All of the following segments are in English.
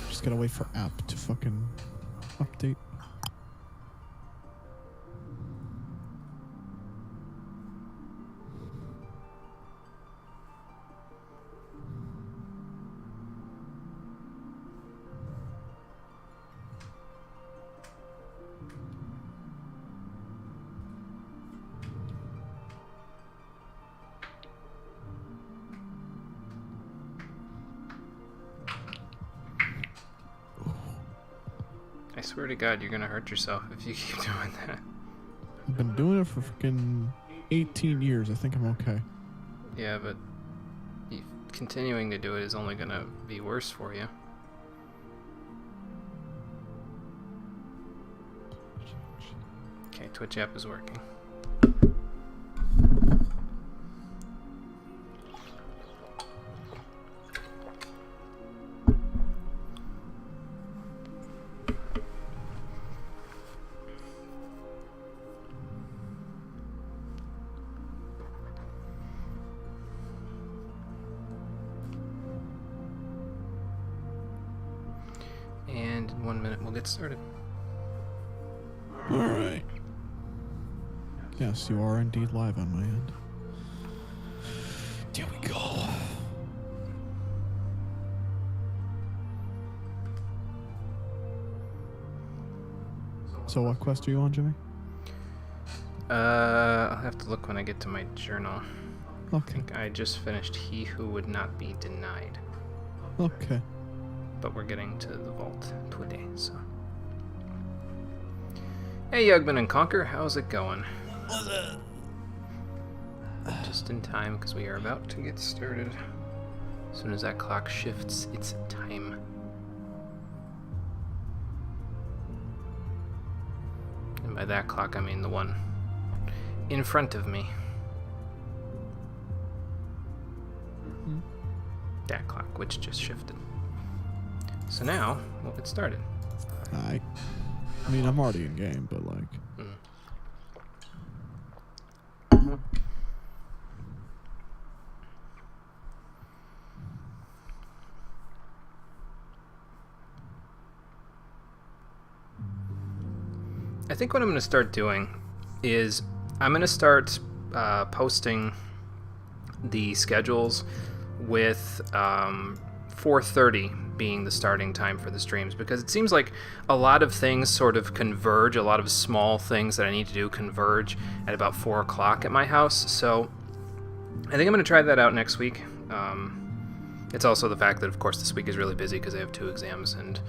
Just gotta wait for app to fucking update. I swear to God, you're gonna hurt yourself if you keep doing that. I've been doing it for fucking 18 years. I think I'm okay. Yeah, but continuing to do it is only gonna be worse for you. Okay, Twitch app is working. And in 1 minute, we'll get started. Alright. Yes, you are indeed live on my end. Here we go. So what quest are you on, Jimmy? I'll have to look when I get to my journal. I Okay. think I just finished He Who Would Not Be Denied. Okay. But we're getting to the vault today, so. Hey, Yugman and Conquer, how's it going? Just in time, because we are about to get started. As soon as that clock shifts, it's time. And by that clock, I mean the one in front of me. That clock, which just shifted. So now, we'll get started. I mean, I'm already in game, but like... I think what I'm going to start doing is I'm going to start posting the schedules with 4:30 being the starting time for the streams, because it seems like a lot of things sort of converge, a lot of small things that I need to do converge at about 4 o'clock at my house. So I think I'm going to try that out next week. It's also the fact that, of course, this week is really busy because I have 2 exams and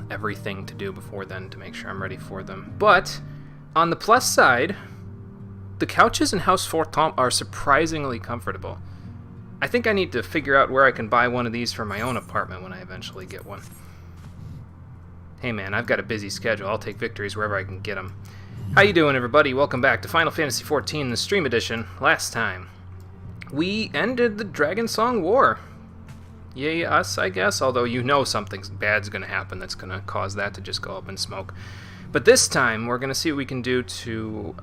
everything to do before then to make sure I'm ready for them. But on the plus side, the couches in House Fort Tom are surprisingly comfortable. I think I need to figure out where I can buy one of these for my own apartment when I eventually get one. Hey man, I've got a busy schedule. I'll take victories wherever I can get them. How you doing, everybody? Welcome back to Final Fantasy XIV, the stream edition. Last time, we ended the Dragon Song War. Yay us, I guess, although you know something bad's going to happen that's going to cause that to just go up in smoke. But this time, we're going to see what we can do to,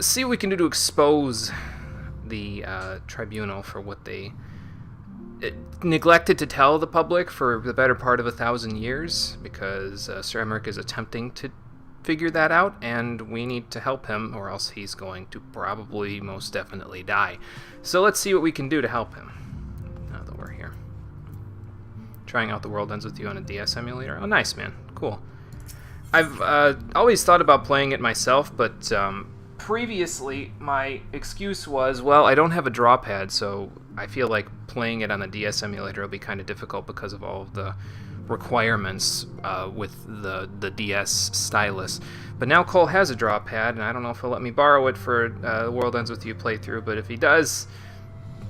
see what we can do to expose the tribunal for what they neglected to tell the public for the better part of 1,000 years, because Sir Emmerich is attempting to figure that out, and we need to help him, or else he's going to probably most definitely die. So let's see what we can do to help him, now that we're here. Trying out The World Ends With You on a DS emulator. Oh, nice, man. Cool. I've always thought about playing it myself, but previously my excuse was, well, I don't have a draw pad, so I feel like playing it on the DS emulator will be kind of difficult because of all of the requirements with the DS stylus. But now Cole has a draw pad, and I don't know if he'll let me borrow it for The World Ends With You playthrough, but if he does,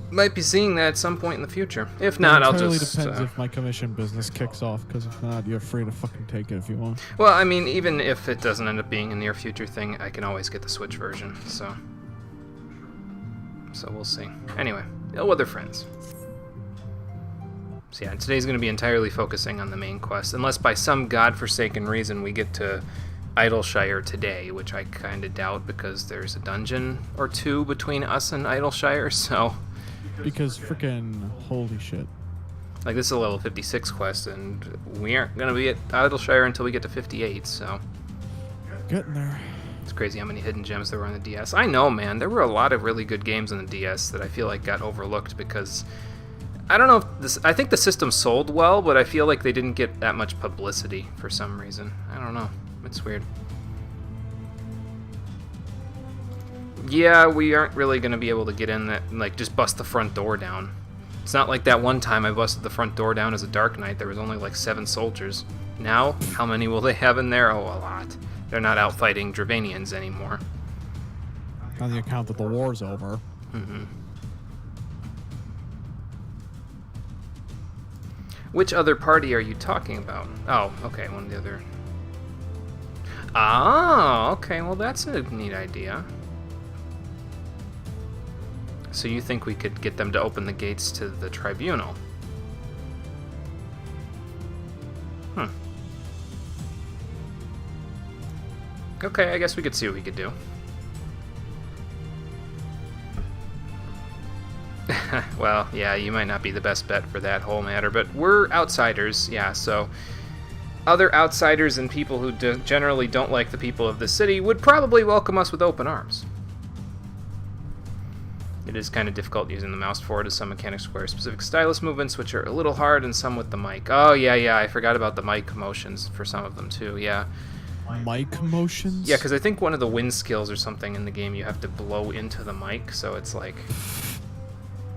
might be seeing that at some point in the future. If not, I'll just... It depends if my commission business kicks off, because if not, you're free to fucking take it if you want. Well, I mean, even if it doesn't end up being a near future thing, I can always get the Switch version, so we'll see. Anyway, ill weather friends. So yeah, today's going to be entirely focusing on the main quest, unless by some godforsaken reason we get to Idleshire today, which I kind of doubt because there's a dungeon or two between us and Idleshire, so Because freaking holy shit. Like, this is a level 56 quest, and we aren't going to be at Idleshire until we get to 58, so... Getting there. It's crazy how many hidden gems there were on the DS. I know, man. There were a lot of really good games on the DS that I feel like got overlooked because... I don't know if this... I think the system sold well, but I feel like they didn't get that much publicity for some reason. I don't know. It's weird. Yeah, we aren't really going to be able to get in that, like, just bust the front door down. It's not like that one time I busted the front door down as a Dark Knight. There was only like 7 soldiers. Now, how many will they have in there? Oh, a lot. They're not out fighting Dravanians anymore. On the account that the war's over. Mm-hmm. Which other party are you talking about? Oh, okay, one of the other... Ah, okay, well that's a neat idea. So you think we could get them to open the gates to the tribunal? Okay, I guess we could see what we could do. Well, yeah, you might not be the best bet for that whole matter, but we're outsiders, yeah, so... Other outsiders and people who generally don't like the people of the city would probably welcome us with open arms. It is kind of difficult using the mouse forward as some mechanics require specific stylus movements, which are a little hard, and some with the mic. Oh, yeah, I forgot about the mic motions for some of them, too, yeah. Mic motions? Yeah, because I think one of the wind skills or something in the game, you have to blow into the mic, so it's like...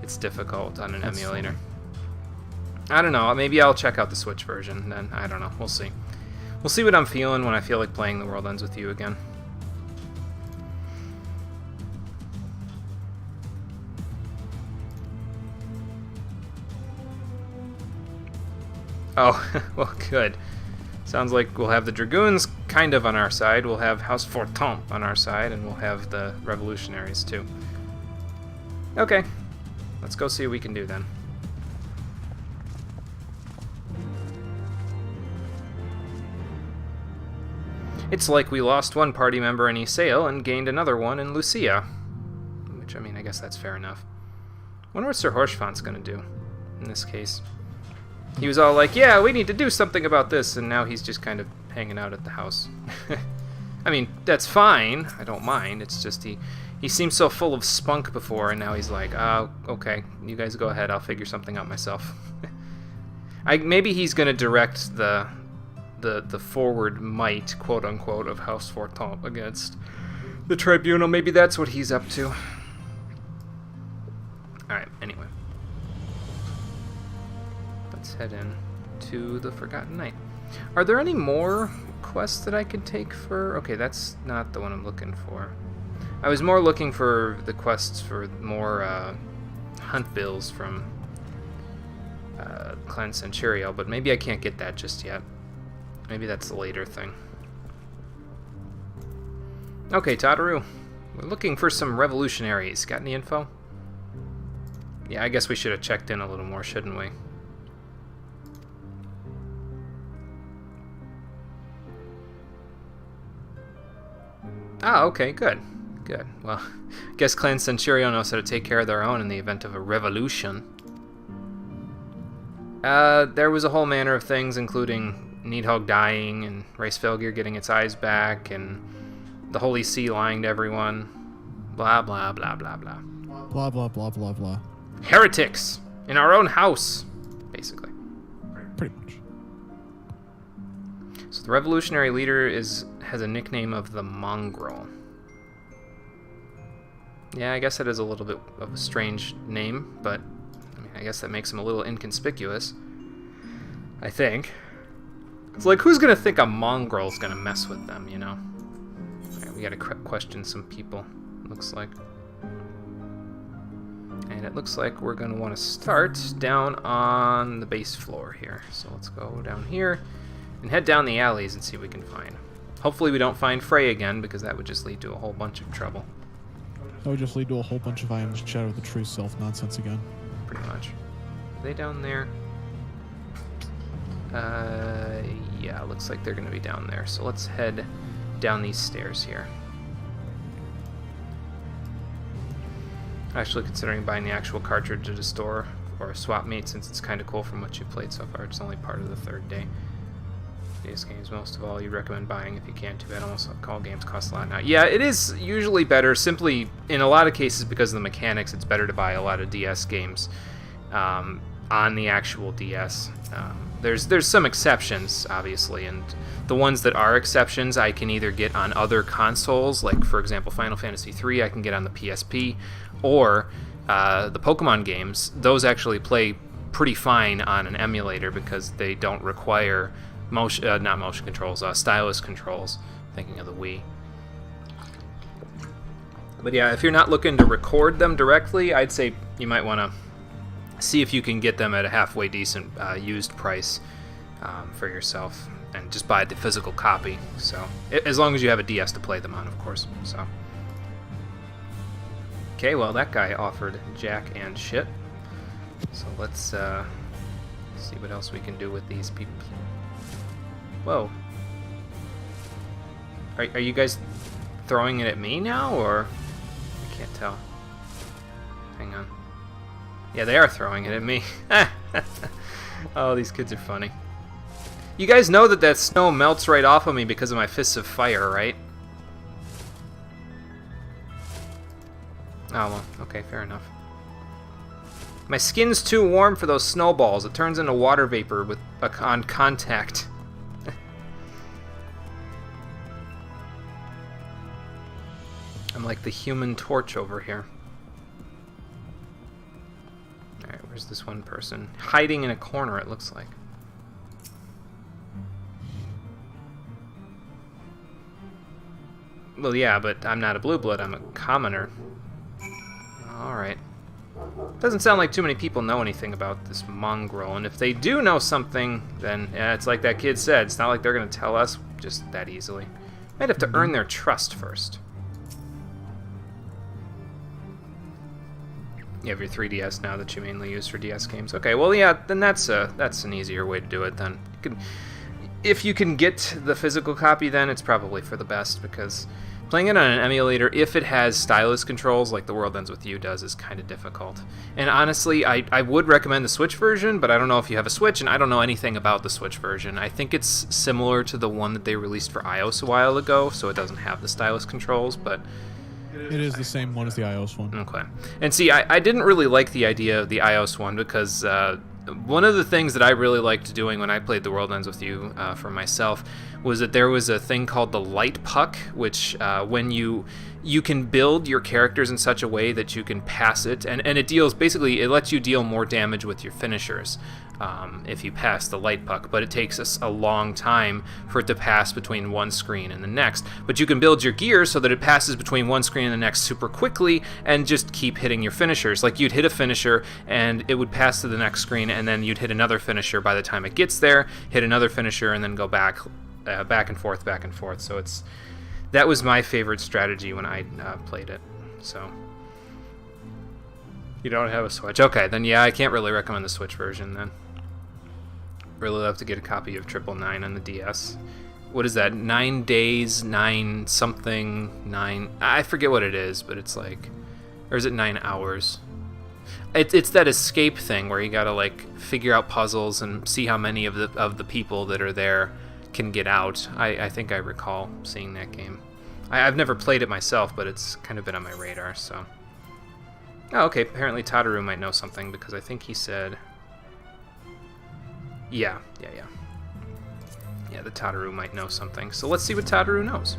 It's difficult on an emulator. I don't know, maybe I'll check out the Switch version, then. I don't know, we'll see. We'll see what I'm feeling when I feel like playing The World Ends With You again. Oh, well, good. Sounds like we'll have the Dragoons kind of on our side, we'll have House Fortemps on our side, and we'll have the Revolutionaries, too. Okay, let's go see what we can do, then. It's like we lost one party member in Isael and gained another one in Lucia. Which, I mean, I guess that's fair enough. Wonder what Sir Horshfont's gonna do in this case. He was all like, yeah, we need to do something about this, and now he's just kind of hanging out at the house. I mean, that's fine. I don't mind. It's just he seemed so full of spunk before, and now he's like, oh, okay, you guys go ahead. I'll figure something out myself. Maybe he's going to direct the forward might, quote-unquote, of House Fortemps against the Tribunal. Maybe that's what he's up to. Alright, anyway. Let's head in to the Forgotten Knight. Are there any more quests that I could take for... Okay, that's not the one I'm looking for. I was more looking for the quests for more hunt bills from Clan Centurio, but maybe I can't get that just yet. Maybe that's a later thing. Okay, Tataru. We're looking for some revolutionaries. Got any info? Yeah, I guess we should have checked in a little more, shouldn't we? Ah, okay, good. Good. Well, I guess Clan Centurio knows how to take care of their own in the event of a revolution. There was a whole manner of things, including Needhog dying, and Race Felgear getting its eyes back, and the Holy See lying to everyone. Blah, blah, blah, blah, blah. Blah, blah, blah, blah, blah. Heretics! In our own house! Basically. Pretty much. So the revolutionary leader has a nickname of the Mongrel. Yeah, I guess that is a little bit of a strange name, but I mean, I guess that makes him a little inconspicuous. I think. It's like, who's gonna think a mongrel's gonna mess with them, you know? Alright, we gotta question some people, looks like. And it looks like we're gonna want to start down on the base floor here. So let's go down here and head down the alleys and see what we can find. Hopefully we don't find Frey again, because that would just lead to a whole bunch of trouble. That would just lead to a whole bunch of I am Shadow of the True Self nonsense again. Pretty much. Are they down there? Yeah, looks like they're going to be down there. So let's head down these stairs here. Actually considering buying the actual cartridge at a store or a swap meet, since it's kind of cool from what you've played so far. It's only part of the third day. DS games, most of all, you recommend buying if you can. Too bad almost all games cost a lot now. Yeah, it is usually better, simply in a lot of cases because of the mechanics. It's better to buy a lot of DS games on the actual DS. There's some exceptions, obviously, and the ones that are exceptions I can either get on other consoles, like for example Final Fantasy III I can get on the PSP, or the Pokemon games. Those actually play pretty fine on an emulator because they don't require not motion controls, stylus controls. Thinking of the Wii. But yeah, if you're not looking to record them directly, I'd say you might want to see if you can get them at a halfway decent used price for yourself, and just buy the physical copy. So as long as you have a DS to play them on, of course. So okay, well that guy offered jack and shit. So let's see what else we can do with these people. Whoa. Are you guys throwing it at me now, or I can't tell. Hang on. Yeah, they are throwing it at me. Oh, these kids are funny. You guys know that snow melts right off of me because of my fists of fire, right? Oh, well, okay, fair enough. My skin's too warm for those snowballs. It turns into water vapor on contact. I'm like the Human Torch over here. Alright, where's this one person? Hiding in a corner, it looks like. Well, yeah, but I'm not a blue blood, I'm a commoner. Alright. Doesn't sound like too many people know anything about this mongrel, and if they do know something, then yeah, it's like that kid said, it's not like they're going to tell us just that easily. Might have to earn their trust first. You have your 3DS now that you mainly use for DS games. Okay, well, yeah, then that's an easier way to do it. Then, if you can get the physical copy, then it's probably for the best, because playing it on an emulator, if it has stylus controls like The World Ends With You does, is kind of difficult. And honestly, I would recommend the Switch version, but I don't know if you have a Switch, and I don't know anything about the Switch version. I think it's similar to the one that they released for iOS a while ago, so it doesn't have the stylus controls, but it is the same one as the iOS one. Okay. And see, I didn't really like the idea of the iOS one because one of the things that I really liked doing when I played The World Ends With You for myself was that there was a thing called the light puck, which when you can build your characters in such a way that you can pass it, and it deals, basically, it lets you deal more damage with your finishers if you pass the light puck, but it takes us a long time for it to pass between one screen and the next. But you can build your gear so that it passes between one screen and the next super quickly, and just keep hitting your finishers. Like, you'd hit a finisher and it would pass to the next screen, and then you'd hit another finisher by the time it gets there, hit another finisher, and then go back and forth, back and forth. So that was my favorite strategy when I played it. So you don't have a Switch? Okay, then yeah, I can't really recommend the Switch version then. Really love to get a copy of 999 on the DS. What is that? 9 days, 9 something, 9... I forget what it is, but it's like... Or is it 9 hours? It's that escape thing where you gotta like figure out puzzles and see how many of the people that are there can get out. I think I recall seeing that game. I've never played it myself, but it's kind of been on my radar, so... Oh, okay, apparently Tataru might know something, because I think he said... Yeah, the Tataru might know something. So let's see what Tataru knows.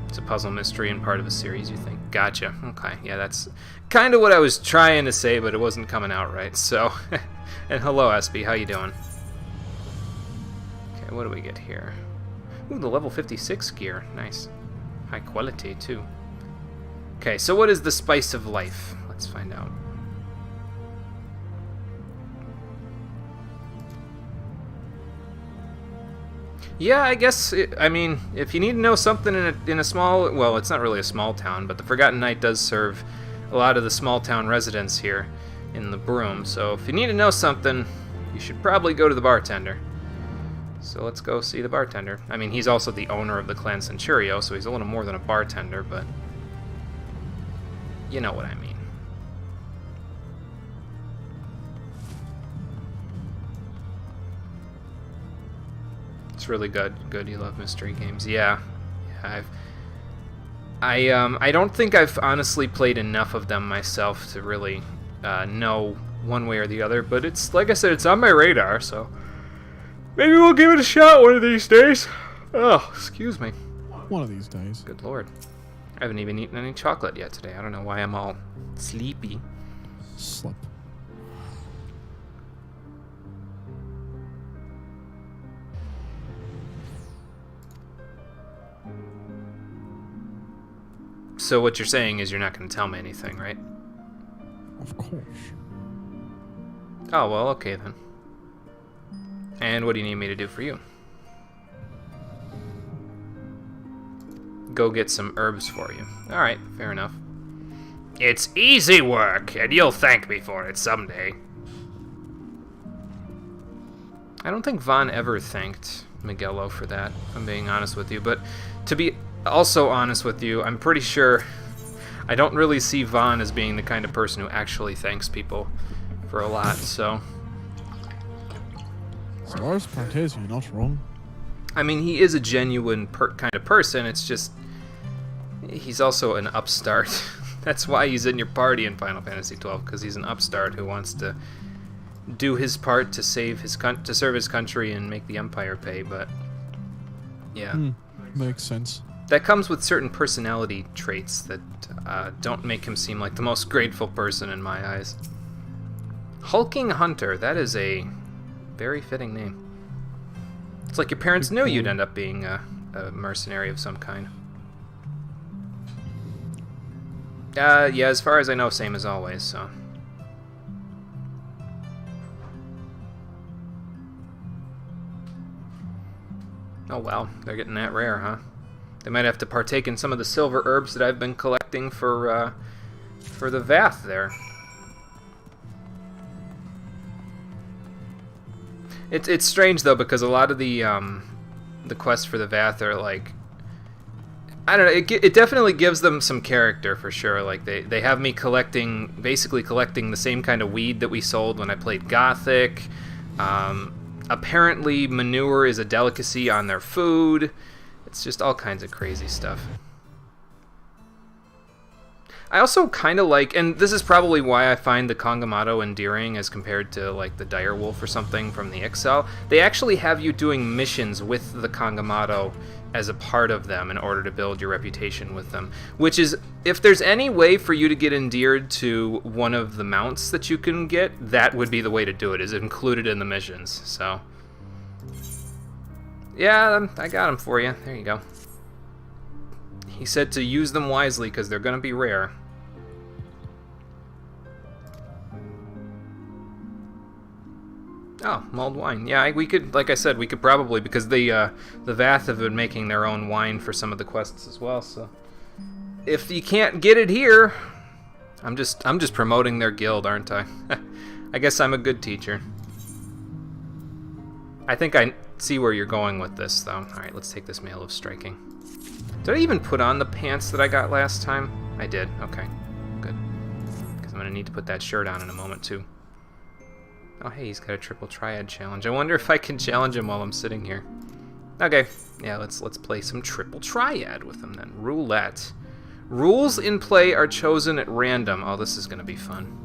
It's a puzzle mystery and part of a series, you think? Gotcha. Okay, yeah, that's kind of what I was trying to say, but it wasn't coming out right, so... And hello, SB, how you doing? Okay, what do we get here? Ooh, the level 56 gear. Nice. High quality, too. Okay, so what is the spice of life? Let's find out. Yeah, I guess, I mean, if you need to know something in a small... Well, it's not really a small town, but the Forgotten Knight does serve a lot of the small town residents here in the Broom. So if you need to know something, you should probably go to the bartender. So let's go see the bartender. I mean, he's also the owner of the Clan Centurio, so he's a little more than a bartender, but... You know what I mean. It's really good. Good, you love mystery games. Yeah. I don't think I've honestly played enough of them myself to really know one way or the other, but it's, like I said, it's on my radar, so maybe we'll give it a shot one of these days. Oh, excuse me. One of these days. Good lord. I haven't even eaten any chocolate yet today. I don't know why I'm all sleepy. Slip. So what you're saying is you're not going to tell me anything, right? Of course. Oh, well, okay then. And what do you need me to do for you? Go get some herbs for you. Alright, fair enough. It's easy work, and you'll thank me for it someday. I don't think Vaughn ever thanked Miguelo for that, if I'm being honest with you. But to be also honest with you, I'm pretty sure I don't really see Vaughn as being the kind of person who actually thanks people for a lot, so... So Lars Partes, you're not wrong. I mean, he is a genuine kind of person, it's just... He's also an upstart. That's why he's in your party in Final Fantasy XII, because he's an upstart who wants to do his part to save his to serve his country and make the Empire pay, but... Yeah. Makes sense. That comes with certain personality traits that don't make him seem like the most grateful person in my eyes. Hulking Hunter, that is a very fitting name. It's like your parents knew you'd end up being a mercenary of some kind. Yeah, as far as I know, same as always, so... Oh well, they're getting that rare, huh? They might have to partake in some of the silver herbs that I've been collecting for the Vath there. It's strange though, because a lot of the quests for the Vath are like, I don't know, it definitely gives them some character for sure. Like they have me basically collecting the same kind of weed that we sold when I played Gothic. Apparently manure is a delicacy on their food. It's just all kinds of crazy stuff. I also kind of like, and this is probably why I find the Kongamato endearing as compared to like the Direwolf or something from the Excel. They actually have you doing missions with the Kongamato as a part of them in order to build your reputation with them. Which is, if there's any way for you to get endeared to one of the mounts that you can get, that would be the way to do it, is included in the missions, so... Yeah, I got them for you. There you go. He said to use them wisely because they're going to be rare. Oh, mulled wine. Yeah, we could, like I said, we could probably, because the Vath have been making their own wine for some of the quests as well, so... If you can't get it here, I'm just promoting their guild, aren't I? I guess I'm a good teacher. I think I see where you're going with this, though. Alright, let's take this Mail of Striking. Did I even put on the pants that I got last time? I did. Okay. Good. Because I'm going to need to put that shirt on in a moment, too. Oh, hey, he's got a triple triad challenge. I wonder if I can challenge him while I'm sitting here. Okay. Yeah, let's play some triple triad with him, then. Roulette. Rules in play are chosen at random. Oh, this is going to be fun.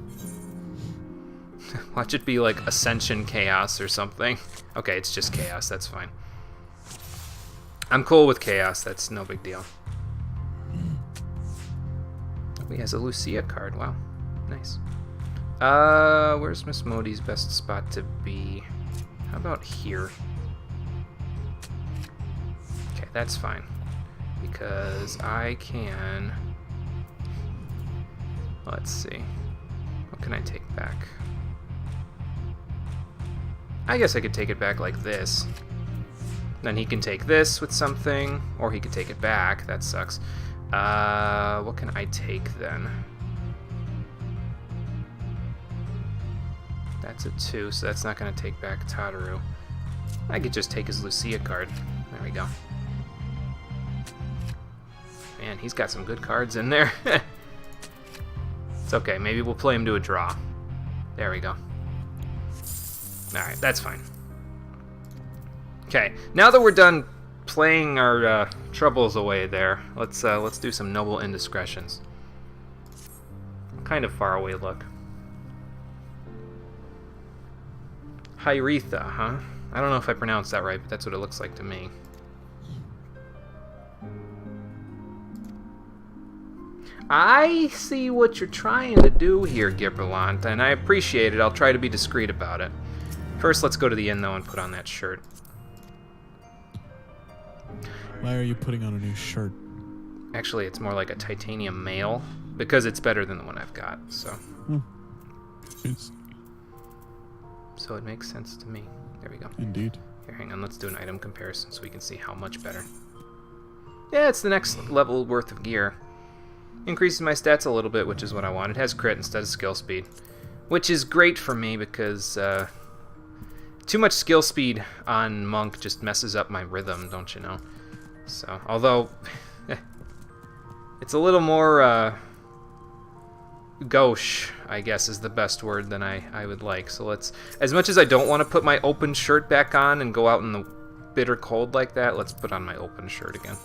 Watch it be like Ascension Chaos or something. Okay, it's just Chaos, that's fine. I'm cool with Chaos, that's no big deal. Oh, he has a Lucia card, wow. Nice. Where's Miss Modi's best spot to be? How about here? Okay, that's fine. Because I can... Let's see. What can I take back? I guess I could take it back like this. Then he can take this with something, or he could take it back. That sucks. What can I take then? That's a 2, so that's not going to take back Tataru. I could just take his Lucia card. There we go. Man, he's got some good cards in there. okay. Maybe we'll play him to a draw. There we go. Alright, that's fine. Okay, now that we're done playing our troubles away there, let's do some noble indiscretions. Kind of far away look. Hyretha, huh? I don't know if I pronounced that right, but that's what it looks like to me. I see what you're trying to do here, Gibberlant, and I appreciate it. I'll try to be discreet about it. First, let's go to the inn, though, and put on that shirt. Why are you putting on a new shirt? Actually, it's more like a titanium mail, because it's better than the one I've got, so... So it makes sense to me. There we go. Indeed. Here, hang on, let's do an item comparison so we can see how much better. Yeah, it's the next level worth of gear. Increases my stats a little bit, which is what I want. It has crit instead of skill speed, which is great for me because too much skill speed on Monk just messes up my rhythm, don't you know? So, although it's a little more gauche, I guess is the best word than I would like. So let's, as much as I don't want to put my open shirt back on and go out in the bitter cold like that, let's put on my open shirt again.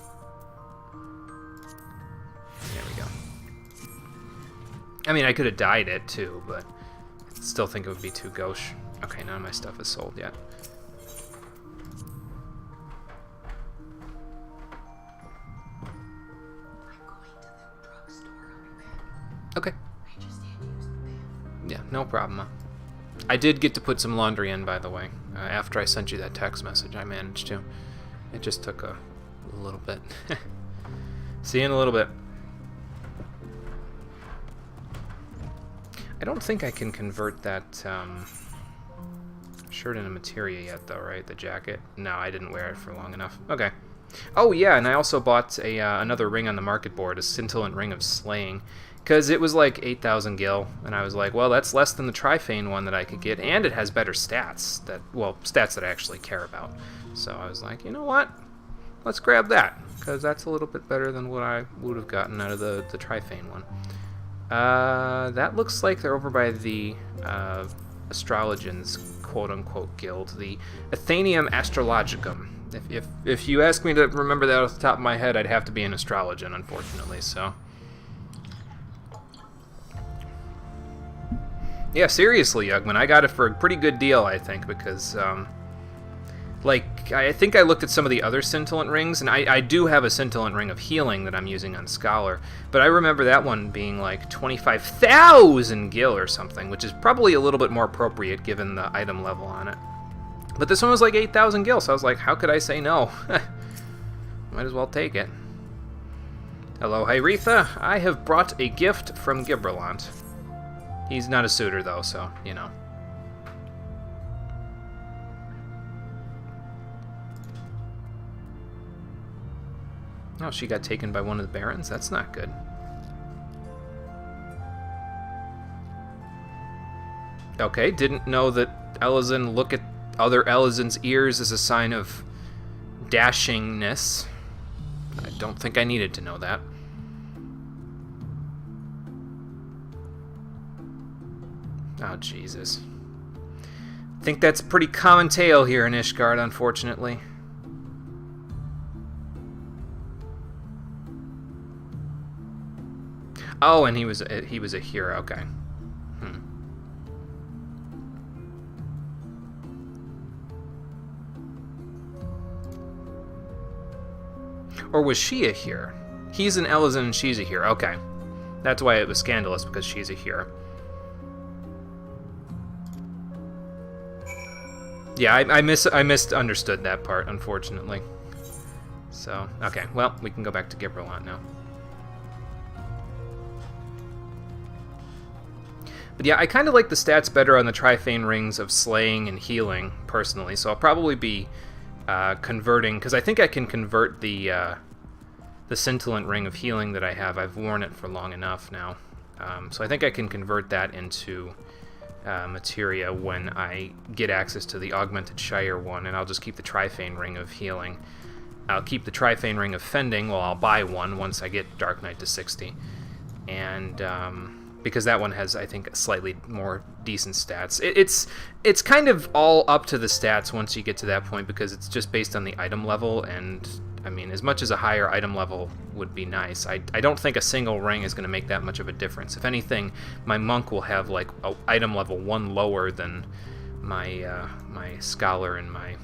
There we go. I mean, I could have dyed it too, but I still think it would be too gauche. Okay, none of my stuff is sold yet. Okay. Yeah, no problem. I did get to put some laundry in, by the way. After I sent you that text message, I managed to. It just took a little bit. See you in a little bit. I don't think I can convert that shirt into materia yet, though, right? The jacket? No, I didn't wear it for long enough. Okay. Oh, yeah, and I also bought another ring on the market board, a scintillant ring of slaying, because it was like 8,000 gil, and I was like, well, that's less than the Trifane one that I could get, and it has better stats, stats that I actually care about. So I was like, you know what? Let's grab that, because that's a little bit better than what I would have gotten out of the Trifane one. That looks like they're over by the Astrologians, quote-unquote, guild, the Athenium Astrologicum. If you ask me to remember that off the top of my head, I'd have to be an astrologian, unfortunately, so... Yeah, seriously, Yugman, I got it for a pretty good deal, I think, because, I think I looked at some of the other scintillant rings, and I do have a scintillant ring of healing that I'm using on Scholar, but I remember that one being like 25,000 gil or something, which is probably a little bit more appropriate given the item level on it. But this one was like 8,000 gil, so I was like, how could I say no? Might as well take it. Hello, Hyretha. I have brought a gift from Gibberlant. He's not a suitor, though, so, you know. Oh, she got taken by one of the barons? That's not good. Okay, didn't know that Elizin look at other Elizin's ears as a sign of dashingness. I don't think I needed to know that. Oh, Jesus. I think that's a pretty common tale here in Ishgard, unfortunately. Oh, and he was a hero. Okay. Or was she a hero? He's an Elizin and she's a hero. Okay. That's why it was scandalous, because she's a hero. Yeah, I misunderstood that part, unfortunately. So, okay, well, we can go back to Gibberlant now. But yeah, I kind of like the stats better on the Trifane rings of slaying and healing, personally, so I'll probably be converting, because I think I can convert the scintillant ring of healing that I have. I've worn it for long enough now. So I think I can convert that into materia when I get access to the Augmented Shire one, and I'll just keep the Trifane ring of healing. I'll keep the Trifane ring of fending, well, I'll buy one once I get Dark Knight to 60. And because that one has, I think, slightly more decent stats. It's kind of all up to the stats once you get to that point, because it's just based on the item level, and I mean, as much as a higher item level would be nice, I don't think a single ring is going to make that much of a difference. If anything, my monk will have like a item level 1 lower than my my scholar and my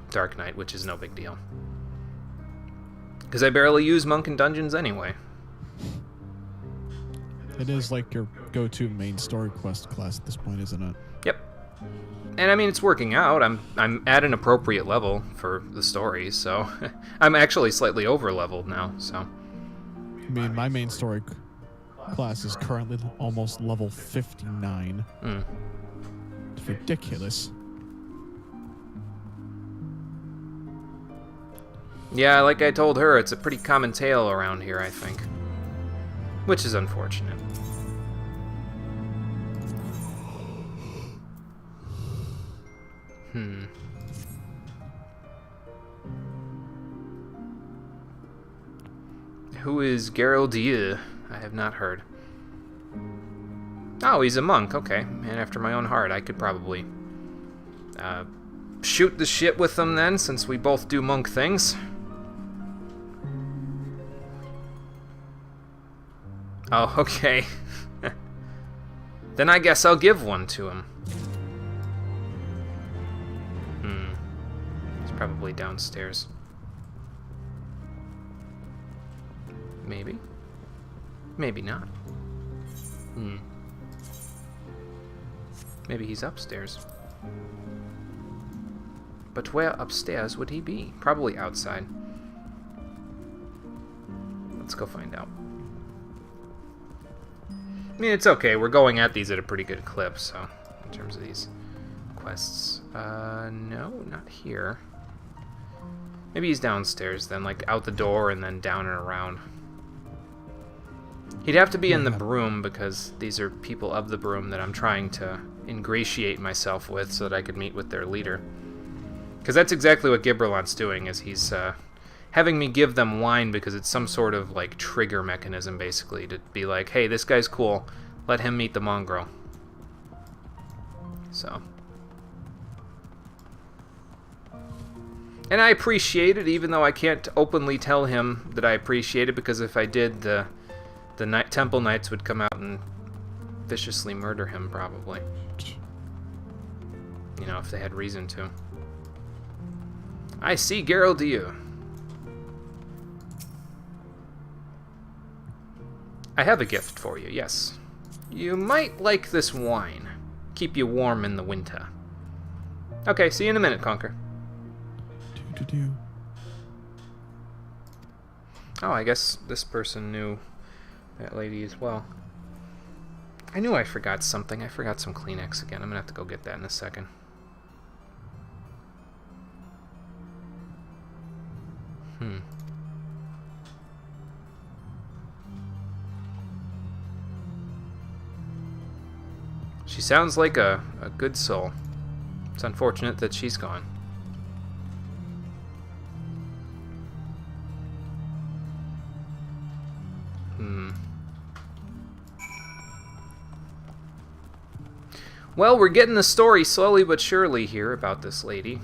dark knight, which is no big deal, because I barely use monk in dungeons anyway. It is like your go-to main story quest class at this point, isn't it? Yep. And I mean, it's working out. I'm at an appropriate level for the story, so I'm actually slightly over leveled now. So I mean, my main story class is currently almost level 59. It's ridiculous. yeah, like I told her, it's a pretty common tale around here, I think, which is unfortunate. Who is Geraldier? I have not heard. Oh, he's a monk. Okay, man after my own heart. I could probably shoot the shit with him then, since we both do monk things. Oh, okay. Then I guess I'll give one to him. He's probably downstairs. Maybe. Maybe not. Maybe he's upstairs. But where upstairs would he be? Probably outside. Let's go find out. I mean, it's okay. We're going at these at a pretty good clip, so, in terms of these quests. No, not here. Maybe he's downstairs then, like out the door and then down and around. He'd have to be in the broom, because these are people of the broom that I'm trying to ingratiate myself with so that I could meet with their leader. Because that's exactly what Gibralant's doing, is he's having me give them wine because it's some sort of like trigger mechanism, basically, to be like, hey, this guy's cool, let him meet the mongrel. So. And I appreciate it, even though I can't openly tell him that I appreciate it, because if I did, the Temple Knights would come out and viciously murder him, probably. You know, if they had reason to. I see Geraldier. I have a gift for you, yes. You might like this wine. Keep you warm in the winter. Okay, see you in a minute, Conker. Oh, I guess this person knew that lady as well. I knew I forgot something. I forgot some Kleenex again. I'm gonna have to go get that in a second. She sounds like a good soul. It's unfortunate that she's gone. Well, we're getting the story slowly but surely here about this lady.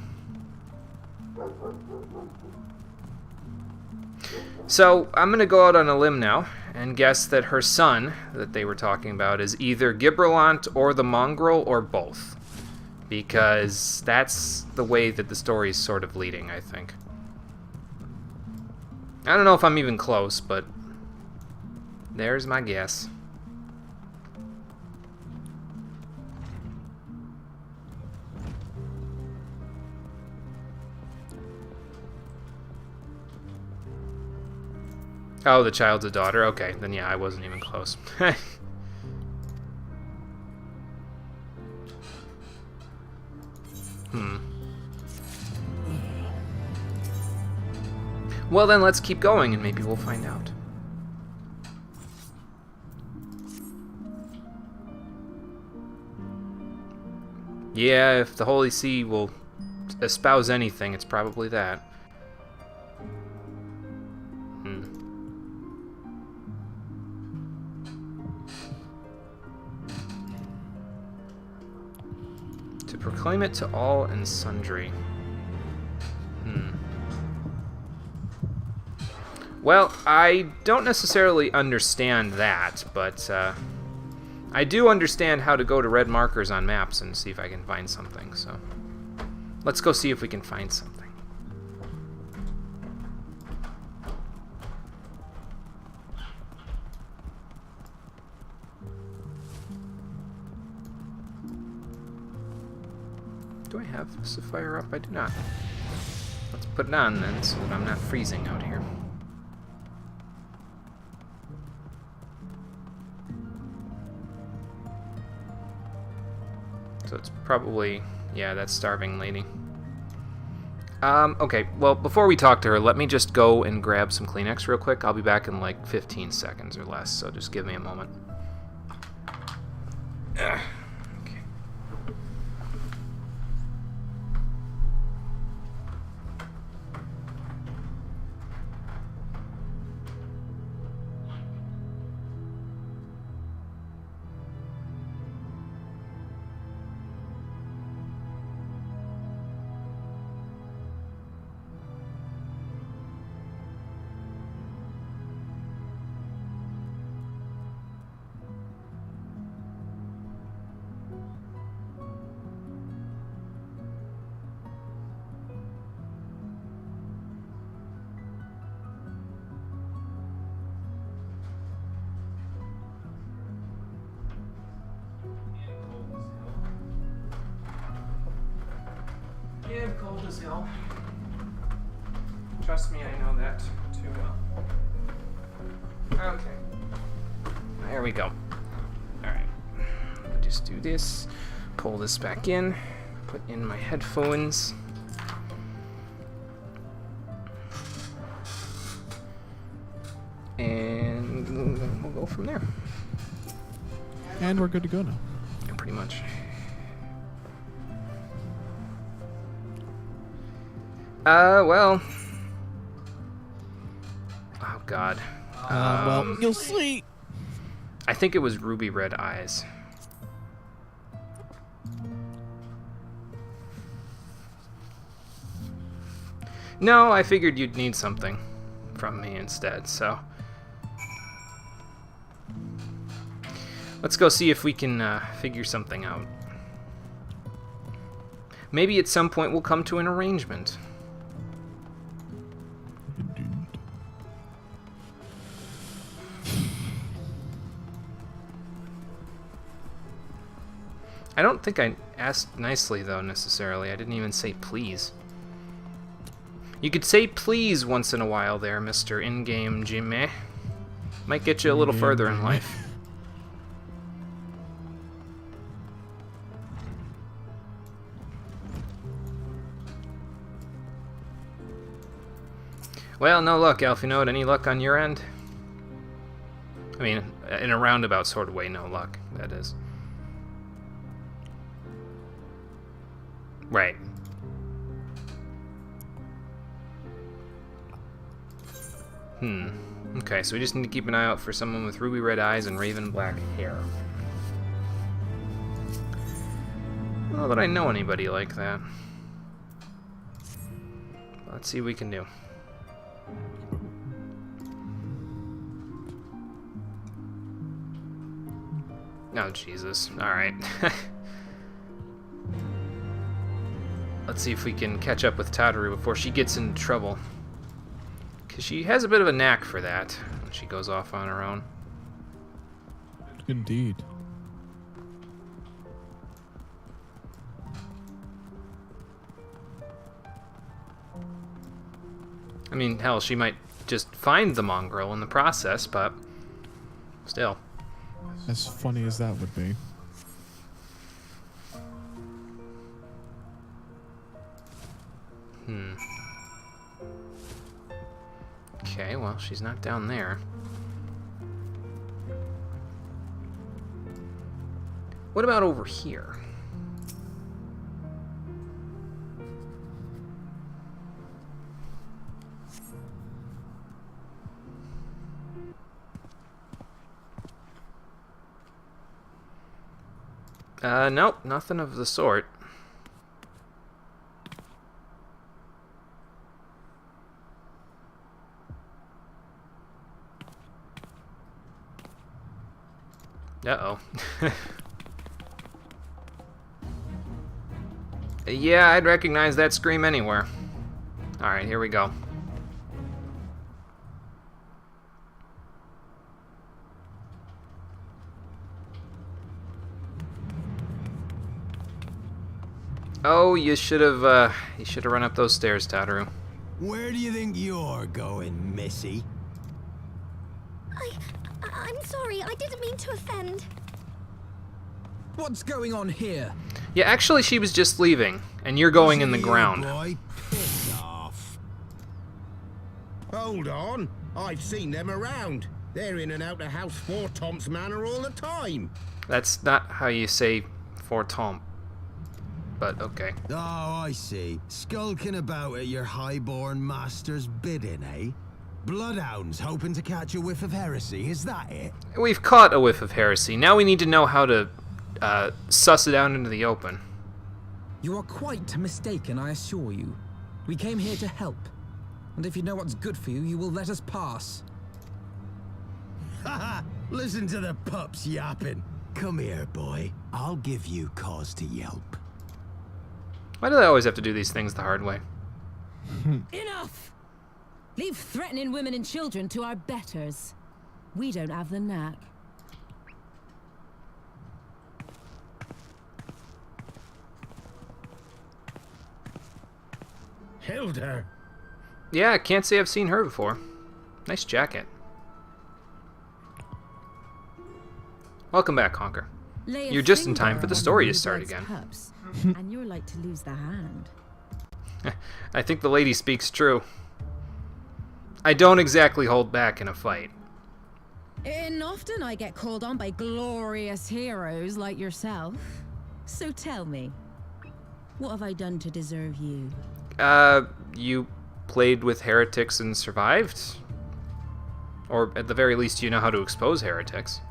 So, I'm going to go out on a limb now and guess that her son, that they were talking about, is either Gibralant or the mongrel, or both. Because that's the way that the story is sort of leading, I think. I don't know if I'm even close, but there's my guess. Oh, the child's a daughter? Okay, then yeah, I wasn't even close. Well then, let's keep going and maybe we'll find out. Yeah, if the Holy See will espouse anything, it's probably that. To proclaim it to all and sundry. Well, I don't necessarily understand that, but I do understand how to go to red markers on maps and see if I can find something, so let's go see if we can find something. Do I have Sapphire up? I do not. Let's put it on then, so that I'm not freezing out here. So it's probably, yeah, that starving lady. Okay, well, before we talk to her, let me just go and grab some Kleenex real quick. I'll be back in like 15 seconds or less, so just give me a moment. Okay. Yeah, cold as hell. Trust me, I know that too well. Okay. There we go. Alright. Just do this. Pull this back in. Put in my headphones. And we'll go from there. And we're good to go now. Yeah, pretty much. Well. Oh, God. Well, you'll see. I think it was ruby red eyes. No, I figured you'd need something from me instead, so. Let's go see if we can figure something out. Maybe at some point we'll come to an arrangement. I don't think I asked nicely, though, necessarily. I didn't even say please. You could say please once in a while there, Mr. In-game Jimmy. Might get you a little further in life. Well, no luck, Alphinote. Any luck on your end? I mean, in a roundabout sort of way, no luck, that is. Right. Okay, so we just need to keep an eye out for someone with ruby red eyes and raven black hair. I don't know that I know anybody like that. Let's see what we can do. Oh, Jesus. Alright. Let's see if we can catch up with Tataru before she gets into trouble. Because she has a bit of a knack for that when she goes off on her own. Indeed. I mean, hell, she might just find the mongrel in the process, but still. As funny as that would be. Okay, well, she's not down there. What about over here? Nope, nothing of the sort. Uh-oh. Yeah, I'd recognize that scream anywhere. Alright, here we go. Oh, you should have run up those stairs, Tataru. Where do you think you're going, Missy? I'm sorry, I didn't mean to offend. What's going on here? Yeah, actually, she was just leaving, and you're going in the See you, ground. Boy. Piss off. Hold on. I've seen them around. They're in and out of House Four Tom's Manor all the time. That's not how you say for Tom. But okay. Oh, I see. Skulking about at your highborn master's bidding, eh? Bloodhounds hoping to catch a whiff of heresy, is that it? We've caught a whiff of heresy. Now we need to know how to suss it out into the open. You are quite mistaken, I assure you. We came here to help. And if you know what's good for you, you will let us pass. Haha, listen to the pups yapping. Come here, boy. I'll give you cause to yelp. Why do they always have to do these things the hard way? Enough! Leave threatening women and children to our betters. We don't have the knack. Hilda. Yeah, can't say I've seen her before. Nice jacket. Welcome back, Honker. Lay a You're just in finger time for the on story to blue start blood's again. cups, and you're like to lose the hand. I think the lady speaks true. I don't exactly hold back in a fight. And often I get called on by glorious heroes like yourself. So tell me, what have I done to deserve you? You played with heretics and survived? Or at the very least, you know how to expose heretics.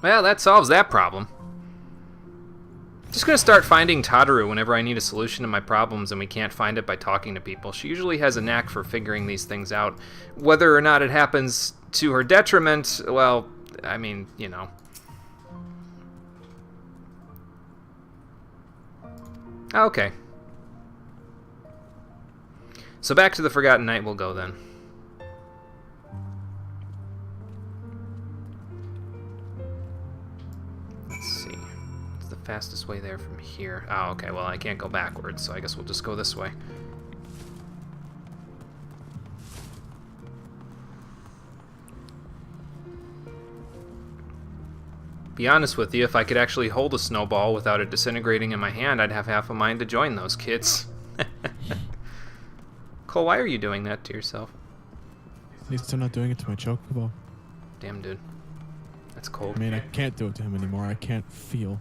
Well, that solves that problem. Just gonna start finding Tataru whenever I need a solution to my problems and we can't find it by talking to people. She usually has a knack for figuring these things out. Whether or not it happens to her detriment, well, I mean, you know. Okay. So back to the Forgotten Night we'll go then. Let's see. What's the fastest way there from here? Oh, okay, well I can't go backwards, so I guess we'll just go this way. Be honest with you, if I could actually hold a snowball without it disintegrating in my hand, I'd have half a mind to join those kids. Cole, why are you doing that to yourself? At least I'm not doing it to my chocobo. Damn, dude. That's cold. I mean, I can't do it to him anymore. I can't feel.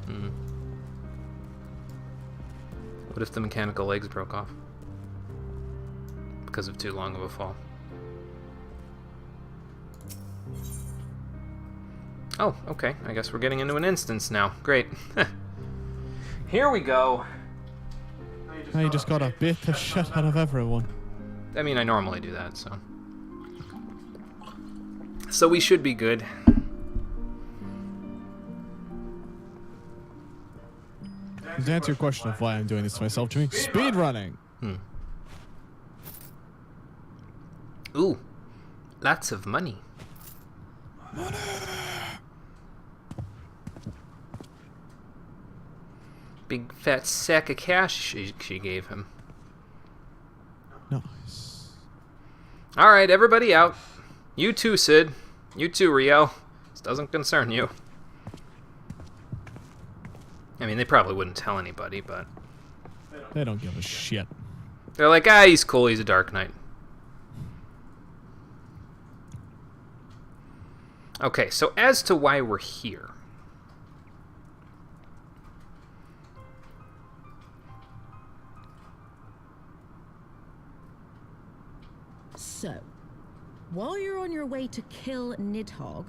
Mm. What if the mechanical legs broke off? Because of too long of a fall. Oh, okay. I guess we're getting into an instance now. Great. Here we go. Now you just gotta beat the shit out of everyone. I mean, I normally do that, so. So we should be good. To answer your question of why I'm doing this to myself, Jimmy, speed running. Ooh, lots of money. Big fat sack of cash she gave him. Nice. All right, everybody out. You too, Sid. You too, Rio. This doesn't concern you. I mean, they probably wouldn't tell anybody, but They don't give a shit. they're like, ah, he's cool. He's a Dark Knight. Okay, so as to why we're here. So, while you're on your way to kill Nidhogg,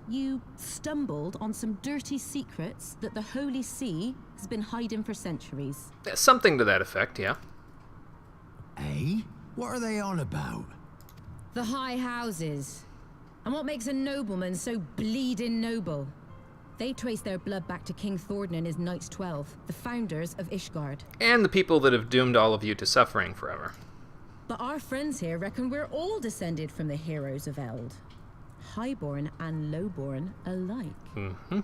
you stumbled on some dirty secrets that the Holy See has been hiding for centuries. Something to that effect, yeah. Eh? What are they on about? The high houses. And what makes a nobleman so bleeding noble? They trace their blood back to King Thornton and his Knights 12, the founders of Ishgard. And the people that have doomed all of you to suffering forever. But our friends here reckon we're all descended from the heroes of Eld. Highborn and lowborn alike. Mm-hmm.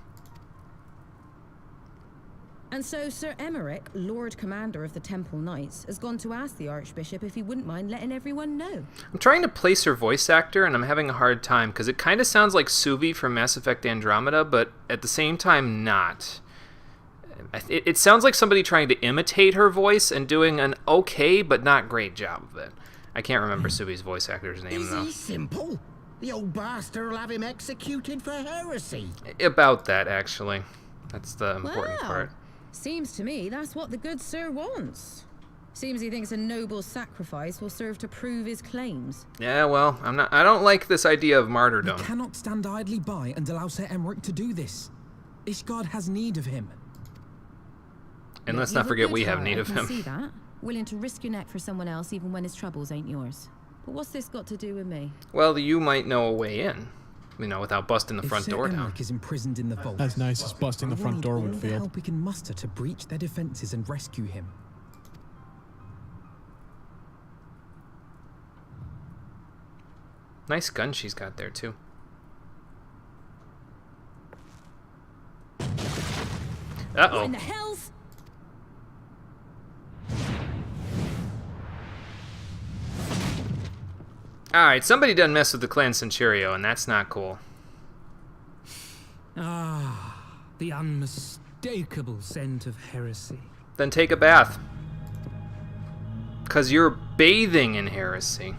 And so Sir Emmerich, Lord Commander of the Temple Knights, has gone to ask the Archbishop if he wouldn't mind letting everyone know. I'm trying to place her voice actor, and I'm having a hard time, because it kind of sounds like Suvi from Mass Effect Andromeda, but at the same time not. It sounds like somebody trying to imitate her voice and doing an okay but not great job of it. I can't remember Suvi's voice actor's name, Is though. he simple? The old bastard will have him executed for heresy. About that, actually. That's the important part. Seems to me that's what the good sir wants. Seems he thinks a noble sacrifice will serve to prove his claims. Yeah, well, I don't like this idea of martyrdom. We cannot stand idly by and allow Sir Emmerich to do this. Ishgard has need of him. And let's You've not a forget good we have heart, need I of can him. see that. Willing to risk your neck for someone else even when his troubles ain't yours. But what's this got to do with me? Well, you might know a way in. Without busting the front If Sir door down. Emmerich is imprisoned in the vault, As nice as busting the we'll front need door all would the feel. help we can muster to breach their defenses and rescue him. Nice gun she's got there, too. What Uh-oh. in the hell's... Alright, somebody done mess with the Clan Centurio, and that's not cool. Ah, the unmistakable scent of heresy. Then take a bath. 'Cause you're bathing in heresy.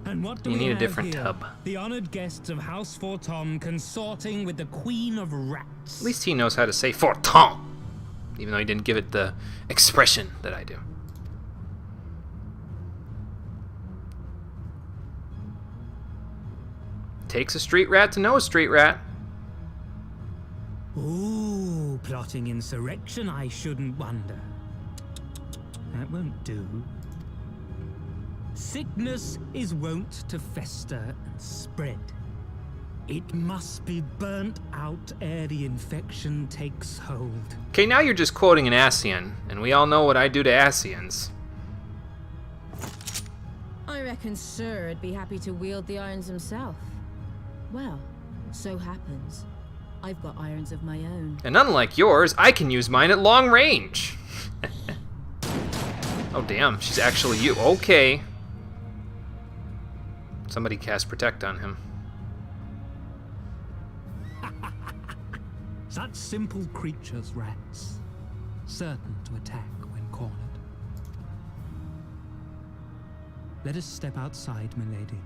And what do You we need a have different here? tub. The honored guests of House Fortom consorting with the Queen of Rats. At least he knows how to say Forton. Even though he didn't give it the expression that I do. Takes a street rat to know a street rat. Ooh, plotting insurrection, I shouldn't wonder. That won't do. Sickness is wont to fester and spread. It must be burnt out ere the infection takes hold. Okay, now you're just quoting an Ascian, and we all know what I do to Ascians. I reckon Sir'd be happy to wield the irons himself. Well, so happens. I've got irons of my own. And unlike yours, I can use mine at long range. Oh damn, she's actually you. Okay. Somebody cast Protect on him. Such simple creatures, rats. Certain to attack when cornered. Let us step outside, milady.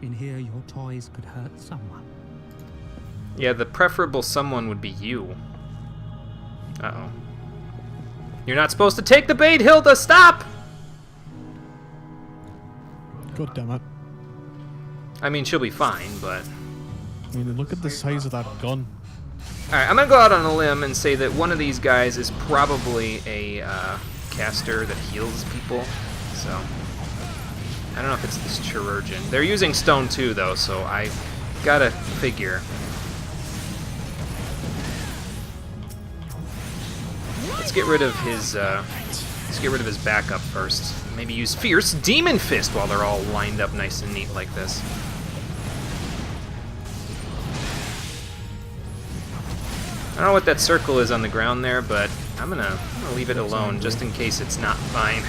In here, your toys could hurt someone. Yeah, the preferable someone would be you. Uh-oh. You're not supposed to take the bait, Hilda! Stop! God damn it. I mean, she'll be fine, but... I mean, look at the size of that gun. Alright, I'm gonna go out on a limb and say that one of these guys is probably a caster that heals people, so... I don't know if it's this chirurgeon. They're using stone too, though, so I gotta figure. Let's get rid of his backup first. Maybe use Fierce Demon Fist while they're all lined up nice and neat like this. I don't know what that circle is on the ground there, but I'm gonna leave it alone just in case it's not mine.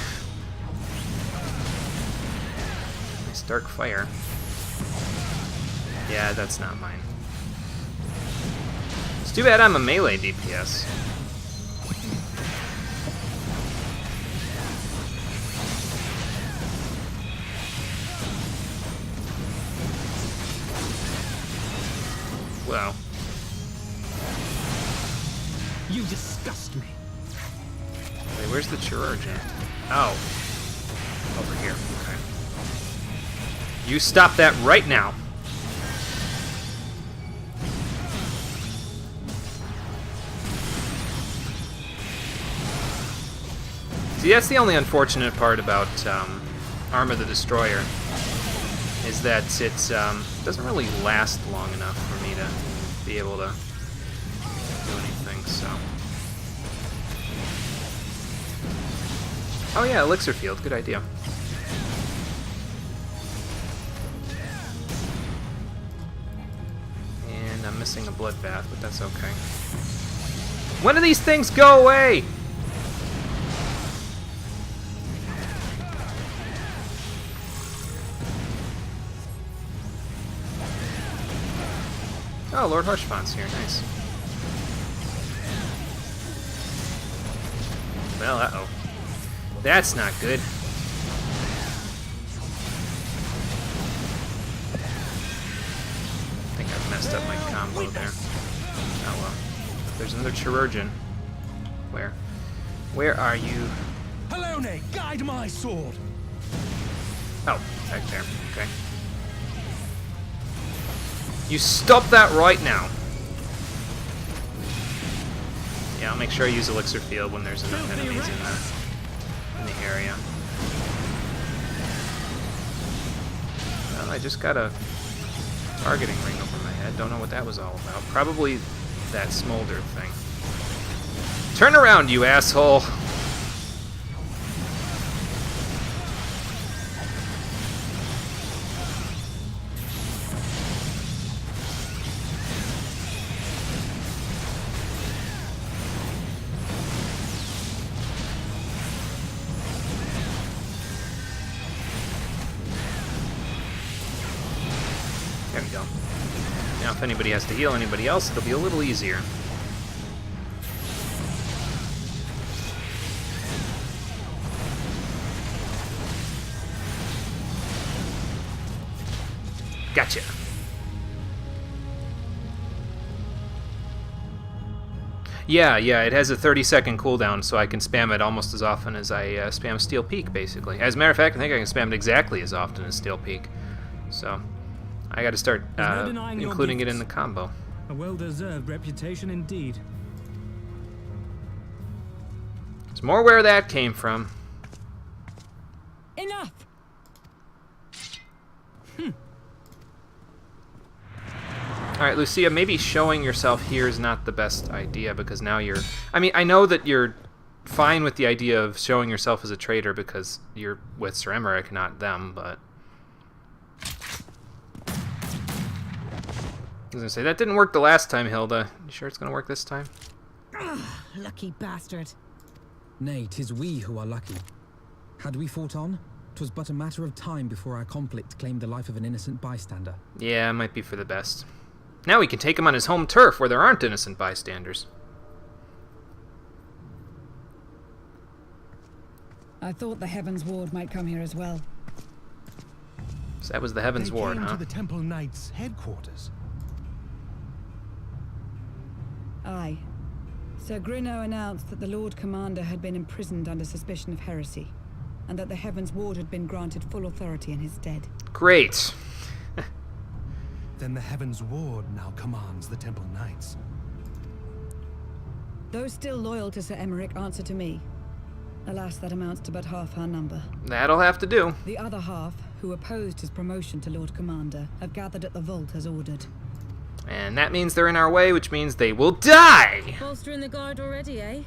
Nice dark fire. Yeah, that's not mine. It's too bad I'm a melee DPS. Well. You disgust me. Wait, where's the chirurgeon? Oh. Over here. Okay. You stop that right now. See, that's the only unfortunate part about Armor the Destroyer, is that it doesn't really last long enough for me to be able to do anything, so... Oh yeah, Elixir Field, good idea. And I'm missing a Bloodbath, but that's okay. When do these things go away? Oh, Lord Harshpawn's here, nice. Well, uh-oh. That's not good. I think I've messed up my combo there. Oh well. There's another Chirurgeon. Where? Where are you? Helone, guide my sword! Oh, back there. Okay. You stop that right now! Yeah, I'll make sure I use Elixir Field when there's enough enemies in the area. Well, I just got a targeting ring over my head. Don't know what that was all about. Probably that smolder thing. Turn around, you asshole! There we go. Now if anybody has to heal anybody else, it'll be a little easier. Gotcha. Yeah, it has a 30-second cooldown, so I can spam it almost as often as I spam Steel Peak, basically. As a matter of fact, I think I can spam it exactly as often as Steel Peak. So, I gotta start including it in the combo. A well-deserved reputation indeed. There's more where that came from. Enough! Alright, Lucia, maybe showing yourself here is not the best idea, because now you're... I mean, I know that you're fine with the idea of showing yourself as a traitor because you're with Sir Emmerich, not them, but... I was gonna say, that didn't work the last time, Hilda. You sure it's gonna work this time? Ugh, lucky bastard. Nay, 'tis we who are lucky. Had we fought on, 'twas but a matter of time before our conflict claimed the life of an innocent bystander. Yeah, it might be for the best. Now we can take him on his home turf where there aren't innocent bystanders. I thought the Heavensward might come here as well. So that was the Heavensward, They came huh? to the Temple Knights' headquarters. Aye. Sir Grinno announced that the Lord Commander had been imprisoned under suspicion of heresy, and that the Heavensward had been granted full authority in his stead. Great. Then the Heavensward now commands the Temple Knights. Those still loyal to Sir Emmerich answer to me. Alas, that amounts to but half our number. That'll have to do. The other half, who opposed his promotion to Lord Commander, have gathered at the vault as ordered. And that means they're in our way, which means they will die! Bolstering the guard already, eh?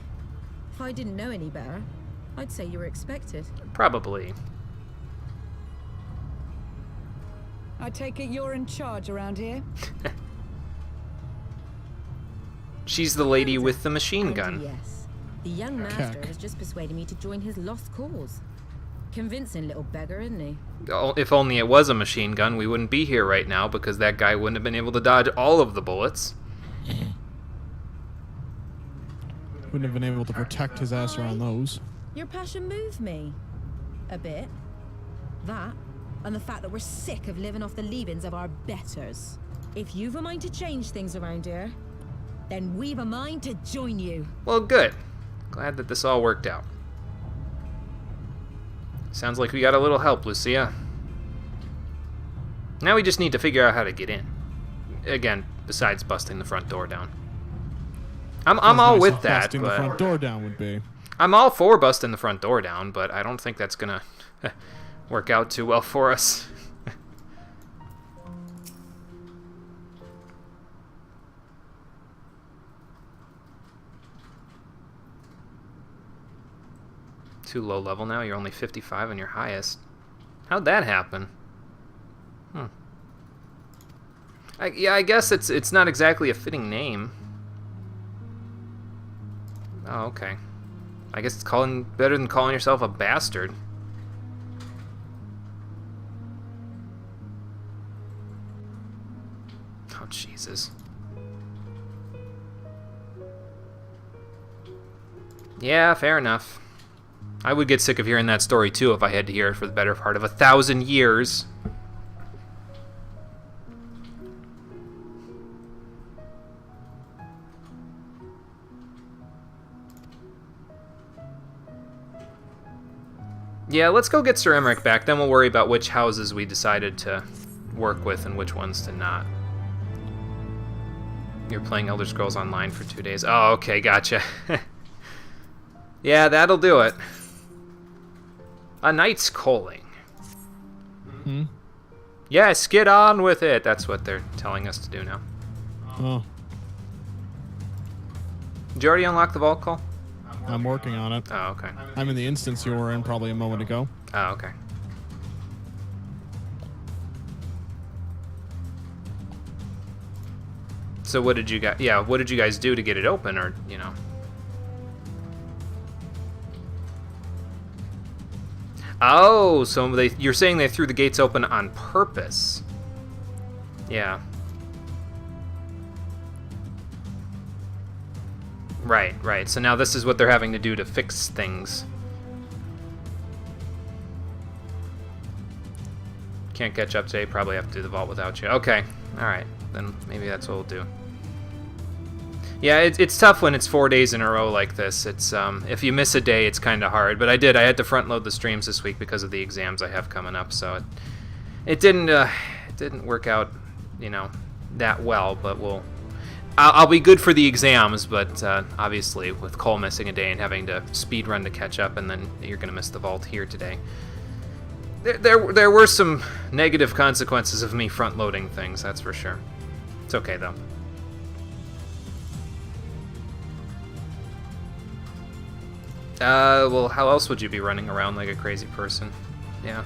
If I didn't know any better, I'd say you were expected. Probably. I take it you're in charge around here? She's the lady with the machine And gun. yes, the young master has just persuaded me to join his lost cause. Convincing little beggar, isn't he? Oh, if only it was a machine gun, we wouldn't be here right now, because that guy wouldn't have been able to dodge all of the bullets. Wouldn't have been able to protect his ass around those. Your passion moved me. A bit. That, and the fact that we're sick of living off the leavings of our betters. If you've a mind to change things around here, then we've a mind to join you. Well, good. Glad that this all worked out. Sounds like we got a little help, Lucia. Now we just need to figure out how to get in. Again, besides busting the front door down. I'm all with that, busting the but front door down would be. I'm all for busting the front door down, but I don't think that's gonna work out too well for us. Too low level now. You're only 55 on your highest. How'd that happen? Yeah, I guess it's not exactly a fitting name. Oh, okay. I guess it's better than calling yourself a bastard. Oh, Jesus. Yeah, fair enough. I would get sick of hearing that story too if I had to hear it for the better part of 1,000 years. Yeah, let's go get Sir Emmerich back, then we'll worry about which houses we decided to work with and which ones to not. You're playing Elder Scrolls Online for 2 days. Oh, okay, gotcha. Yeah, that'll do it. A night's calling. Hmm? Yes, get on with it. That's what they're telling us to do now. Oh, Did you already unlock the vault call? I'm working on it. Oh, okay. I'm in the instance you were in probably a moment ago. Oh, okay. So what did you guys? Yeah, what did you guys do to get it open, or you know? Oh, so you're saying they threw the gates open on purpose? Yeah. Right, right. So now this is what they're having to do to fix things. Can't catch up today. Probably have to do the vault without you. Okay. All right. Then maybe that's what we'll do. Yeah, it's tough when it's 4 days in a row like this. It's if you miss a day, it's kind of hard. But I had to front load the streams this week because of the exams I have coming up. So it didn't work out, you know, that well. But I'll be good for the exams. But obviously, with Cole missing a day and having to speed run to catch up, and then you're gonna miss the vault here today. There were some negative consequences of me front loading things. That's for sure. It's okay though. Well, how else would you be running around like a crazy person? Yeah.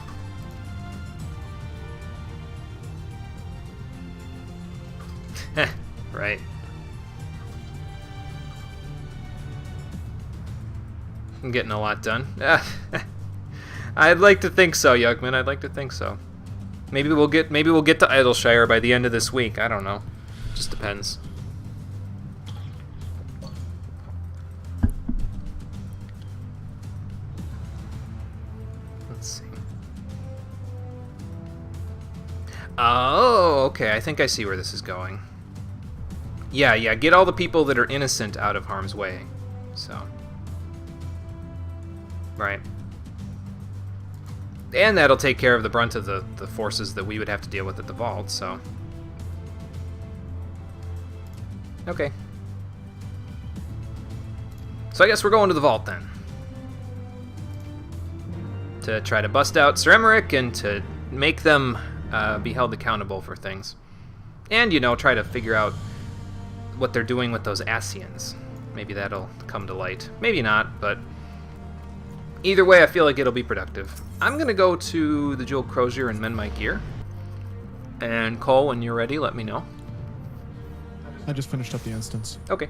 Right. I'm getting a lot done. I'd like to think so, Yugman. I'd like to think so. Maybe we'll get to Idleshire by the end of this week. I don't know. Just depends. Let's see. Oh, okay. I think I see where this is going. Yeah. Get all the people that are innocent out of harm's way. So. Right. And that'll take care of the brunt of the forces that we would have to deal with at the vault, so. Okay. So I guess we're going to the vault then. To try to bust out Sir Emmerich and to make them be held accountable for things. And, you know, try to figure out what they're doing with those Asians. Maybe that'll come to light. Maybe not, but either way, I feel like it'll be productive. I'm going to go to the Jewel Crozier and mend my gear. And Cole, when you're ready, let me know. I just finished up the instance. Okay.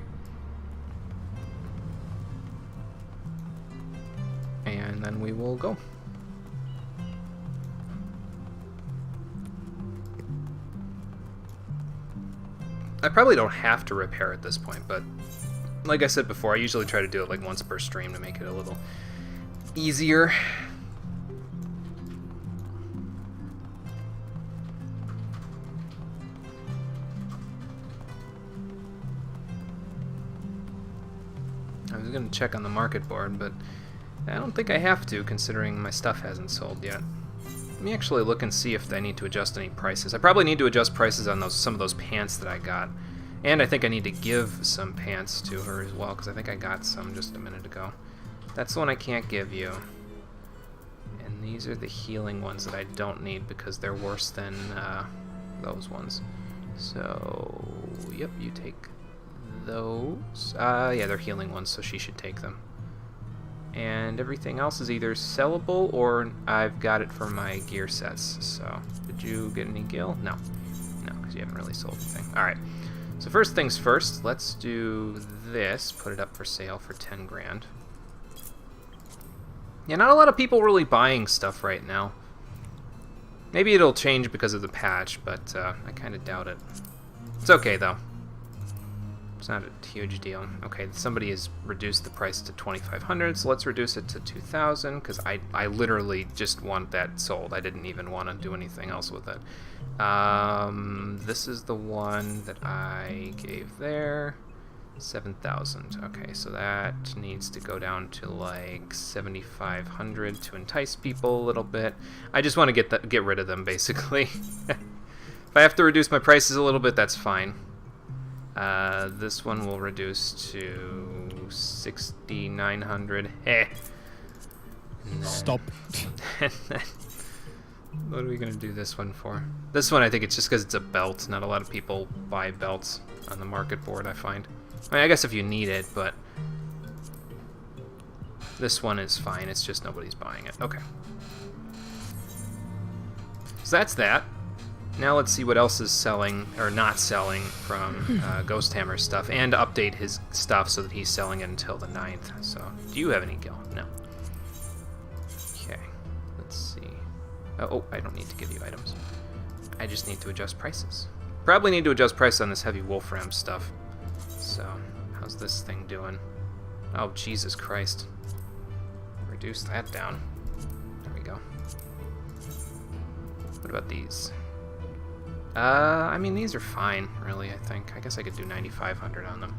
And then we will go. I probably don't have to repair at this point, but like I said before, I usually try to do it like once per stream to make it a little easier. I was going to check on the market board, but I don't think I have to, considering my stuff hasn't sold yet. Let me actually look and see if I need to adjust any prices. I probably need to adjust prices on some of those pants that I got. And I think I need to give some pants to her as well, because I think I got some just a minute ago. That's the one I can't give you. And these are the healing ones that I don't need because they're worse than those ones. So, yep, you take those. Yeah, they're healing ones, so she should take them. And everything else is either sellable or I've got it for my gear sets. So, did you get any gil? No. No, because you haven't really sold anything. Alright. So first things first, let's do this. Put it up for sale for 10 grand. Yeah, not a lot of people really buying stuff right now. Maybe it'll change because of the patch, but I kind of doubt it. It's okay, though. It's not a huge deal. Okay, somebody has reduced the price to 2,500, so let's reduce it to 2,000, because I literally just want that sold. I didn't even want to do anything else with it. This is the one that I gave there. 7,000. Okay, so that needs to go down to like 7,500 to entice people a little bit. I just want to get rid of them, basically. If I have to reduce my prices a little bit, that's fine. This one will reduce to 6,900. Stop. What are we gonna do this one for? This one, I think it's just because it's a belt. Not a lot of people buy belts on the market board, I find. I mean, I guess if you need it, but this one is fine. It's just nobody's buying it. Okay. So that's that. Now let's see what else is selling, or not selling, from Ghost Hammer's stuff, and update his stuff so that he's selling it until the 9th. So, do you have any gil? No. Okay, let's see. Oh, I don't need to give you items. I just need to adjust prices. Probably need to adjust price on this heavy Wolfram stuff. So, how's this thing doing? Oh, Jesus Christ. Reduce that down. There we go. What about these? I mean, these are fine, really, I think. I guess I could do 9,500 on them.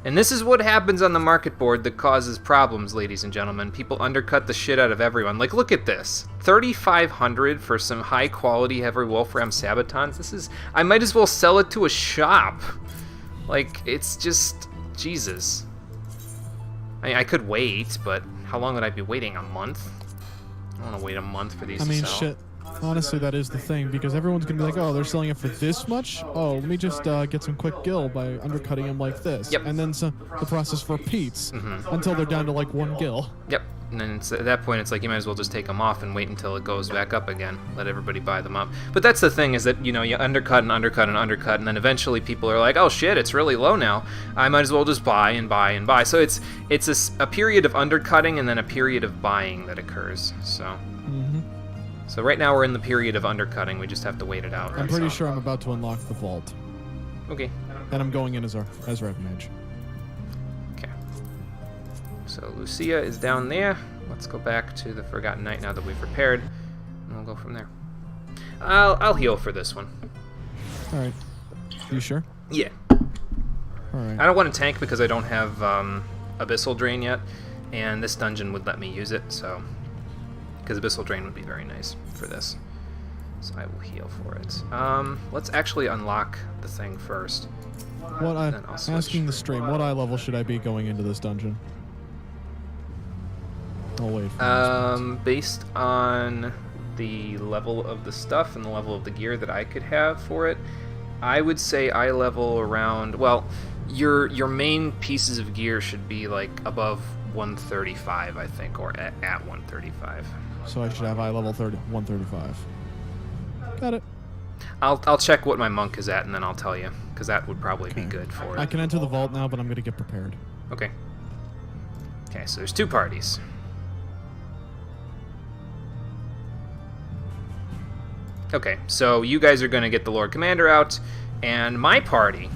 And this is what happens on the market board that causes problems, ladies and gentlemen. People undercut the shit out of everyone. Like, look at this. 3,500 for some high-quality heavy Wolfram Sabatons. This is... I might as well sell it to a shop. Like, it's just... Jesus. I mean, I could wait, but how long would I be waiting? A month? I don't want to wait a month for these to sell. Shit. Honestly, that is the thing, because everyone's going to be like, oh, they're selling it for this much? Oh, let me just get some quick gil by undercutting them like this. Yep. And then the process repeats until they're down to like 1 gil. Yep. And then at that point, it's like you might as well just take them off and wait until it goes back up again. Let everybody buy them up. But that's the thing, is that, you know, you undercut and undercut and undercut, and then eventually people are like, oh shit, it's really low now. I might as well just buy and buy and buy. So it's a period of undercutting and then a period of buying that occurs. So... So right now we're in the period of undercutting. We just have to wait it out. I'm pretty sure I'm about to unlock the vault. Okay. And I'm going in as Red Mage. Okay. So Lucia is down there. Let's go back to the Forgotten Knight now that we've repaired, and we'll go from there. I'll heal for this one. All right. You sure? Yeah. All right. I don't want to tank because I don't have Abyssal Drain yet, and this dungeon would let me use it, so... Because Abyssal Drain would be very nice for this. So I will heal for it. Let's actually unlock the thing first. Asking the stream, what eye level should I be going into this dungeon? I'll wait for this. Based on the level of the stuff and the level of the gear that I could have for it, I would say eye level around, well, your main pieces of gear should be like above 135, I think, or at 135. So I should have eye level 135. Got it. I'll check what my monk is at, and then I'll tell you, because that would probably be good for it. I can enter the vault now, but I'm going to get prepared. Okay. Okay, so there's 2 parties. Okay, so you guys are going to get the Lord Commander out, and my party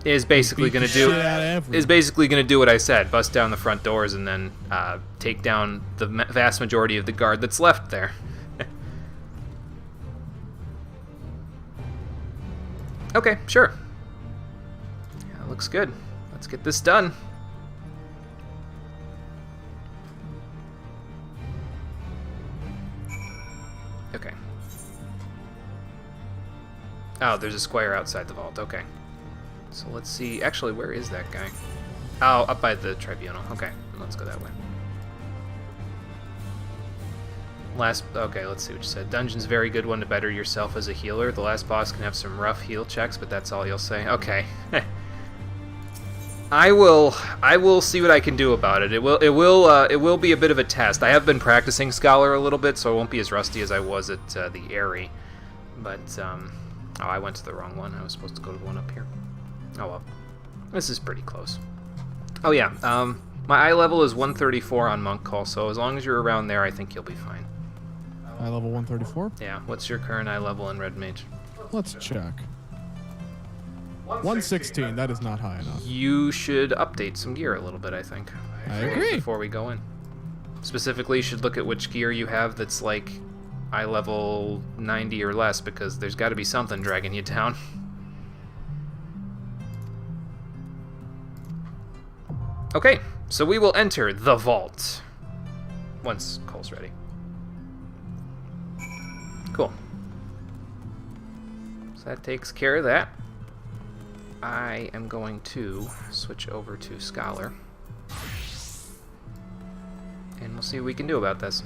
is basically going to do what I said: bust down the front doors and then take down the vast majority of the guard that's left there. Okay, sure. Yeah, looks good. Let's get this done. Okay. Oh, there's a square outside the vault. Okay. So let's see. Actually, where is that guy? Oh, up by the tribunal. Okay, let's go that way. Okay, let's see what you said. Dungeon's a very good one to better yourself as a healer. The last boss can have some rough heal checks, but that's all you'll say. Okay. I will see what I can do about it. It will be a bit of a test. I have been practicing Scholar a little bit, so I won't be as rusty as I was at the Aerie. But oh, I went to the wrong one. I was supposed to go to the one up here. Oh well, this is pretty close. Oh yeah, my eye level is 134 on Monk Call, so as long as you're around there, I think you'll be fine. Eye level 134? Yeah. What's your current eye level in Red Mage? Let's check. 116. That is not high enough. You should update some gear a little bit, I think. I agree. Before we go in. Specifically, you should look at which gear you have that's like eye level 90 or less, because there's got to be something dragging you down. Okay, so we will enter the vault once Cole's ready. Cool. So that takes care of that. I am going to switch over to Scholar. And we'll see what we can do about this.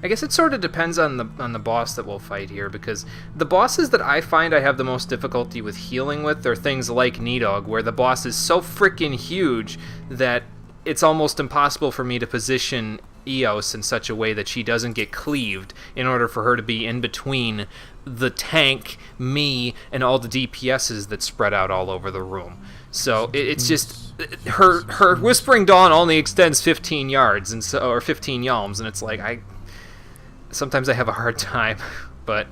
I guess it sort of depends on the boss that we'll fight here, because the bosses that I find I have the most difficulty with healing with are things like Nidog, where the boss is so freaking huge that it's almost impossible for me to position Eos in such a way that she doesn't get cleaved in order for her to be in between the tank, me, and all the DPSs that spread out all over the room. So it's just her Whispering Dawn only extends 15 yards and so, or 15 yalms, and it's like sometimes I have a hard time. But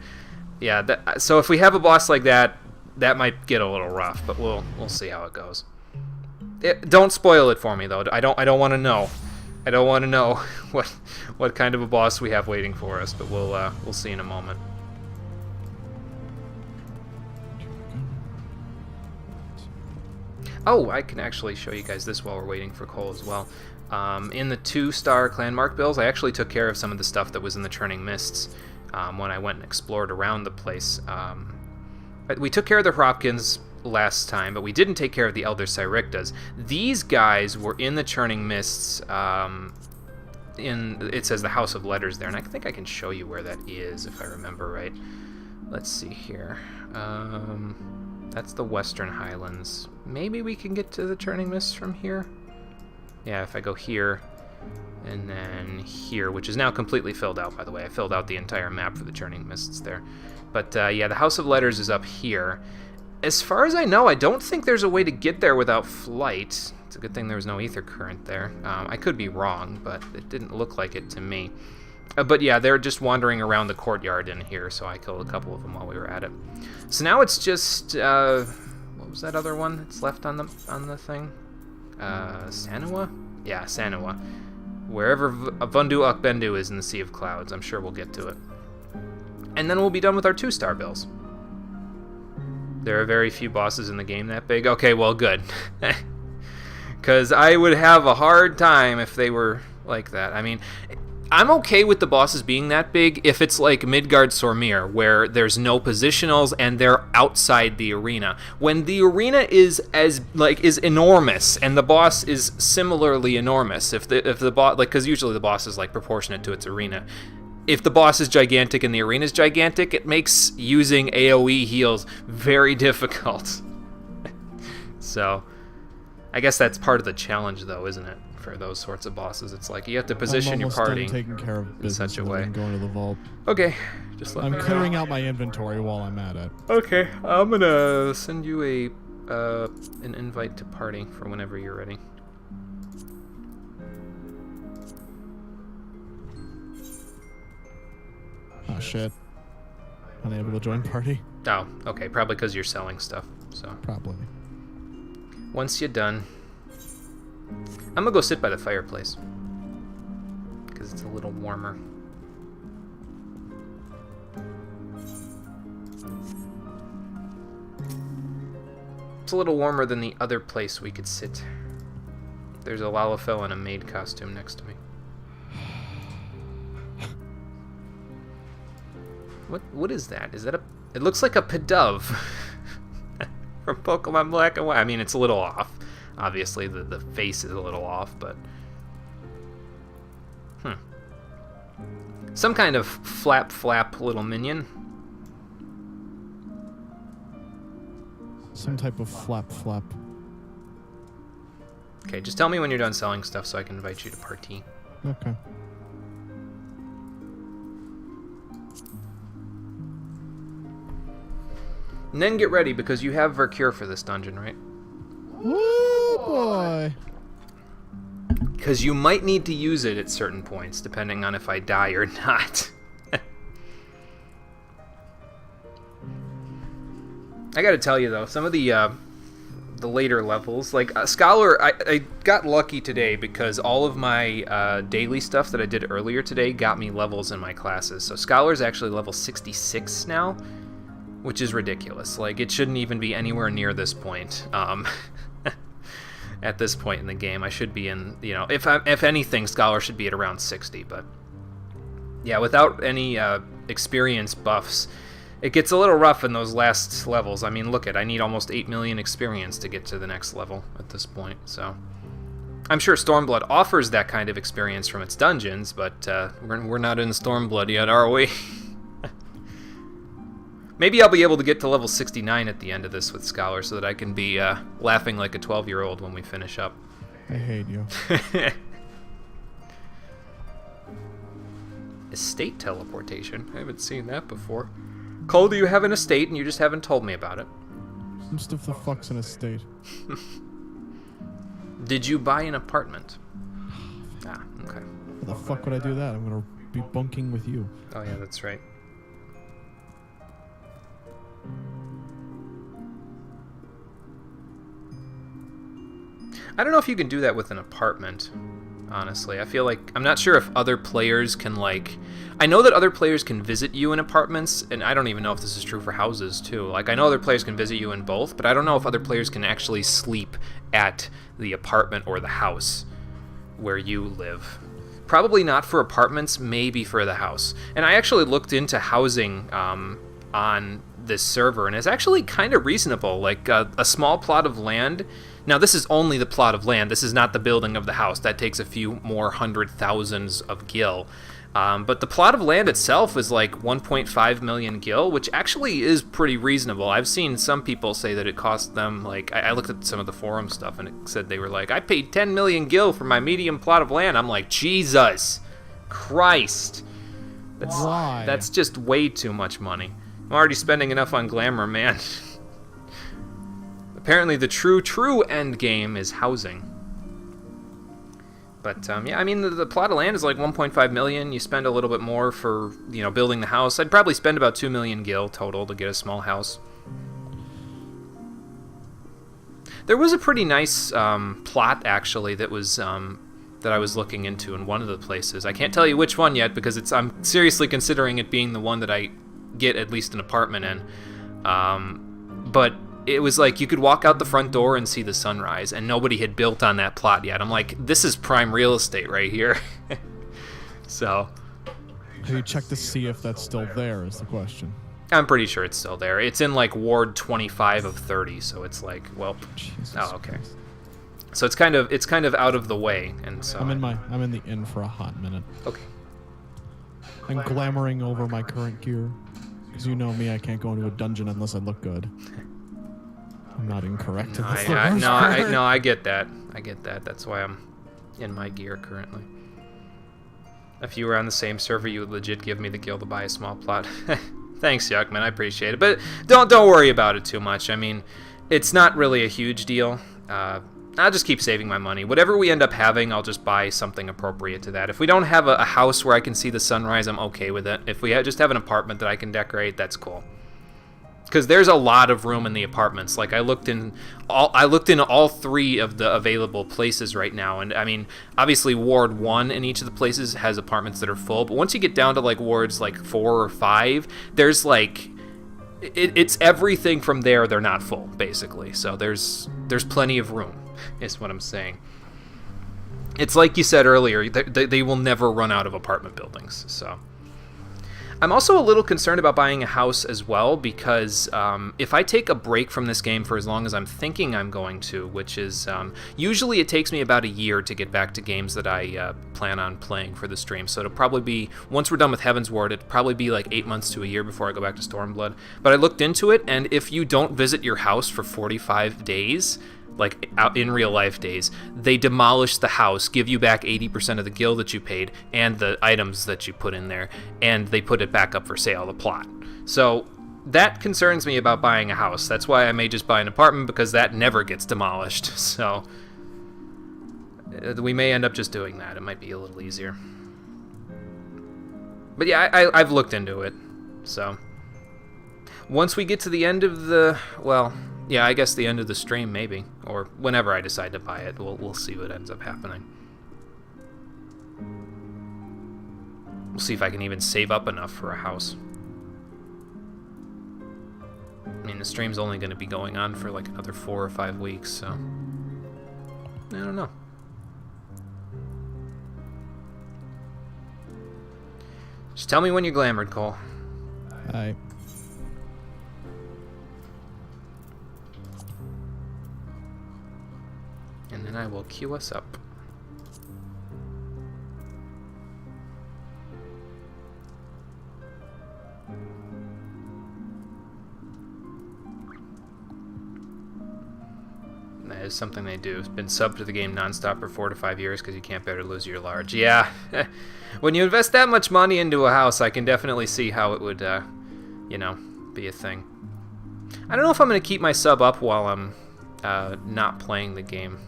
yeah, so if we have a boss like that, that might get a little rough, but we'll see how it goes. Don't spoil it for me though. I don't want to know. I don't want to know what kind of a boss we have waiting for us, but we'll see in a moment. Oh, I can actually show you guys this while we're waiting for Cole as well. In the 2-star clan mark bills, I actually took care of some of the stuff that was in the Churning Mists when I went and explored around the place. We took care of the Hropkins last time, but we didn't take care of the Elder Cyrictas. These guys were in the Churning Mists. It says the House of Letters there, and I think I can show you where that is if I remember right. Let's see here. That's the Western Highlands. Maybe we can get to the Churning Mists from here. Yeah, if I go here and then here, which is now completely filled out, by the way. I filled out the entire map for the Churning Mists there. But yeah, the House of Letters is up here. As far as I know, I don't think there's a way to get there without flight. It's a good thing there was no ether current there. I could be wrong, but it didn't look like it to me. But yeah, they're just wandering around the courtyard in here, so I killed a couple of them while we were at it. So now it's just what was that other one that's left on the thing? Sanua? Yeah, Sanua. Wherever Vundu Akbendu is in the Sea of Clouds, I'm sure we'll get to it. And then we'll be done with our 2-star bills. There are very few bosses in the game that big. Okay, well, good. Because I would have a hard time if they were like that. I mean, I'm okay with the bosses being that big if it's like Midgard Sormir, where there's no positionals and they're outside the arena. When the arena is enormous and the boss is similarly enormous, if the boss, like, because usually the boss is like proportionate to its arena. If the boss is gigantic and the arena is gigantic, it makes using AoE heals very difficult. So, I guess that's part of the challenge, though, isn't it? For those sorts of bosses, it's like you have to position your party taking care of in such a way. I'm going to the vault. Okay, just let me know. I'm clearing out my inventory while I'm at it. Okay, I'm gonna send you an invite to party for whenever you're ready. Oh shit! Unable to join party. Oh, okay, probably because you're selling stuff. So probably. Once you're done, I'm gonna go sit by the fireplace because it's a little warmer. It's a little warmer than the other place we could sit. There's a Lalafell in a maid costume next to me. What is that? Is that a... It looks like a Pidove from Pokemon Black and White. I mean, it's a little off. Obviously, the face is a little off, but... Some kind of flap little minion. Some type of flap. Okay, just tell me when you're done selling stuff so I can invite you to party. Okay. And then get ready, because you have Vercure for this dungeon, right? Oh boy. Because you might need to use it at certain points, depending on if I die or not. I gotta tell you, though, some of the later levels, like Scholar, I got lucky today because all of my daily stuff that I did earlier today got me levels in my classes. So Scholar's actually level 66 now, which is ridiculous. Like, it shouldn't even be anywhere near this point. At this point in the game, I should be in, you know, if anything, Scholar should be at around 60, but yeah, without any experience buffs, it gets a little rough in those last levels. I mean, I need almost 8 million experience to get to the next level at this point, so I'm sure Stormblood offers that kind of experience from its dungeons, but we're not in Stormblood yet, are we? Maybe I'll be able to get to level 69 at the end of this with Scholar so that I can be laughing like a 12-year-old when we finish up. I hate you. Estate teleportation. I haven't seen that before. Cole, do you have an estate and you just haven't told me about it? Some stuff the fuck's an estate. Did you buy an apartment? Ah, okay. How the fuck would I do that? I'm gonna be bunking with you. Oh yeah, that's right. I don't know if you can do that with an apartment, honestly. I feel like, I'm not sure if other players can, like, I know that other players can visit you in apartments, and I don't even know if this is true for houses, too. Like, I know other players can visit you in both, but I don't know if other players can actually sleep at the apartment or the house where you live. Probably not for apartments, maybe for the house. And I actually looked into housing on this server, and it's actually kind of reasonable. Like, a small plot of land. Now, this is only the plot of land. This is not the building of the house. That takes a few more 100,000s of gil. But the plot of land itself is like 1.5 million gil, which actually is pretty reasonable. I've seen some people say that it cost them, like, I looked at some of the forum stuff, and it said they were like, I paid 10 million gil for my medium plot of land. I'm like, Jesus Christ. That's just way too much money. I'm already spending enough on glamour, man. Apparently the true end game is housing. But yeah, I mean, the plot of land is like 1.5 million. You spend a little bit more for, you know, building the house. I'd probably spend about 2 million gil total to get a small house. There was a pretty nice plot, actually, that was that I was looking into in one of the places. I can't tell you which one yet because I'm seriously considering it being the one that I get at least an apartment in. But it was like you could walk out the front door and see the sunrise, and nobody had built on that plot yet. I'm like, this is prime real estate right here. So, have you checked to see if that's still there is the question. I'm pretty sure it's still there. It's in like Ward 25 of 30, so it's like, well, Jesus okay. Christ. So it's kind of out of the way, and so I'm in the inn for a hot minute. Okay. I'm glamoring over my current gear, because you know me, I can't go into a dungeon unless I look good. I'm not incorrect. I get that. I get that. That's why I'm in my gear currently. If you were on the same server, you would legit give me the gil to buy a small plot. Thanks, Yuckman. I appreciate it. But don't worry about it too much. I mean, it's not really a huge deal. I'll just keep saving my money. Whatever we end up having, I'll just buy something appropriate to that. If we don't have a house where I can see the sunrise, I'm okay with it. If we just have an apartment that I can decorate, that's cool. Because there's a lot of room in the apartments. Like, I looked in all 3 of the available places right now, and I mean, obviously Ward 1 in each of the places has apartments that are full, but once you get down to like wards like 4 or 5, there's like it's everything from there. They're not full, basically. So there's plenty of room, is what I'm saying. It's like you said earlier, they will never run out of apartment buildings. So I'm also a little concerned about buying a house as well, because if I take a break from this game for as long as I'm thinking I'm going to, which is usually it takes me about a year to get back to games that I plan on playing for the stream. So it'll probably be, once we're done with Heavensward, it'll probably be like 8 months to a year before I go back to Stormblood. But I looked into it, and if you don't visit your house for 45 days, like out in real life days, they demolish the house, give you back 80% of the gil that you paid and the items that you put in there, and they put it back up for sale, the plot. So that concerns me about buying a house. That's why I may just buy an apartment, because that never gets demolished. So we may end up just doing that. It might be a little easier. But yeah, I've looked into it. So once we get to the end of the, well, yeah, I guess the end of the stream, maybe. Or whenever I decide to buy it, we'll see what ends up happening. We'll see if I can even save up enough for a house. I mean, the stream's only going to be going on for like another 4 or 5 weeks, so I don't know. Just tell me when you're glamored, Cole. Hi. And then I will queue us up. That is something they do. It's been subbed to the game nonstop for 4 to 5 years because you can't bear to lose your large. Yeah, when you invest that much money into a house, I can definitely see how it would, you know, be a thing. I don't know if I'm going to keep my sub up while I'm not playing the game.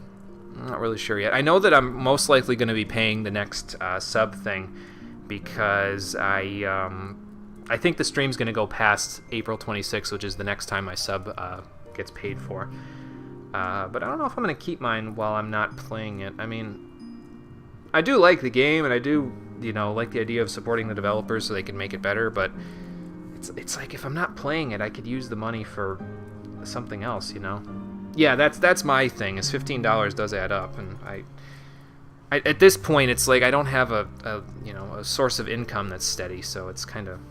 I'm not really sure yet. I know that I'm most likely going to be paying the next sub thing, because I think the stream's going to go past April 26th, which is the next time my sub gets paid for. But I don't know if I'm going to keep mine while I'm not playing it. I mean, I do like the game, and I do, you know, like the idea of supporting the developers so they can make it better, but it's like if I'm not playing it, I could use the money for something else, you know? Yeah, that's my thing, is $15 does add up, and I at this point, it's like I don't have a you know, a source of income that's steady, so it's kind of,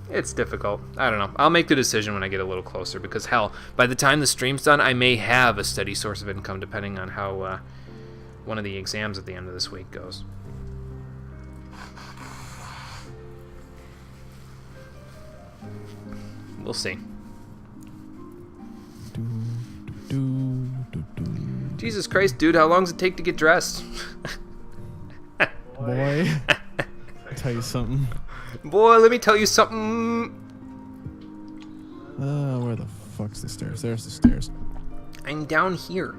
it's difficult. I don't know. I'll make the decision when I get a little closer, because hell, by the time the stream's done, I may have a steady source of income depending on how one of the exams at the end of this week goes. We'll see. Jesus Christ, dude, how long does it take to get dressed? Boy, I'll tell you something. Boy, let me tell you something. Where the fuck's the stairs? There's the stairs. I'm down here.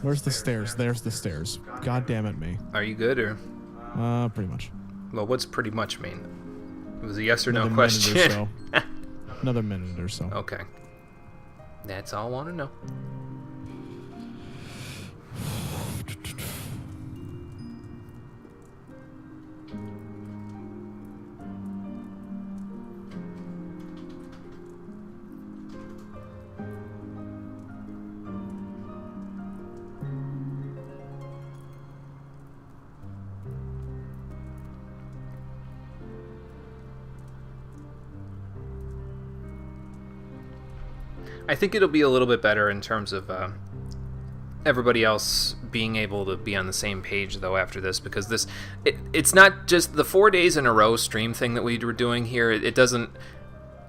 Where's the stairs? There's the stairs. God damn it, me. Are you good, or? Pretty much. Well, what's pretty much mean? It was a yes or no Another question. minute or so. Another minute or so. Okay. That's all I want to know. I think it'll be a little bit better in terms of everybody else being able to be on the same page, though, after this, because it's not just the 4 days in a row stream thing that we were doing here. It doesn't,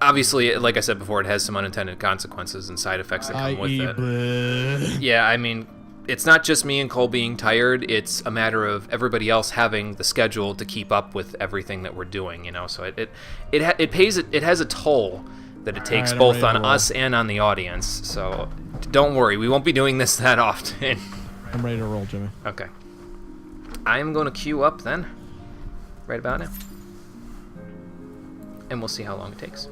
obviously, like I said before, it has some unintended consequences and side effects that come with it. Yeah, I mean, it's not just me and Cole being tired. It's a matter of everybody else having the schedule to keep up with everything that we're doing, you know. So it has a toll that it takes, both on us and on the audience. So don't worry, we won't be doing this that often. I'm ready to roll, Jimmy. Okay. I am going to queue up then, right about now. And we'll see how long it takes.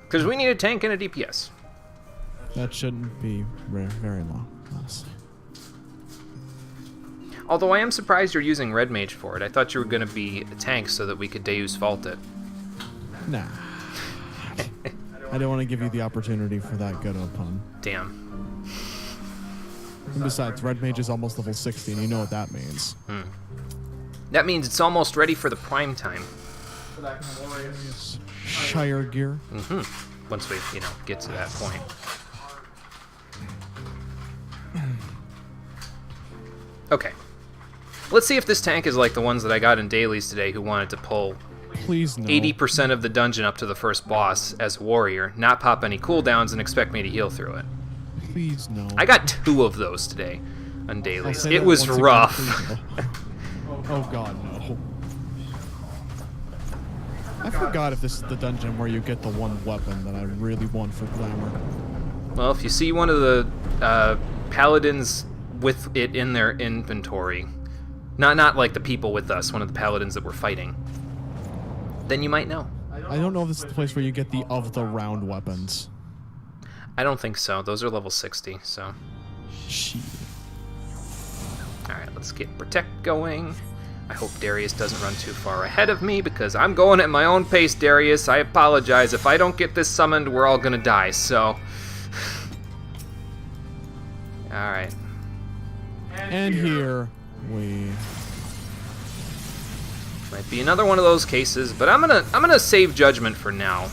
Because we need a tank and a DPS. That shouldn't be very long, honestly. Although I am surprised you're using Red Mage for it. I thought you were going to be a tank so that we could Deus Vault it. Nah. I don't want to give you the opportunity for that good of a pun. Damn. And besides, Red Mage is almost level 60, and you know what that means. That means it's almost ready for the prime time. Shire gear. Once we, get to that point. Okay. Let's see if this tank is like the ones that I got in dailies today who wanted to pull Please no. 80% of the dungeon up to the first boss as a warrior, not pop any cooldowns and expect me to heal through it. Please no. I got 2 of those today on dailies. It It was rough. Oh god, no. I forgot if this is the dungeon where you get the one weapon that I really want for glamour. Well, if you see one of the paladins with it in their inventory, not like the people with us, one of the paladins that we're fighting, then you might know. I don't know if this is the place where you get the round weapons. I don't think so. Those are level 60, so. Shit. Alright, let's get Protect going. I hope Darius doesn't run too far ahead of me because I'm going at my own pace, Darius. I apologize. If I don't get this summoned, we're all gonna die, so. Alright. And here we... Might be another one of those cases, but I'm gonna save judgment for now.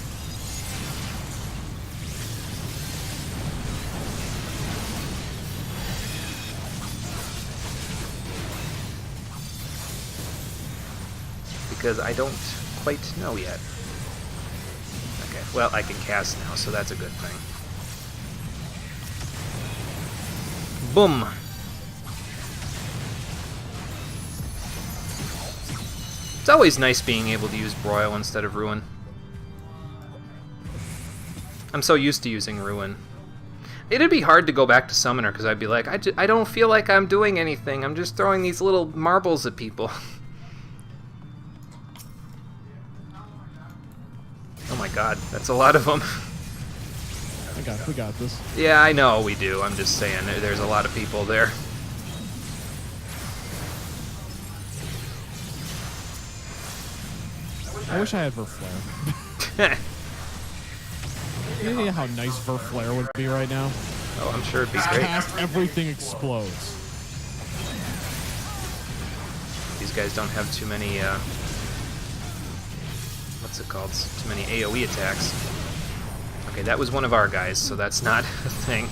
Because I don't quite know yet. Okay, well, I can cast now, so that's a good thing. Boom! It's always nice being able to use Broil instead of Ruin. I'm so used to using Ruin. It'd be hard to go back to Summoner, because I'd be like, I don't feel like I'm doing anything. I'm just throwing these little marbles at people. Oh my god, that's a lot of them. We got this. Yeah, I know we do. I'm just saying, there's a lot of people there. I wish I had Verflare. You know how nice Verflare would be right now? Oh, I'm sure it'd be Just great. cast, everything explodes. These guys don't have too many, what's it called? Too many AoE attacks. Okay, that was one of our guys, so that's not a thing.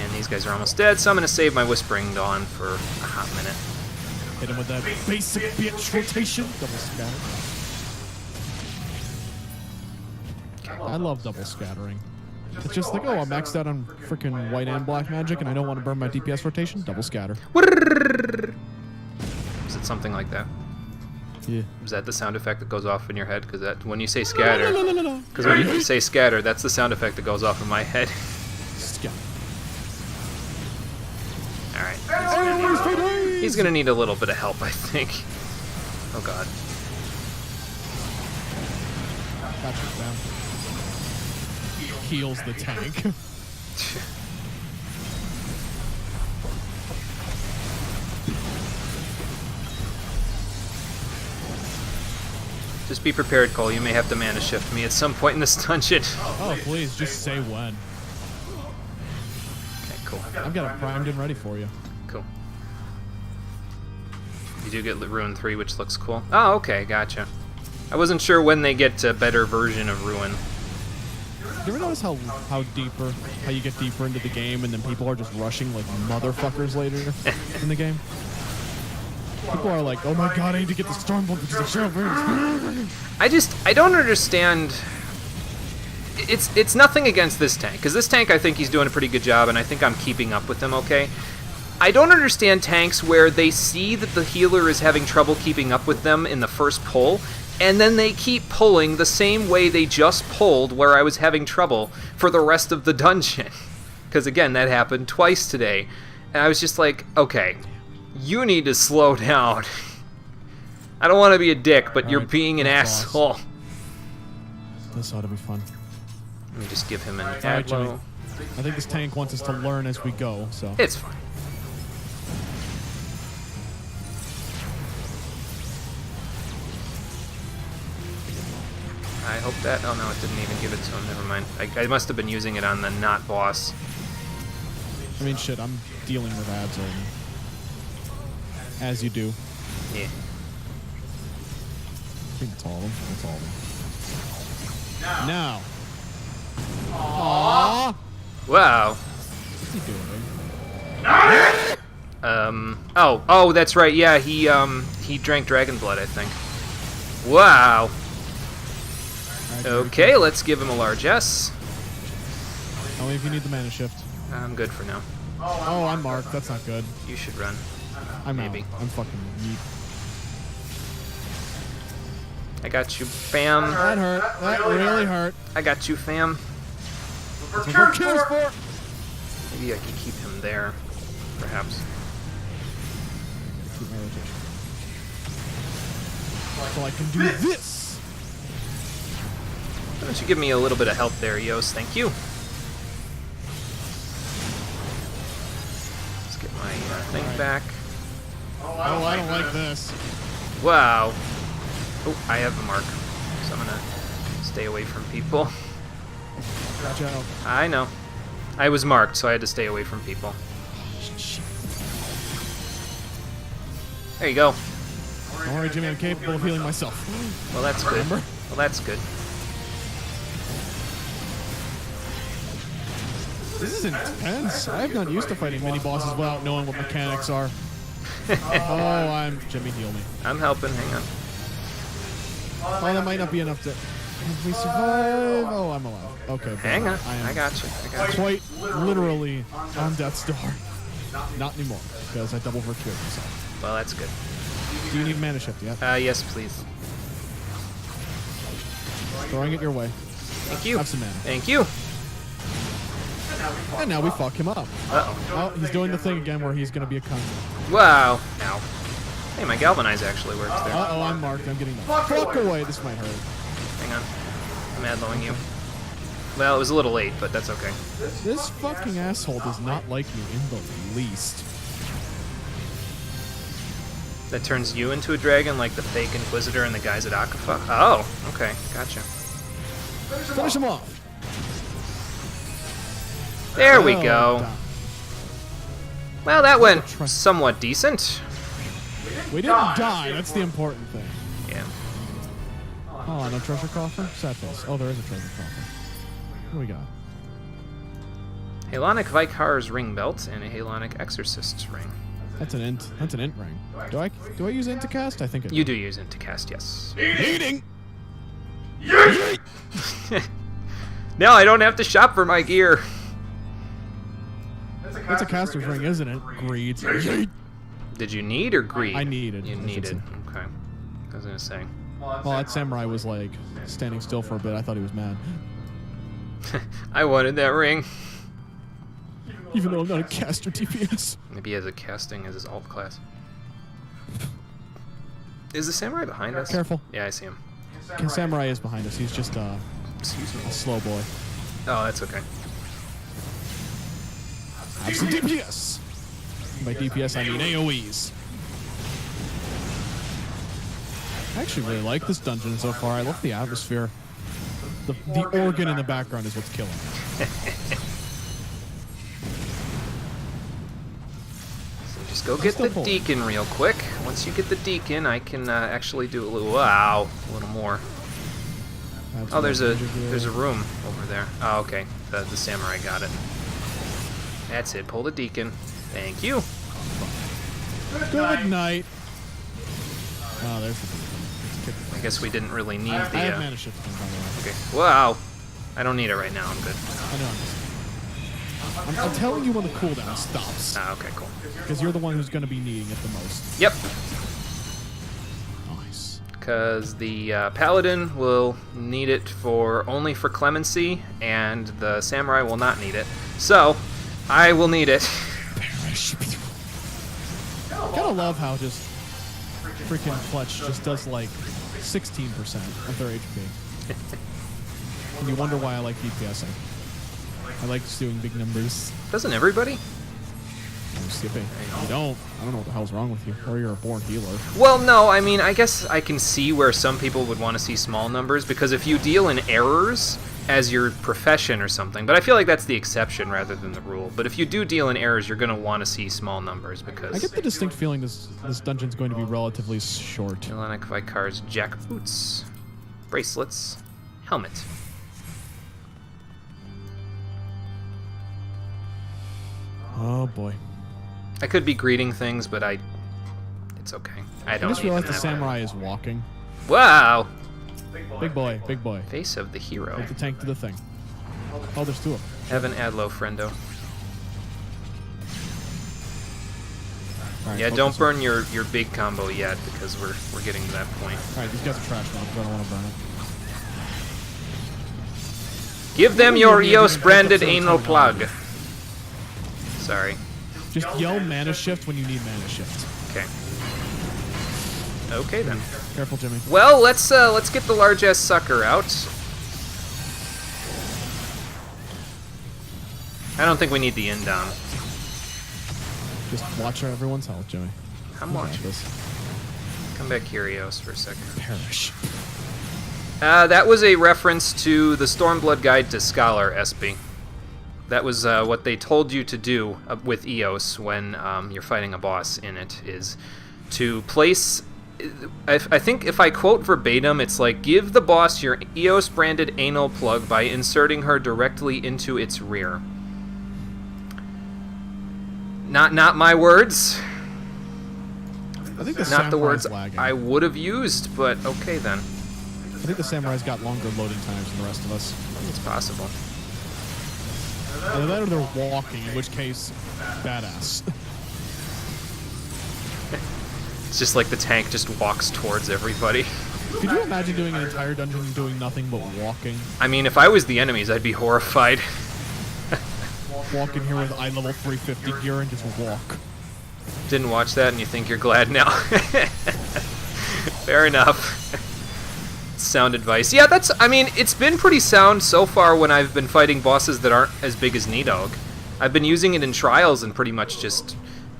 And these guys are almost dead, so I'm gonna save my Whispering Dawn for a hot minute. Hit him with that basic bitch rotation. Double scatter. I love double scattering. It's just like, oh, I'm maxed out on freaking white and black magic, and I don't want to burn my DPS rotation. Double scatter. Is it something like that? Yeah. Is that the sound effect that goes off in your head? Because that when you say scatter, No. because when you say scatter, that's the sound effect that goes off in my head. Scatter. All right. He's gonna need a little bit of help, I think. Oh god. Gotcha, down. Heals the tank. Just be prepared, Cole. You may have to mana shift me at some point in this dungeon. Oh, please, just say when. Okay, cool. I've got it primed and ready for you. Cool. You do get Ruin 3, which looks cool. Oh, okay, gotcha. I wasn't sure when they get a better version of Ruin. You ever notice how you get deeper into the game and then people are just rushing like motherfuckers later in the game? People are like, oh my god, I need to get the Stormbolt because it's so I don't understand. It's nothing against this tank, because this tank I think he's doing a pretty good job, and I think I'm keeping up with him okay. I don't understand tanks where they see that the healer is having trouble keeping up with them in the first pull, and then they keep pulling the same way they just pulled where I was having trouble for the rest of the dungeon. Because again, that happened twice today, and I was just like, okay, you need to slow down. I don't want to be a dick, but you're being an asshole. This ought to be fun. Let me just give him an Alright, Jimmy. Adlo. I think this tank wants us to learn as we go, so. It's fine. I hope that... Oh no, it didn't even give it to him. Never mind. I must have been using it on the not boss. I mean, shit, I'm dealing with ads right now. As you do. Yeah. think that's all of them. That's all of them. Now. Aww. Wow. What's he doing? Oh, that's right. Yeah, he drank dragon blood, I think. Wow. Okay, let's give him a large S. Only if you need the mana shift. I'm good for now. Oh, I'm marked. That's not good. You should run. I'm Maybe. out. I'm fucking yeet. I got you, fam. That hurt. That really hurt. I got you, fam. That's what we're kills for. Maybe I could keep him there, perhaps. Keep my rotation. So I can do this. Why don't you give me a little bit of help there, Yos? Thank you. Let's get my thing back. Oh, I don't like this. Wow. Oh, I have a mark, so I'm gonna stay away from people. Watch out. I know. I was marked, so I had to stay away from people. There you go. Don't worry, Jimmy. I'm capable of healing myself. Well, that's good. Remember? Well, that's good. This is intense. I'm not used to fighting mini bosses without knowing what mechanics are. Oh, Jimmy, heal me. I'm helping. Hang on. Oh, that might not be enough to. If we survive. Oh, I'm alive. Okay. Hang on. I am I got you. I got you. quite literally on death's door. Not anymore, because I double virtued myself. Well, that's good. Do you need mana shift yet? Yes, please. Throwing it your way. Thank you. Have some mana. Thank you. And now we fuck him up. Uh-oh. Oh, he's doing the thing again where he's going to be a cunt. Wow. Ow. Hey, my galvanize actually works there. Uh-oh, I'm marked. I'm getting the fuck away. This might hurt. Hang on. I'm ad-lowing you. Well, it was a little late, but that's okay. This fucking asshole does not like me in the least. That turns you into a dragon like the fake Inquisitor and the guys at Akafa? Oh, okay. Gotcha. Finish him off. There we Oh, go. damn. Well, that went somewhat decent. We didn't die. That's the important thing. Yeah. Oh, no treasure coffer? Sad face. Oh, there is a treasure coffer. What do we got? Halonic Vikar's ring belt and a Halonic Exorcist's ring. That's an int. That's an int ring. Do I use int to cast? I think I do. You do use it to cast, yes. Eating. Now I don't have to shop for my gear. It's a caster's ring, isn't it? Greed. Did you need or greed? I needed. You I should needed. say. Okay. I was gonna say. Well, that samurai was like standing still for a bit. I thought he was mad. I wanted that ring. Even though I'm not a caster DPS. Maybe he has a casting as his alt class. Is the samurai behind us? Careful. Yeah, I see him. Samurai is behind us. He's just Excuse me. a slow boy. Oh, that's okay. Have some DPS. By DPS, I mean AoEs. I actually really like this dungeon so far. I love the atmosphere. The organ in the background is what's killing me. So just go get the deacon real quick. Once you get the deacon, I can actually do a little a little more. Oh, there's a room over there. Oh, okay. The samurai got it. That's it. Pull the deacon. Thank you. Good night. Oh, there's the deacon. I guess we didn't really need I the. have mana shift, by the way. Okay. Wow. I don't need it right now. I'm good. I know. I'm telling you when the cooldown stops. Ah, okay, cool. Because you're the one who's going to be needing it the most. Yep. Nice. Because the paladin will need it only for clemency, and the samurai will not need it. So, I will need it. Gotta love how just freaking Fletch just does like 16% of their HP. And you wonder why I like DPSing. I like just doing big numbers. Doesn't everybody? You skip it. You don't. I don't know what the hell's wrong with you. Or you're a born healer. Well, no, I mean, I guess I can see where some people would want to see small numbers, because if you deal in errors as your profession or something, but I feel like that's the exception rather than the rule. But if you do deal in errors, you're going to want to see small numbers, because... I get the distinct feeling this dungeon's going to be relatively short. Hellenic Vicar's jackboots, bracelets, helmet. Oh boy. I could be greeting things, but it's okay. I don't I just need realized them the that way. samurai is walking. Wow! Big boy, big boy. Face of the hero. Take the tank to the thing. Oh, there's two of them. Evan Adlo, friendo. Alright, Yeah, focus don't on- burn your big combo yet, because we're getting to that point. Alright, these guys are trash mobs. I don't want to burn it. Give them Yeah, your yeah, EOS yeah, branded that's anal what I'm plug. Sorry. Just yell mana shift when you need mana shift. Okay. Okay then. Careful, Jimmy. Well, let's get the large ass sucker out. I don't think we need the end down. Just watch everyone's health, Jimmy. I'm You got watching. this. Come back here, EOS, for a second. Perish. That was a reference to the Stormblood Guide to Scholar, SB. That was what they told you to do with EOS when you're fighting a boss in it, is to place... I think if I quote verbatim, it's like, give the boss your EOS-branded anal plug by inserting her directly into its rear. Not my words. I think the Not the words samurai's lagging. I would have used, but okay then. I think the samurai's got longer loading times than the rest of us. It's possible. Either that or they're walking, in which case, badass. It's just like the tank just walks towards everybody. Could you imagine doing an entire dungeon and doing nothing but walking? I mean, if I was the enemies, I'd be horrified. Walk in here with eye level 350 gear and just walk. Didn't watch that and you think you're glad now. Fair enough. Sound advice. Yeah, I mean, it's been pretty sound so far when I've been fighting bosses that aren't as big as Nidhogg. I've been using it in trials and pretty much just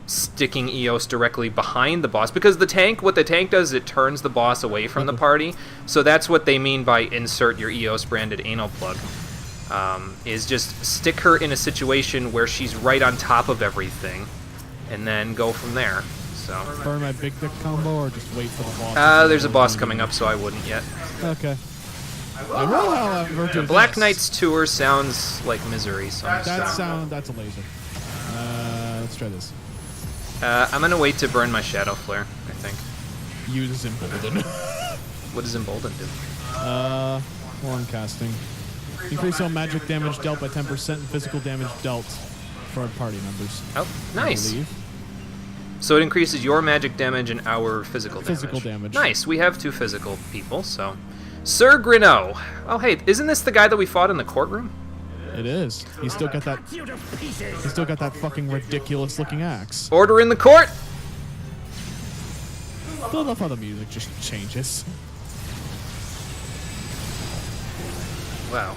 sticking EOS directly behind the boss, because what the tank does is it turns the boss away from the party. So that's what they mean by insert your EOS branded anal plug. Is just stick her in a situation where she's right on top of everything, and then go from there. So. Burn my big dick combo or just wait for the boss? There's a boss coming up, so I wouldn't yet. Okay. I will, however, do Black this. Knight's Tour sounds like misery, so I'm just That's a laser. Let's try this. I'm gonna wait to burn my Shadow Flare, I think. Use Embolden. What does Embolden do? Horn casting. Increase all magic damage dealt by 10% and physical damage dealt for our party members. Oh, nice. I believe. So it increases your magic damage and our physical damage. Physical damage. Nice, we have 2 physical people, so... Sir Grino. Oh, hey, isn't this the guy that we fought in the courtroom? It is. He's still got that... He's still got that fucking ridiculous-looking axe. Order in the court! I love how the music just changes. Wow.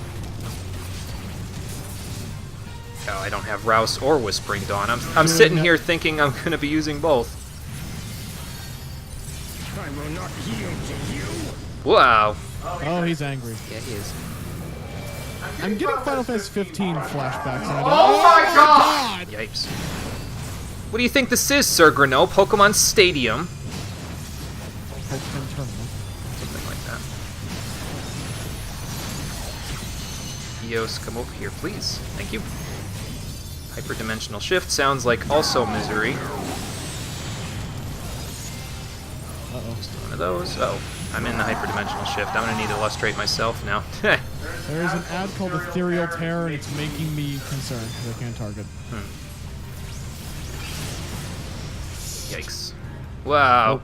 Oh, I don't have Rouse or Whispering Dawn. I'm sitting here thinking I'm going to be using both. I will not yield to you. Wow. Oh, he's angry. Yeah, he is. I'm getting Final Fantasy 15 flashbacks. And Oh my god! Yipes. What do you think this is, Sir Grino? Pokemon Stadium? Pokemon Tournament. Something like that. Eos, come over here, please. Thank you. Hyperdimensional Shift sounds like also misery. Uh-oh. Just one of those. Oh, I'm in the hyperdimensional shift. I'm gonna need to illustrate myself now. There is an ad called Ethereal Terror, and it's making me concerned because I can't target. Yikes. Wow.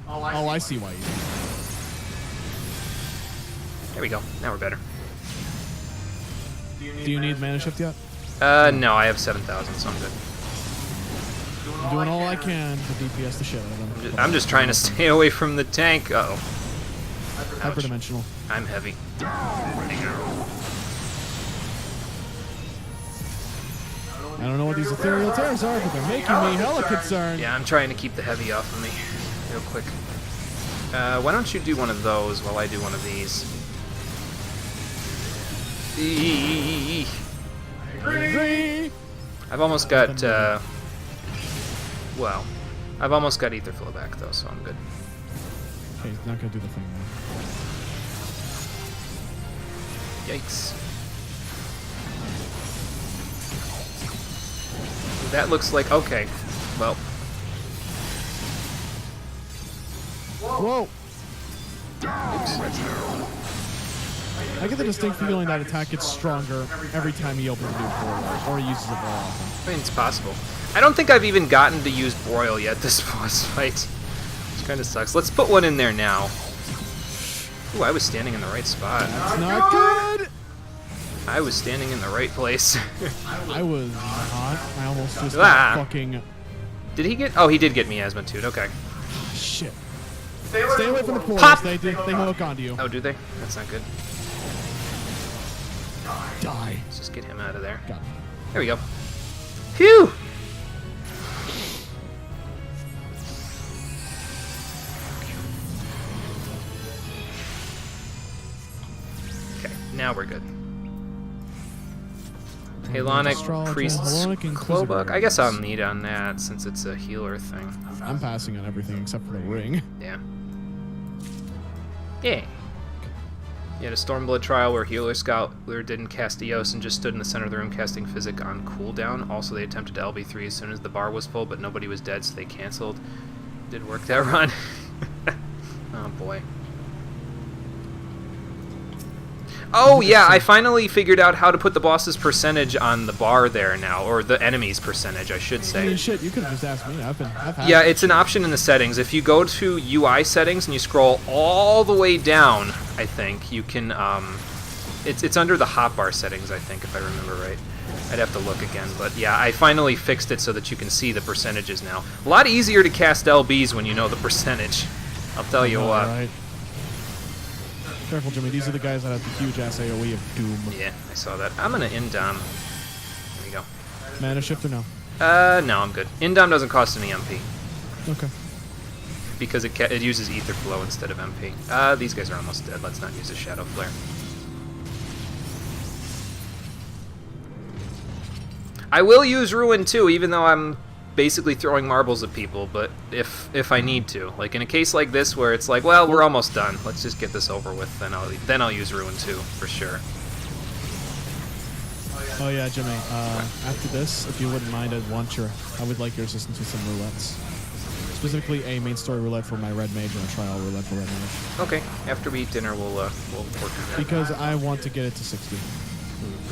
Oh, I see why you did. There we go. Now we're better. Do you need mana shift yet? No, I have 7,000, so I'm good. I'm doing all I can to DPS the shit out of them. I'm just trying to stay away from the tank. Uh-oh. Hyperdimensional. I'm heavy. I don't know what these ethereal tears are, but they're making me hella concerned. Yeah, I'm trying to keep the heavy off of me real quick. Why don't you do one of those while I do one of these? I've almost got, well, I've almost got ether flow back though, so I'm good. Okay, he's not gonna do the thing now. Yikes. That looks like, okay, well. Whoa! I get the distinct feeling that attack gets stronger every time he opens a new portal, or he uses it more often. I mean, it's possible. I don't think I've even gotten to use Broil yet this boss fight. Which kind of sucks. Let's put one in there now. Ooh, I was standing in the right spot. That's not good! I was standing in the right place. I was not. I almost just fucking... Did he get... Oh, he did get miasma too. Okay. Shit. Stay away from the portals. Pop! They hook onto you. Oh, do they? That's not good. Die. Let's just get him out of there. Got it. There we go. Phew! Okay, now we're good. Halonic Priest's Cloak. I guess I'll need on that since it's a healer thing. I'm passing on everything except for the ring. Yeah. Yeah. You had a Stormblood trial where Healer Scholar didn't cast Eos and just stood in the center of the room casting Physic on cooldown. Also, they attempted to LB3 as soon as the bar was full, but nobody was dead, so they canceled. Did work that run. Oh, boy. Oh, yeah, I finally figured out how to put the boss's percentage on the bar there now, or the enemy's percentage, I should say. I mean, shit, you could have just asked me. I've had Yeah, it's an option in the settings. If you go to UI settings and you scroll all the way down, I think, you can, it's under the hotbar settings, I think, if I remember right. I'd have to look again, but yeah, I finally fixed it so that you can see the percentages now. A lot easier to cast LBs when you know the percentage. I'll tell you what. Right. Careful, Jimmy. These are the guys that have the huge-ass AoE of Doom. Yeah, I saw that. I'm gonna Indom. There we go. Mana shift or no? No, I'm good. Indom doesn't cost any MP. Okay. Because it uses Ether Flow instead of MP. These guys are almost dead. Let's not use a Shadow Flare. I will use Ruin too, even though I'm basically throwing marbles at people, but if I need to. Like in a case like this where it's like, well, we're almost done. Let's just get this over with, then I'll use Ruin too, for sure. Oh yeah, Jimmy. After this, if you wouldn't mind, I would like your assistance with some roulettes. Specifically, a main story roulette for my red mage and a trial roulette for red mage. Okay. After we eat dinner, we'll work on that. Because I want to get it to 60.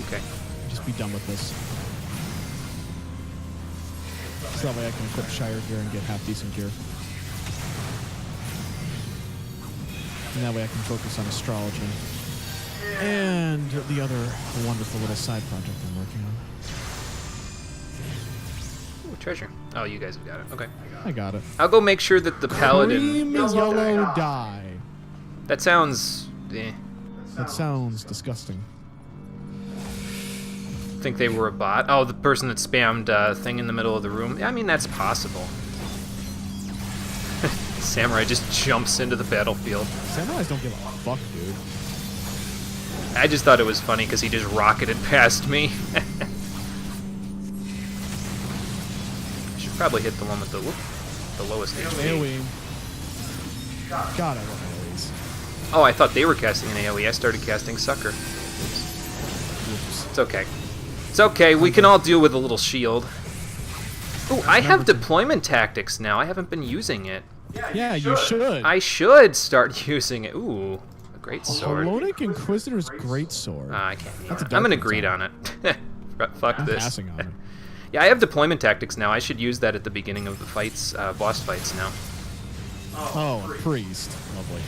Okay. Just be done with this. So that way I can equip Shire gear and get half-decent gear. And that way I can focus on astrology. And the other wonderful little side project I'm working on. Ooh, treasure. Oh, you guys have got it. Okay. I got it. I'll go make sure that the paladin... Cream yellow dye. That sounds... That sounds disgusting. Think they were a bot. Oh, the person that spammed thing in the middle of the room. I mean, that's possible. Samurai just jumps into the battlefield. Samurais don't give a fuck, dude. I just thought it was funny because he just rocketed past me. I should probably hit the one with the lowest HP. AoE. God, I love AoEs. Oh, I thought they were casting an AoE. I started casting Sucker. Whoops. It's okay. It's okay, we can all deal with a little shield. Ooh, I have deployment tactics now. I haven't been using it. Yeah, you should. I should start using it. Ooh, a great sword. Halonic Inquisitor's great sword. I can't. I'm gonna greed on it. Fuck I'm this. passing on it. Yeah, I have deployment tactics now. I should use that at the beginning of the fights, boss fights now. Oh, a priest. Lovely.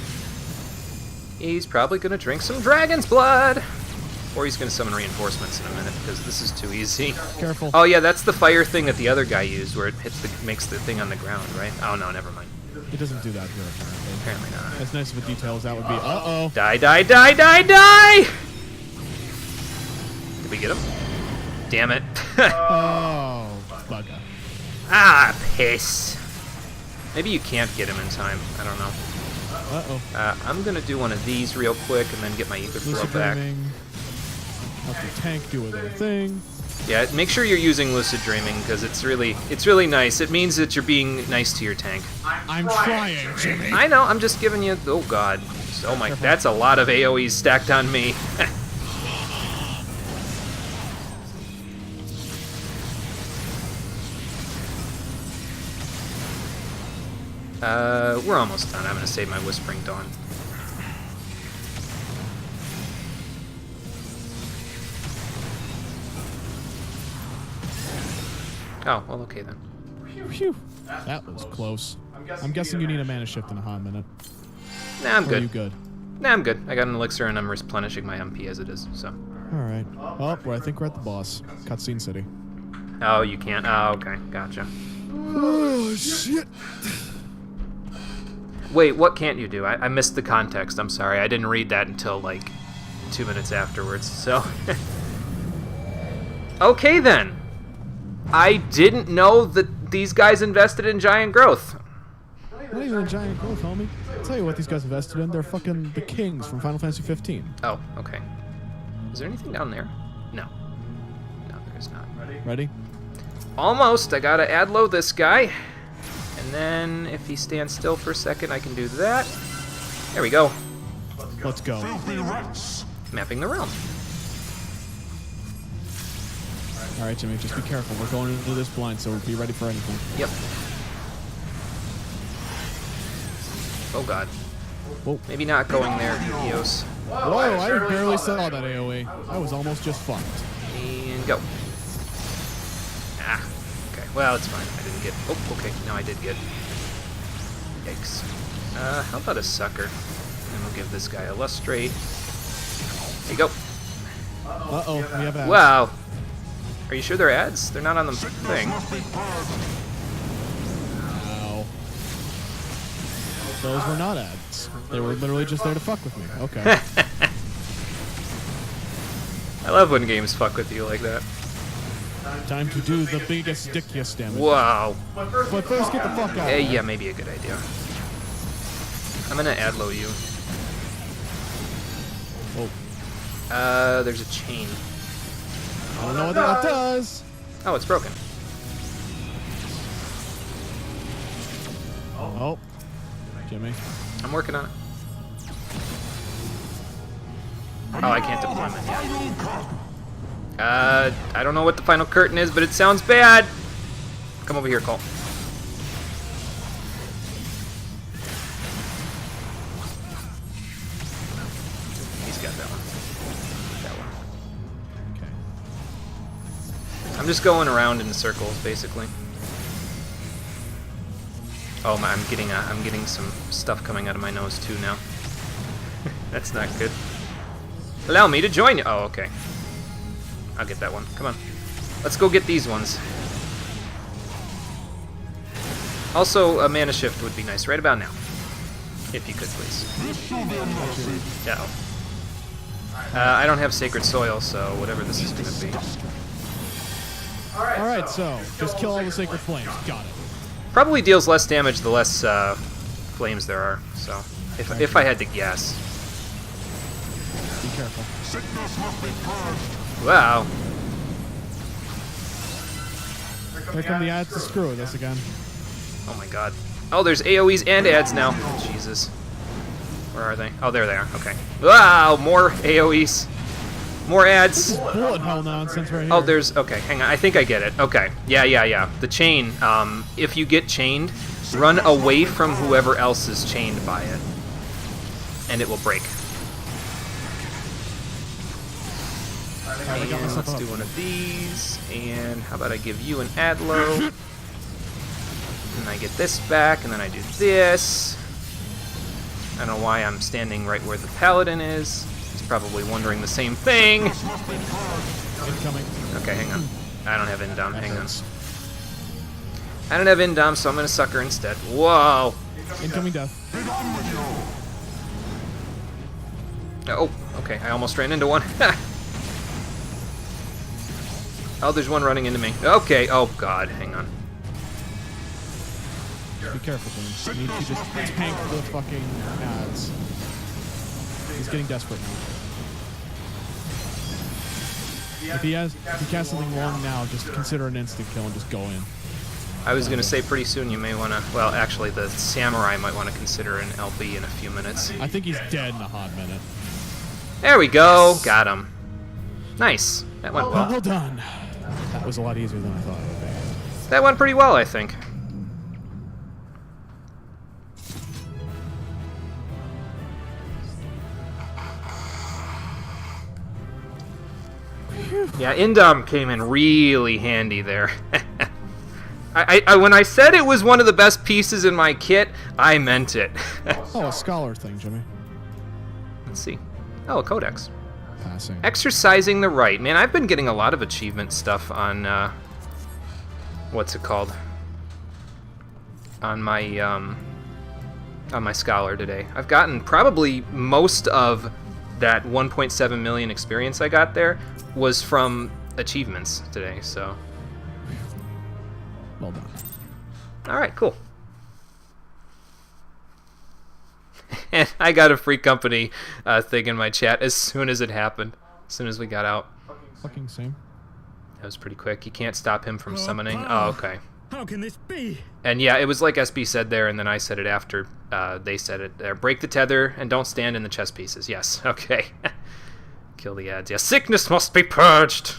He's probably gonna drink some dragon's blood. Or he's going to summon reinforcements in a minute, because this is too easy. Careful. Oh yeah, that's the fire thing that the other guy used, where it makes the thing on the ground, right? Oh no, never mind. It doesn't do that here, apparently. Apparently not. As nice of a detail as that would be. Uh-oh. Die, die, die, die, die! Did we get him? Damn it. Oh, bugger. Ah, piss. Maybe you can't get him in time. I don't know. Uh-oh. I'm gonna do one of these real quick and then get my ether flow Lucid back. dreaming. Let the tank do their thing. Yeah, make sure you're using lucid dreaming because it's really nice. It means that you're being nice to your tank. I'm trying, Jimmy. I know. I'm just giving you. Oh God. Oh my. That's a lot of AOE's stacked on me. We're almost done. I'm gonna save my Whispering Dawn. Oh, well, okay then. Phew. That was close. I'm guessing you need a mana shift in a hot minute. Nah, I'm Or good. Are you good? Nah, I'm good. I got an elixir and I'm replenishing my MP as it is, so. Alright. Oh, well, I think we're at the boss. Cutscene City. Oh, you can't. Oh, okay. Gotcha. Oh, shit. Wait, what can't you do? I missed the context. I'm sorry. I didn't read that until, like, 2 minutes afterwards, so. Okay, then. I didn't know that these guys invested in giant growth. Not even a giant growth, homie. I'll tell you what these guys invested in. They're fucking the kings from Final Fantasy 15. Oh, okay. Is there anything down there? No. No, there is not. Ready? Almost. I gotta Adlo this guy. And then, if he stands still for a second, I can do that. There we go. Let's go. Mapping the realm. Alright, Jimmy, just be careful. We're going into this blind, so be ready for anything. Yep. Oh god. Whoa. Maybe not going there, Eos. Whoa, I barely saw that AoE. I was almost just fucked. And go. Ah. Okay, well, it's fine. I didn't get... Oh, okay. No, I did get... Yikes. How about a sucker? And we'll give this guy a lustrate. There you go. Uh-oh, we have ads. Wow. Are you sure they're ads? They're not on the thing. Wow. Those were not ads. They were literally just there to fuck with me. Okay. I love when games fuck with you like that. Time to do the biggest dickiest damage. Wow. But first, get the fuck out. Yeah, maybe a good idea. I'm gonna Adlo you. Oh. There's a chain. I don't know what that does. Oh, it's broken. Oh. Jimmy. I'm working on it. Oh, I can't deploy mine yet. I don't know what the final curtain is, but it sounds bad. Come over here, Cole. He's got that one. That one. Okay. I'm just going around in circles, basically. Oh, I'm getting some stuff coming out of my nose too now. That's not good. Allow me to join you. Oh, okay. I'll get that one. Come on. Let's go get these ones. Also, a mana shift would be nice right about now. If you could, please. Uh-oh. I don't have Sacred Soil, so whatever this is going to be. Alright, so, just kill all the Sacred Flames. Got it. Probably deals less damage the less flames there are, so if I had to guess. Be careful. Wow. Here come the ads to screw with us again. Oh my god. Oh, there's AoEs and ads now. Jesus. Where are they? Oh, there they are. Okay. Wow, more AoEs. More ads. Bullet hell nonsense right here. Oh, there's... Okay, hang on. I think I get it. Okay. Yeah. The chain. If you get chained, run away from whoever else is chained by it. And it will break. And let's do one of these. And how about I give you an Adlo? And I get this back, and then I do this. I don't know why I'm standing right where the paladin is. He's probably wondering the same thing. Incoming. Okay, hang on. I don't have Indom. Hang on. I don't have Indom, so I'm gonna sucker instead. Whoa! Incoming death. Oh, okay. I almost ran into one. Oh, there's one running into me. Okay. Oh, God. Hang on. Be careful, James. You need to just tank the fucking ads. He's getting desperate now. If he casts something long now, just consider an instant kill and just go in. I was going to say pretty soon you may want to... Well, actually, the samurai might want to consider an LB in a few minutes. I think he's dead in a hot minute. There we go. Got him. Nice. That went well. Well done. That was a lot easier than I thought it would be. That went pretty well, I think. Yeah, Indom came in really handy there. When I said it was one of the best pieces in my kit, I meant it. Oh, a scholar thing, Jimmy. Let's see. Oh, a codex. Passing. Exercising the right. Man, I've been getting a lot of achievement stuff on, what's it called? On my scholar today. I've gotten probably most of that 1.7 million experience I got there was from achievements today, so. Well done. All right, cool. And I got a free company thing in my chat as soon as it happened, as soon as we got out. Fucking same. That was pretty quick. You can't stop him from summoning. Oh, okay. How can this be? And yeah, it was like SB said there, and then I said it after they said it there. Break the tether and don't stand in the chess pieces. Yes, okay. Kill the ads. Yeah, sickness must be purged.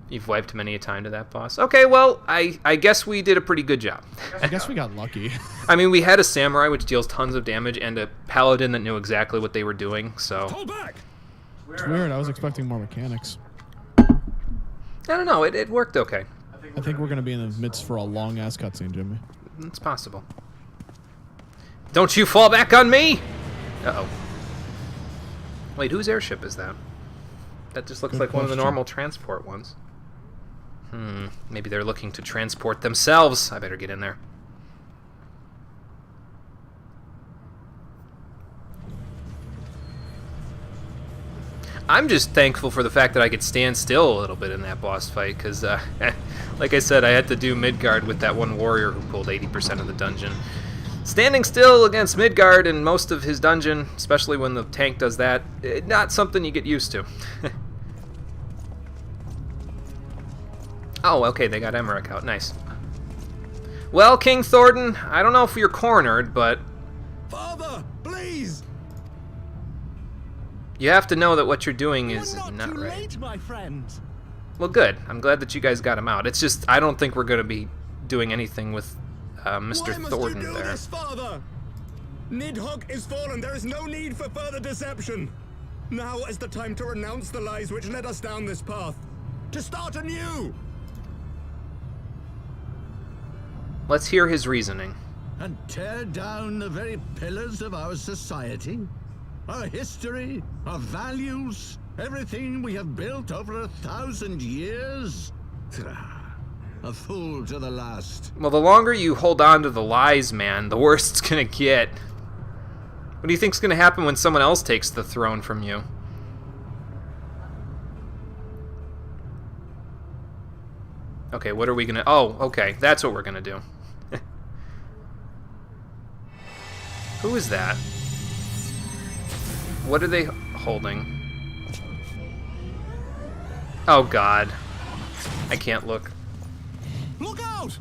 You've wiped many a time to that boss. Okay, well, I guess we did a pretty good job. I guess we got lucky. I mean, we had a samurai which deals tons of damage and a paladin that knew exactly what they were doing, so... Hold back! It's weird. I was expecting more mechanics. I don't know. It worked okay. I think we're going to be in the midst for a long-ass cutscene, Jimmy. It's possible. Don't you fall back on me! Uh-oh. Wait, whose airship is that? That just looks Good like one of the question. normal transport ones. Maybe they're looking to transport themselves. I better get in there. I'm just thankful for the fact that I could stand still a little bit in that boss fight, because, like I said, I had to do Midgard with that one warrior who pulled 80% of the dungeon. Standing still against Midgard and most of his dungeon, especially when the tank does that, not something you get used to. Oh, okay, they got Emmerich out. Nice. Well, King Thornton, I don't know if you're cornered, but... Father, please! You have to know that what you're doing is not too right. late, my friend. Well, good. I'm glad that you guys got him out. It's just, I don't think we're going to be doing anything with Mr. Why must Thornton you do there. this, Father? Nidhogg is fallen. There is no need for further deception. Now is the time to renounce the lies which led us down this path. To start anew. Let's hear his reasoning. And tear down the very pillars of our society? Our history, our values, everything we have built over 1,000 years? A fool to the last. Well, the longer you hold on to the lies, man, the worse it's gonna get. What do you think's gonna happen when someone else takes the throne from you? Okay, what are we gonna... Oh, okay, that's what we're gonna do. Who is that? What are they holding? Oh, God. I can't look. Look out!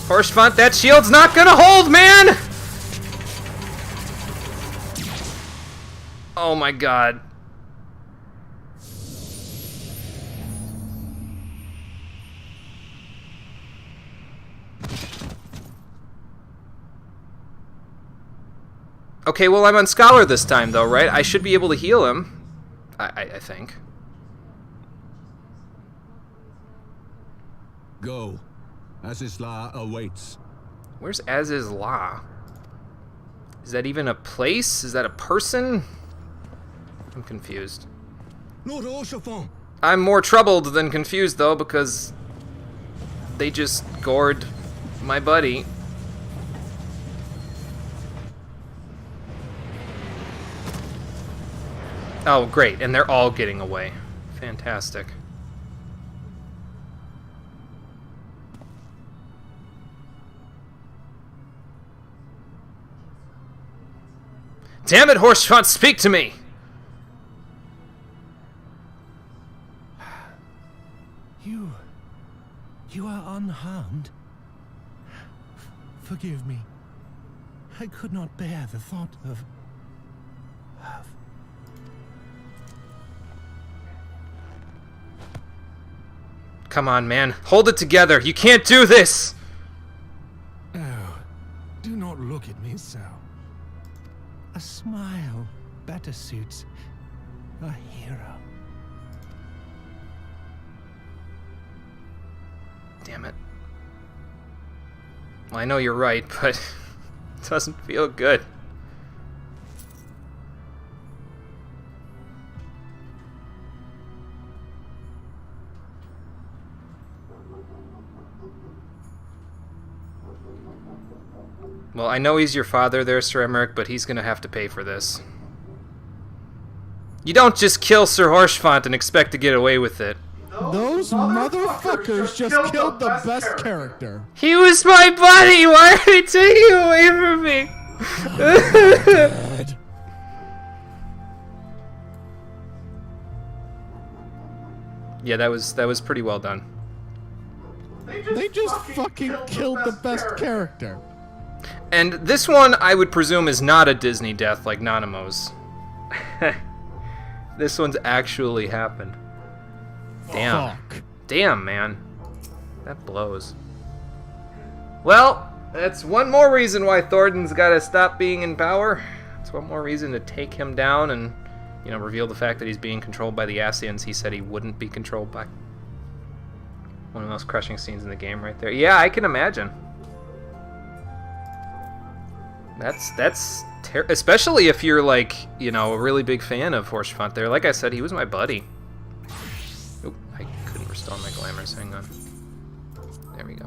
Horsefunt, that shield's not gonna hold, man! Oh my God. Okay, well, I'm on Scholar this time, though, right? I should be able to heal him. I think. Go. Azizla awaits. Where's Azizla? Is that even a place? Is that a person? I'm confused. Lord Orchefort. I'm more troubled than confused, though, because they just gored my buddy. Oh, great, and they're all getting away. Fantastic. Damn it, Horsefront, speak to me! You are unharmed. Forgive me. I could not bear the thought of... Come on, man. Hold it together. You can't do this! Oh, do not look at me so. A smile better suits a hero. Damn it. Well, I know you're right, but it doesn't feel good. Well, I know he's your father there, Sir Emmerich, but he's gonna have to pay for this. You don't just kill Sir Horsefront and expect to get away with it. Those motherfuckers just killed the best character. He was my buddy! Why are they taking him away from me? Yeah, that was pretty well done. They just fucking killed the best character. And this one, I would presume, is not a Disney death like Nanamo's. This one's actually happened. Damn. Fuck. Damn, man. That blows. Well, that's one more reason why Thornton's gotta stop being in power. It's one more reason to take him down and, you know, reveal the fact that he's being controlled by the Ascians he said he wouldn't be controlled by. One of the most crushing scenes in the game right there. Yeah, I can imagine. That's especially if you're, like, you know, a really big fan of Horsefront there. Like I said, he was my buddy. Oop, I couldn't restore my glamours. Hang on. There we go.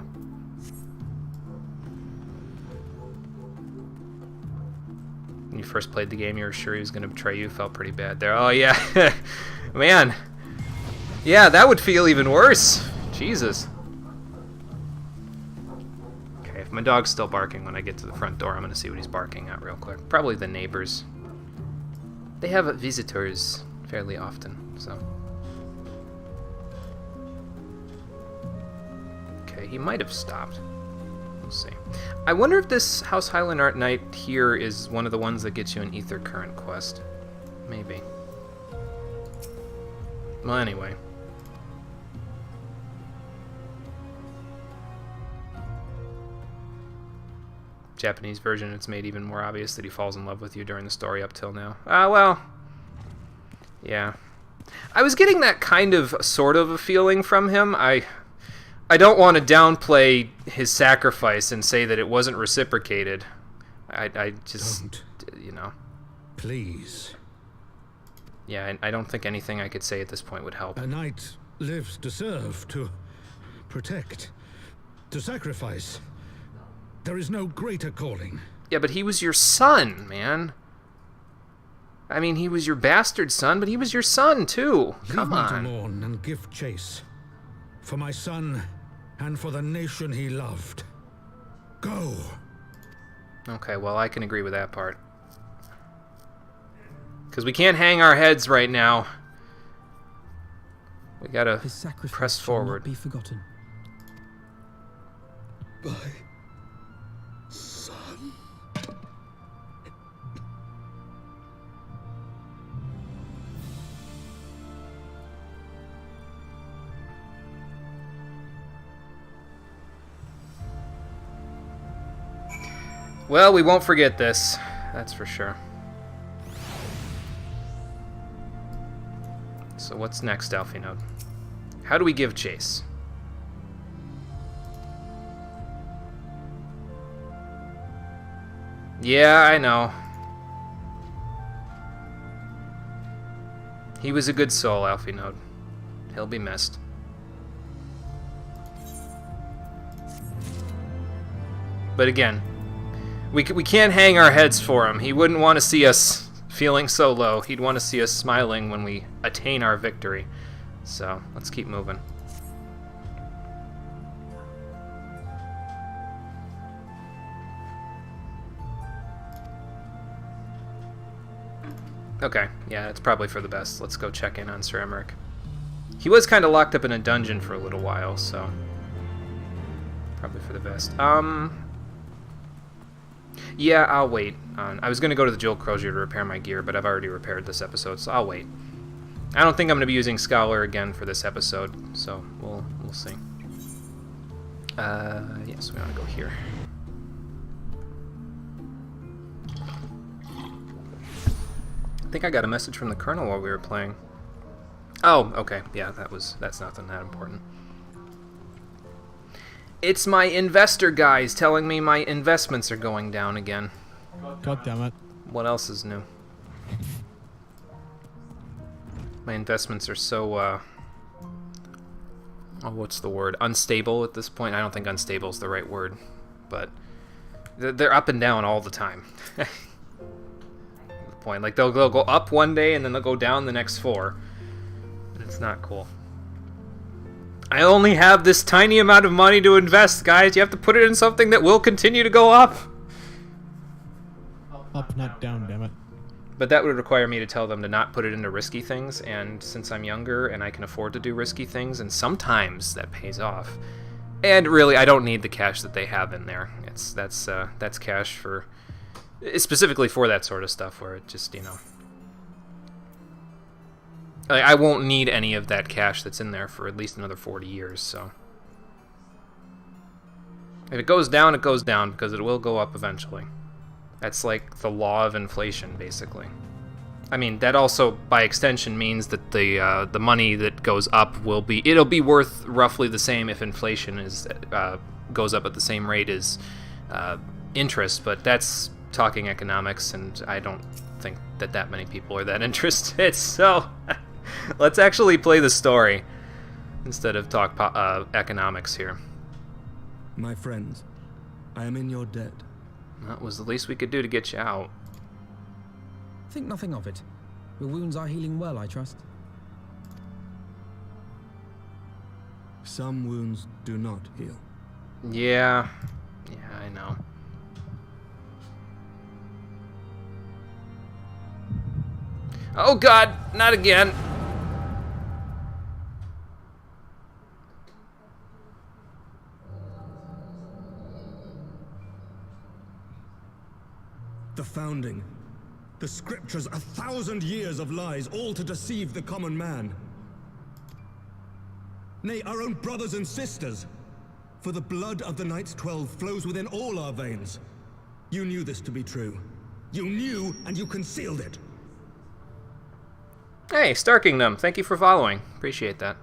When you first played the game, you were sure he was going to betray you. Felt pretty bad there. Oh, yeah. Man. Yeah, that would feel even worse. Jesus. Okay, if my dog's still barking when I get to the front door, I'm going to see what he's barking at real quick. Probably the neighbors. They have visitors fairly often, so... Okay, he might have stopped. We'll see. I wonder if this House Highland Art Knight here is one of the ones that gets you an Ether Current quest. Maybe. Well, anyway. Japanese version, it's made even more obvious that he falls in love with you during the story up till now. Well, yeah. I was getting that kind of, sort of a feeling from him. I don't want to downplay his sacrifice and say that it wasn't reciprocated. I just, Don't. you know. Please. Yeah, I don't think anything I could say at this point would help. A knight lives to serve, to protect, to sacrifice. There is no greater calling. Yeah, but he was your son, man. I mean, he was your bastard son, but he was your son, too. Come Leave on. me to mourn and give chase. For my son, and for the nation he loved. Go. Okay, well, I can agree with that part. Because we can't hang our heads right now. We gotta His sacrifice press shall not forward. be forgotten. My son. Well, we won't forget this. That's for sure. So what's next, Alphinaud? How do we give chase? Yeah, I know. He was a good soul, Alphinaud. He'll be missed. But again, we can't hang our heads for him. He wouldn't want to see us feeling so low. He'd want to see us smiling when we attain our victory. So, let's keep moving. Okay, yeah, it's probably for the best. Let's go check in on Sir Emmerich. He was kind of locked up in a dungeon for a little while, so probably for the best. Yeah, I'll wait. I was going to go to the Jewel Crozier to repair my gear, but I've already repaired this episode, so I'll wait. I don't think I'm going to be using Scholar again for this episode, so we'll see. Yes, we want to go here. I think I got a message from the Colonel while we were playing. Oh, okay. Yeah, that's nothing that important. It's my investor guys telling me my investments are going down again. God damn it. What else is new? My investments are so, oh, what's the word? Unstable at this point. I don't think unstable is the right word, but they're up and down all the time. Point. Like they'll go up one day and then they'll go down the next 4. It's not cool. I only have this tiny amount of money to invest, guys. You have to put it in something that will continue to go up. Up, not down, damn it. But that would require me to tell them to not put it into risky things, and since I'm younger and I can afford to do risky things, and sometimes that pays off. And really, I don't need the cash that they have in there. That's cash for specifically for that sort of stuff where it just, you know, I won't need any of that cash that's in there for at least another 40 years, so if it goes down, it goes down, because it will go up eventually. That's like the law of inflation, basically. I mean, that also, by extension, means that the money that goes up it'll be worth roughly the same if inflation goes up at the same rate as interest, but that's talking economics, and I don't think that many people are that interested, so let's actually play the story instead of talk economics here. My friends, I am in your debt. That was the least we could do to get you out. Think nothing of it. Your wounds are healing well, I trust. Some wounds do not heal. Yeah, I know. Oh God, not again. The founding. The scriptures, 1,000 years of lies, all to deceive the common man. Nay, our own brothers and sisters. For the blood of the Knights 12 flows within all our veins. You knew this to be true. You knew, and you concealed it. Hey, Star Kingdom, thank you for following. Appreciate that.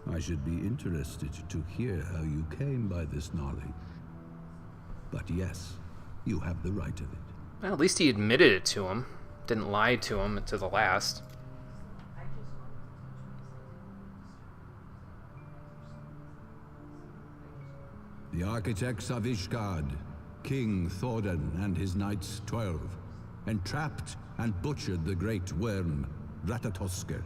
I should be interested to hear how you came by this knowledge. But yes, you have the right of it. Well, at least he admitted it to him. Didn't lie to him to the last. The architects of Ishgard, King Thordan and his Knights 12, entrapped and butchered the great worm, Ratatosker,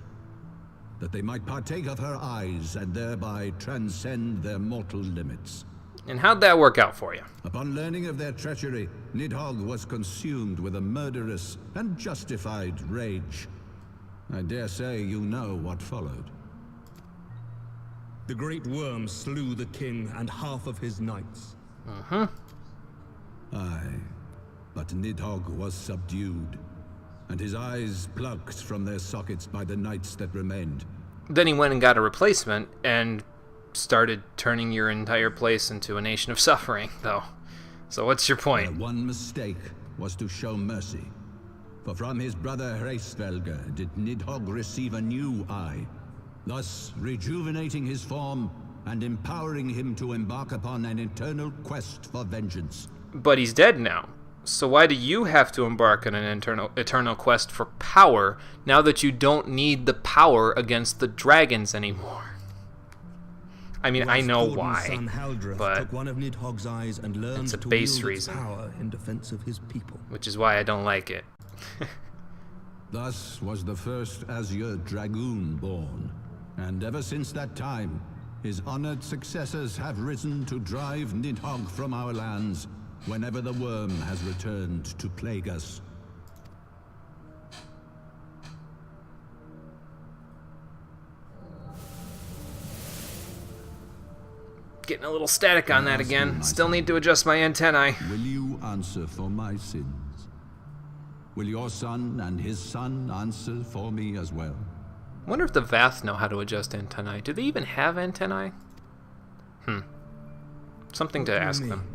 that they might partake of her eyes and thereby transcend their mortal limits. And how'd that work out for you? Upon learning of their treachery, Nidhogg was consumed with a murderous and justified rage. I dare say you know what followed. The great worm slew the king and half of his knights. Uh-huh. Aye, but Nidhogg was subdued, and his eyes plucked from their sockets by the knights that remained. Then he went and got a replacement, and started turning your entire place into a nation of suffering, though. So what's your point? Their one mistake was to show mercy. For from his brother Hreysvelger did Nidhogg receive a new eye, thus rejuvenating his form and empowering him to embark upon an eternal quest for vengeance. But he's dead now. So why do you have to embark on an eternal quest for power now that you don't need the power against the dragons anymore? I mean, I know Gordon's why, son Haldreth but took one of Nidhogg's eyes and learned it's a to base wield its reason. power in defense of his people. which is why I don't like it. Thus was the first Azure Dragoon born, and ever since that time, his honored successors have risen to drive Nidhogg from our lands whenever the worm has returned to plague us. Getting a little static on that again. Still need to adjust my antennae. Will you answer for my sins? Will your son and his son answer for me as well? Wonder if the Vath know how to adjust antennae. Do they even have antennae? Something to ask them.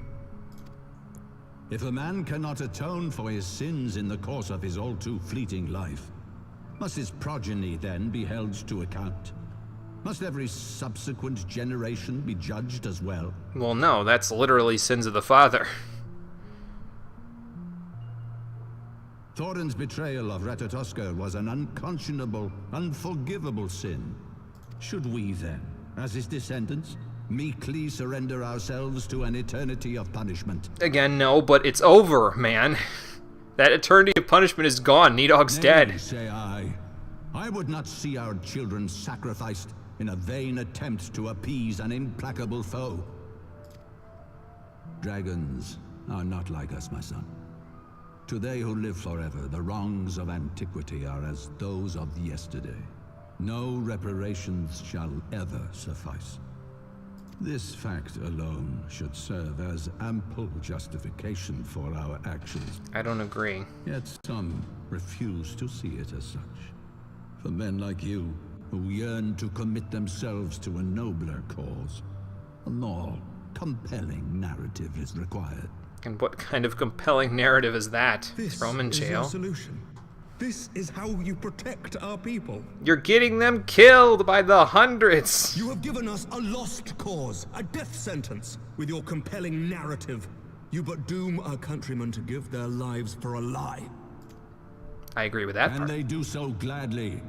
If a man cannot atone for his sins in the course of his all too fleeting life, must his progeny then be held to account? Must every subsequent generation be judged as well? Well, no, that's literally sins of the father. Thorin's betrayal of Ratatoskr was an unconscionable, unforgivable sin. Should we then, as his descendants, meekly surrender ourselves to an eternity of punishment? Again, no, but it's over, man. That eternity of punishment is gone. Nidhogg's dead. Say I. I would not see our children sacrificed in a vain attempt to appease an implacable foe. Dragons are not like us, my son. To they who live forever, the wrongs of antiquity are as those of yesterday. No reparations shall ever suffice. This fact alone should serve as ample justification for our actions. I don't agree. Yet some refuse to see it as such. For men like you, who yearn to commit themselves to a nobler cause, a more compelling narrative is required. And what kind of compelling narrative is that? This Throw him in is jail? our solution. This is how you protect our people. You're getting them killed by the hundreds. You have given us a lost cause, a death sentence. With your compelling narrative, you but doom our countrymen to give their lives for a lie. I agree with that And part. they do so gladly.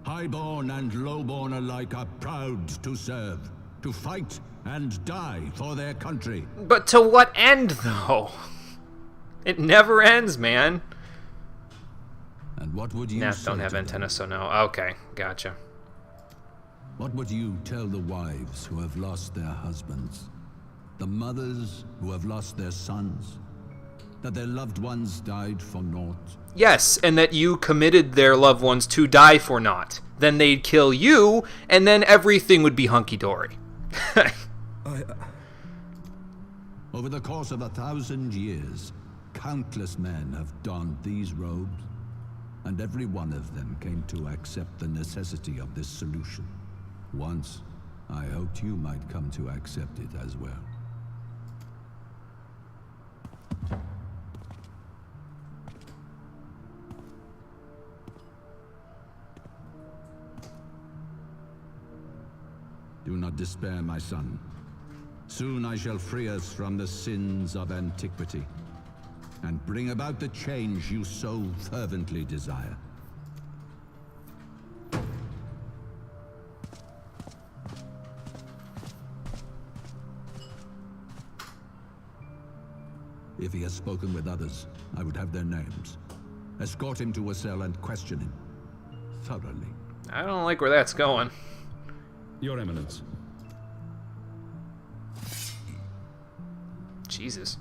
Highborn and lowborn alike are proud to serve, to fight and die for their country. But to what end, though? It never ends, man. And what would you Nath say don't have to them? antenna, so no. Okay, gotcha. What would you tell the wives who have lost their husbands? The mothers who have lost their sons? That their loved ones died for naught? Yes, and that you committed their loved ones to die for naught. Then they'd kill you, and then everything would be hunky-dory. Over the course of 1,000 years, countless men have donned these robes, and every one of them came to accept the necessity of this solution. Once, I hoped you might come to accept it as well. Do not despair, my son. Soon I shall free us from the sins of antiquity, and bring about the change you so fervently desire. If he has spoken with others, I would have their names. Escort him to a cell and question him thoroughly. I don't like where that's going. Your Eminence. Jesus.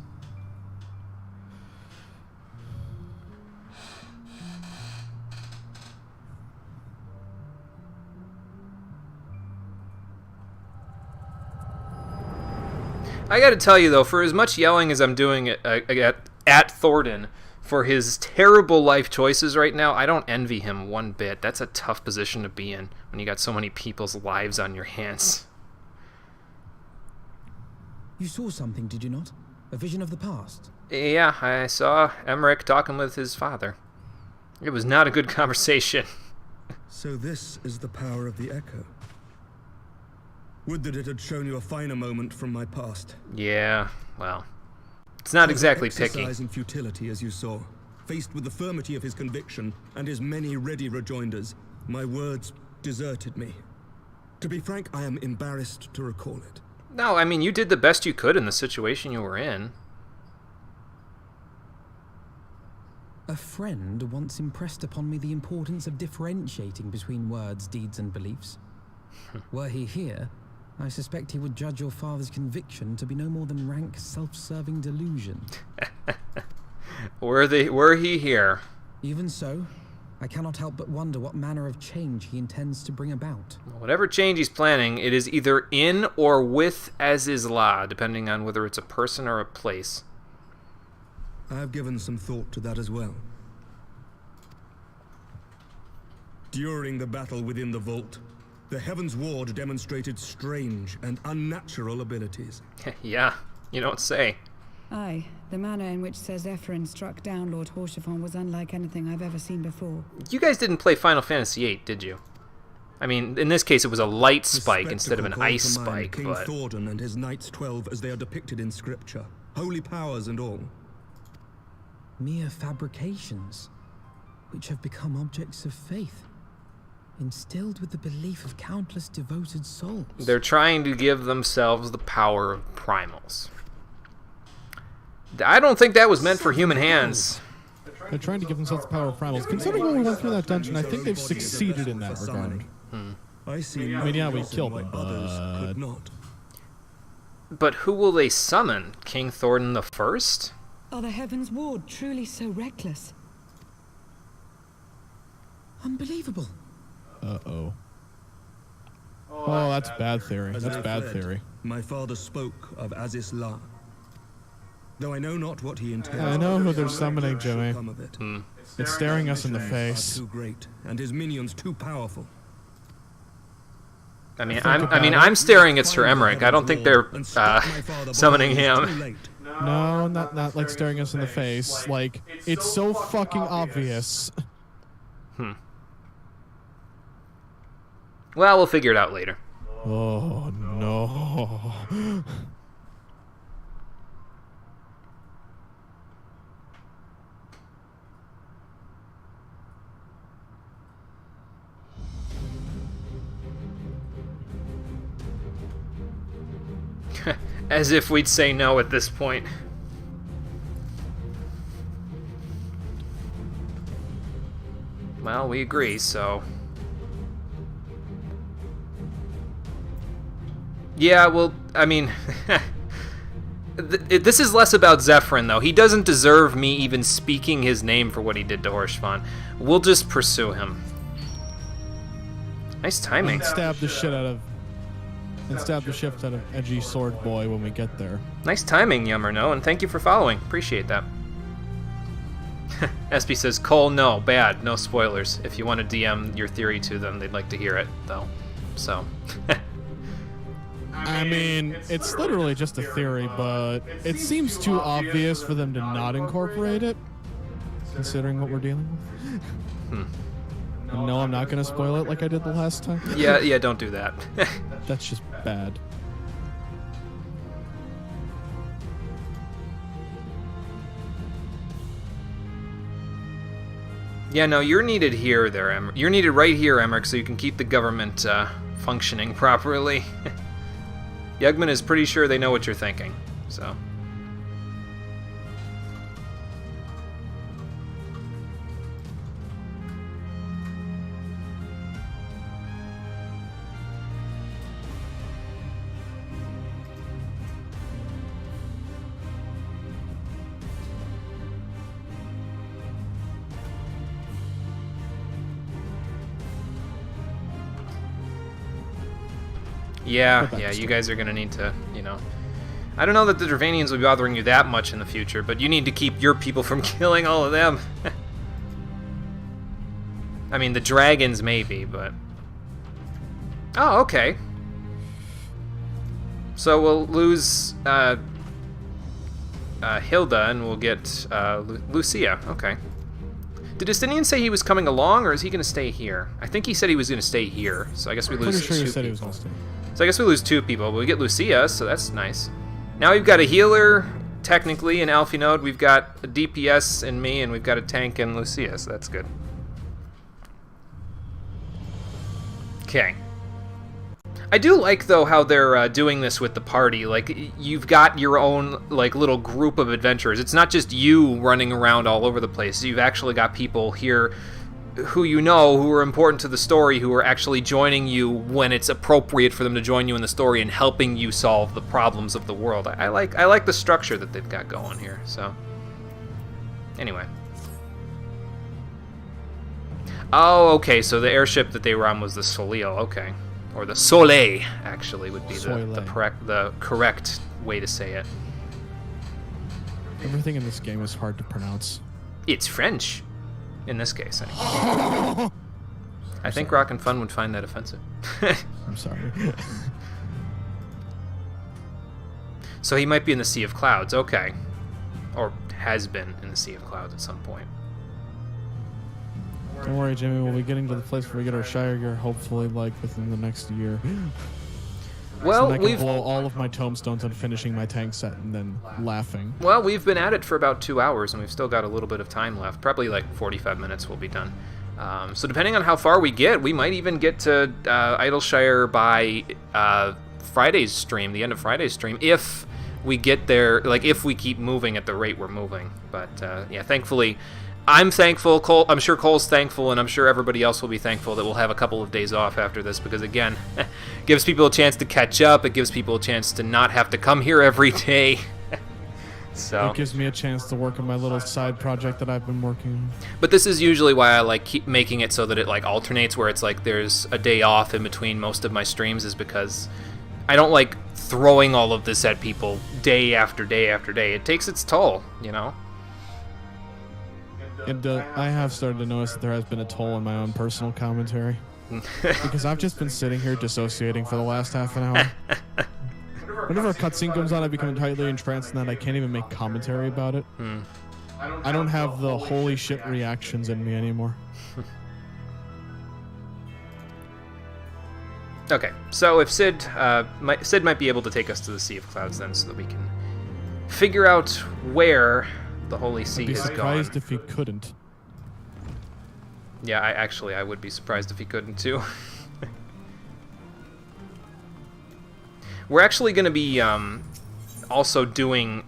I gotta tell you though, for as much yelling as I'm doing at Thornton for his terrible life choices right now, I don't envy him one bit. That's a tough position to be in when you got so many people's lives on your hands. You saw something, did you not? A vision of the past? Yeah, I saw Emmerich talking with his father. It was not a good conversation. So this is the power of the Echo. Would that it had shown you a finer moment from my past. Yeah, well, it's not exactly picky. Exercise in futility, as you saw. Faced with the firmity of his conviction and his many ready rejoinders, my words deserted me. To be frank, I am embarrassed to recall it. No, I mean, you did the best you could in the situation you were in. A friend once impressed upon me the importance of differentiating between words, deeds, and beliefs. Were he here, I suspect he would judge your father's conviction to be no more than rank, self-serving delusion. Were he here? Even so, I cannot help but wonder what manner of change he intends to bring about. Whatever change he's planning, it is either in or with Azizla, depending on whether it's a person or a place. I have given some thought to that as well. During the battle within the vault, the Heavensward demonstrated strange and unnatural abilities. Yeah, you don't say. Aye, the manner in which Sir Zephyrin struck down Lord Horschiffon was unlike anything I've ever seen before. You guys didn't play Final Fantasy VIII, did you? I mean, in this case it was a light spike instead of an ice spike, King but... Thordan and his Knights 12 as they are depicted in scripture. Holy powers and all. Mere fabrications, which have become objects of faith, instilled with the belief of countless devoted souls. They're trying to give themselves the power of primals. I don't think that was meant for human hands. They're trying to give themselves the power of primals. Considering when we went through that dungeon, I think they've succeeded in that regard. I mean, yeah, we killed them, but... But who will they summon? King Thordan the First? Are the Heavensward truly so reckless? Unbelievable. Uh-oh. Oh, that's bad theory. That's bad theory. My father spoke of Azizla. Though I know not what he intends. I know who they're summoning, Jimmy. Hmm. It's staring us in the face. Too great, and his minions too powerful. I mean, I'm staring at Sir Emmerich. I don't think they're summoning him. No, not like staring us in the face. Like, it's so fucking obvious. Well, we'll figure it out later. Oh, no. As if we'd say no at this point. Well, we agree, so... Yeah, well, I mean... this is less about Zephyrin, though. He doesn't deserve me even speaking his name for what he did to Horschiffon. We'll just pursue him. Nice timing. Stab the shit out of Edgy Sword Boy when we get there. Nice timing, Yummerno, and thank you for following. Appreciate that. SB says, Cole, no, bad, no spoilers. If you want to DM your theory to them, they'd like to hear it, though. So... I mean, it's literally just a theory, but it seems too obvious for them to not incorporate it, considering what we're dealing with. And no, I'm not going to spoil it like I did the last time. Yeah, don't do that. That's just bad. Yeah, no, you're needed here, there, you're needed right here, Emmerich, so you can keep the government functioning properly. Yugman is pretty sure they know what you're thinking, so... Yeah, you guys are gonna need to, you know... I don't know that the Dravanians will be bothering you that much in the future, but you need to keep your people from killing all of them. I mean, the dragons maybe, but... Oh, okay. So we'll lose Hilda and we'll get Lucia. Okay. Did Justinian say he was coming along, or is he going to stay here? I think he said he was going to stay here, so I guess we lose two people. Pretty sure he said he was going to stay. So I guess we lose 2 people, but we get Lucia, so that's nice. Now we've got a healer, technically, in Alfie Node. We've got a DPS in me, and we've got a tank in Lucia, so that's good. Okay. I do like, though, how they're doing this with the party. Like, you've got your own, like, little group of adventurers. It's not just you running around all over the place. You've actually got people here who you know, who are important to the story, who are actually joining you when it's appropriate for them to join you in the story and helping you solve the problems of the world. I like the structure that they've got going here, so... Anyway. Oh, okay, so the airship that they were on was the Soleil, okay. Or the Soleil, actually, would be the correct way to say it. Everything in this game is hard to pronounce. It's French, in this case, anyway. I think Rock and Fun would find that offensive. I'm sorry. So he might be in the Sea of Clouds, okay. Or has been in the Sea of Clouds at some point. Don't worry, Jimmy. We'll be getting to the place where we get our Shire gear, hopefully, like, within the next year. Well, so I can blow all of my tomestones on finishing my tank set and then laughing. Well, we've been at it for about 2 hours, and we've still got a little bit of time left. Probably like 45 minutes we'll be done. So depending on how far we get, we might even get to Idleshire by Friday's stream, the end of Friday's stream, if we get there, like if we keep moving at the rate we're moving. But yeah, thankfully, I'm thankful, Cole, I'm sure Cole's thankful, and I'm sure everybody else will be thankful that we'll have a couple of days off after this, because again, it gives people a chance to catch up, it gives people a chance to not have to come here every day. So it gives me a chance to work on my little side project that I've been working on. But this is usually why I like keep making it so that it like alternates, where it's like there's a day off in between most of my streams, is because I don't like throwing all of this at people day after day after day. It takes its toll, you know? And I have started to notice that there has been a toll in my own personal commentary. Because I've just been sitting here dissociating for the last half an hour. Whenever a cutscene comes on, I become entirely entranced in that I can't even make commentary about it. I don't have the holy shit reactions in me anymore. Okay, so if Sid might be able to take us to the Sea of Clouds then, so that we can figure out where the Holy See has gone. I'd be surprised if he couldn't. Yeah, I would be surprised if he couldn't too. We're actually going to be also doing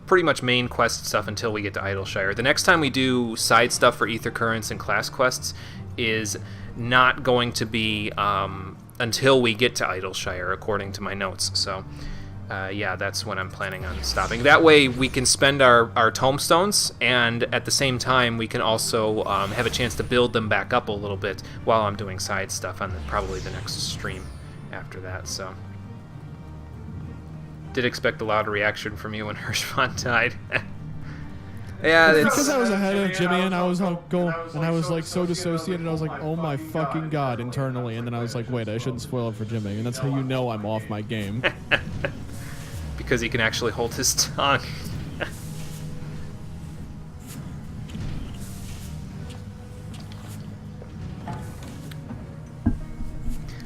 pretty much main quest stuff until we get to Idleshire. The next time we do side stuff for Ether Currents and class quests is not going to be until we get to Idleshire, according to my notes. So, yeah, that's when I'm planning on stopping. That way we can spend our tomestones, and at the same time we can also have a chance to build them back up a little bit while I'm doing side stuff on probably the next stream after that. So, did expect a loud reaction from you when Hirschfon died. Yeah, it's because I was ahead of Jimmy, and I was like so dissociated. I was like, oh my fucking god, internally, and then I was like, wait, I shouldn't spoil it for Jimmy, and that's how you know I'm off my game. Because he can actually hold his tongue.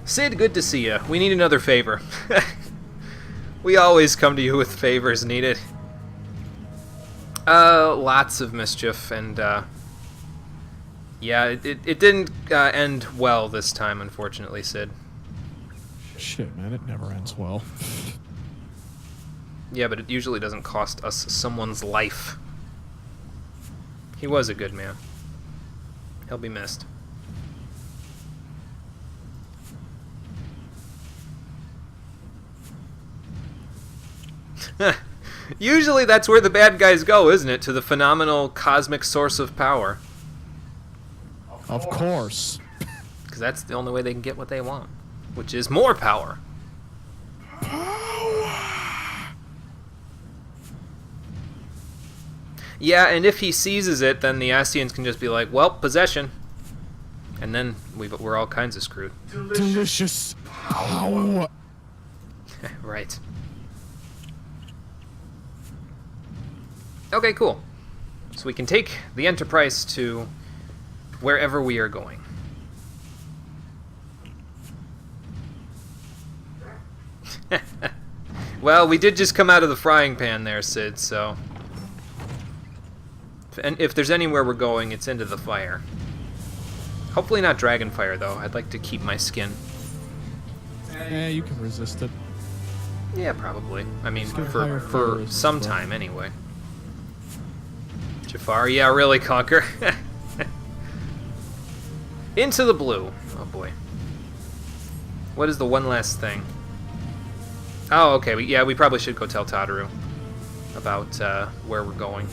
Sid, good to see you. We need another favor. We always come to you with favors needed. Lots of mischief, and yeah, it didn't end well this time, unfortunately, Sid. Shit, man, it never ends well. Yeah, but it usually doesn't cost us someone's life. He was a good man. He'll be missed. Usually that's where the bad guys go, isn't it? To the phenomenal cosmic source of power. Of course. Because that's the only way they can get what they want, which is more power. Yeah, and if he seizes it, then the Ascians can just be like, well, possession. And then we're all kinds of screwed. Delicious power. Right. Okay, cool. So we can take the Enterprise to wherever we are going. Well, we did just come out of the frying pan there, Sid, so... And if there's anywhere we're going, it's into the fire. Hopefully not dragon fire, though. I'd like to keep my skin. You can resist it. Yeah, probably. I mean, get higher for fire some resistance, time anyway. Jafar, yeah, really, Conquer. Into the blue. Oh boy. What is the one last thing? Oh, okay. We probably should go tell Tataru about where we're going.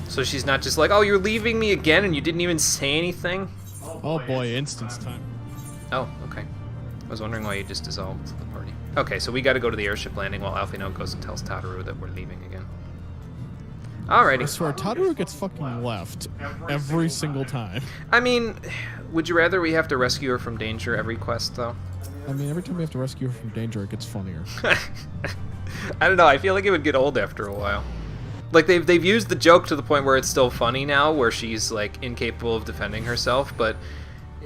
So she's not just like, oh, you're leaving me again and you didn't even say anything? Oh boy, instance time. Oh, okay. I was wondering why you just dissolved the party. Okay, so we gotta go to the airship landing while Alphino goes and tells Tataru that we're leaving again. Alrighty. I swear, Tataru gets fucking left every single time. I mean, would you rather we have to rescue her from danger every quest, though? I mean, every time we have to rescue her from danger, it gets funnier. I don't know, I feel like it would get old after a while. Like, they've used the joke to the point where it's still funny now, where she's, like, incapable of defending herself, but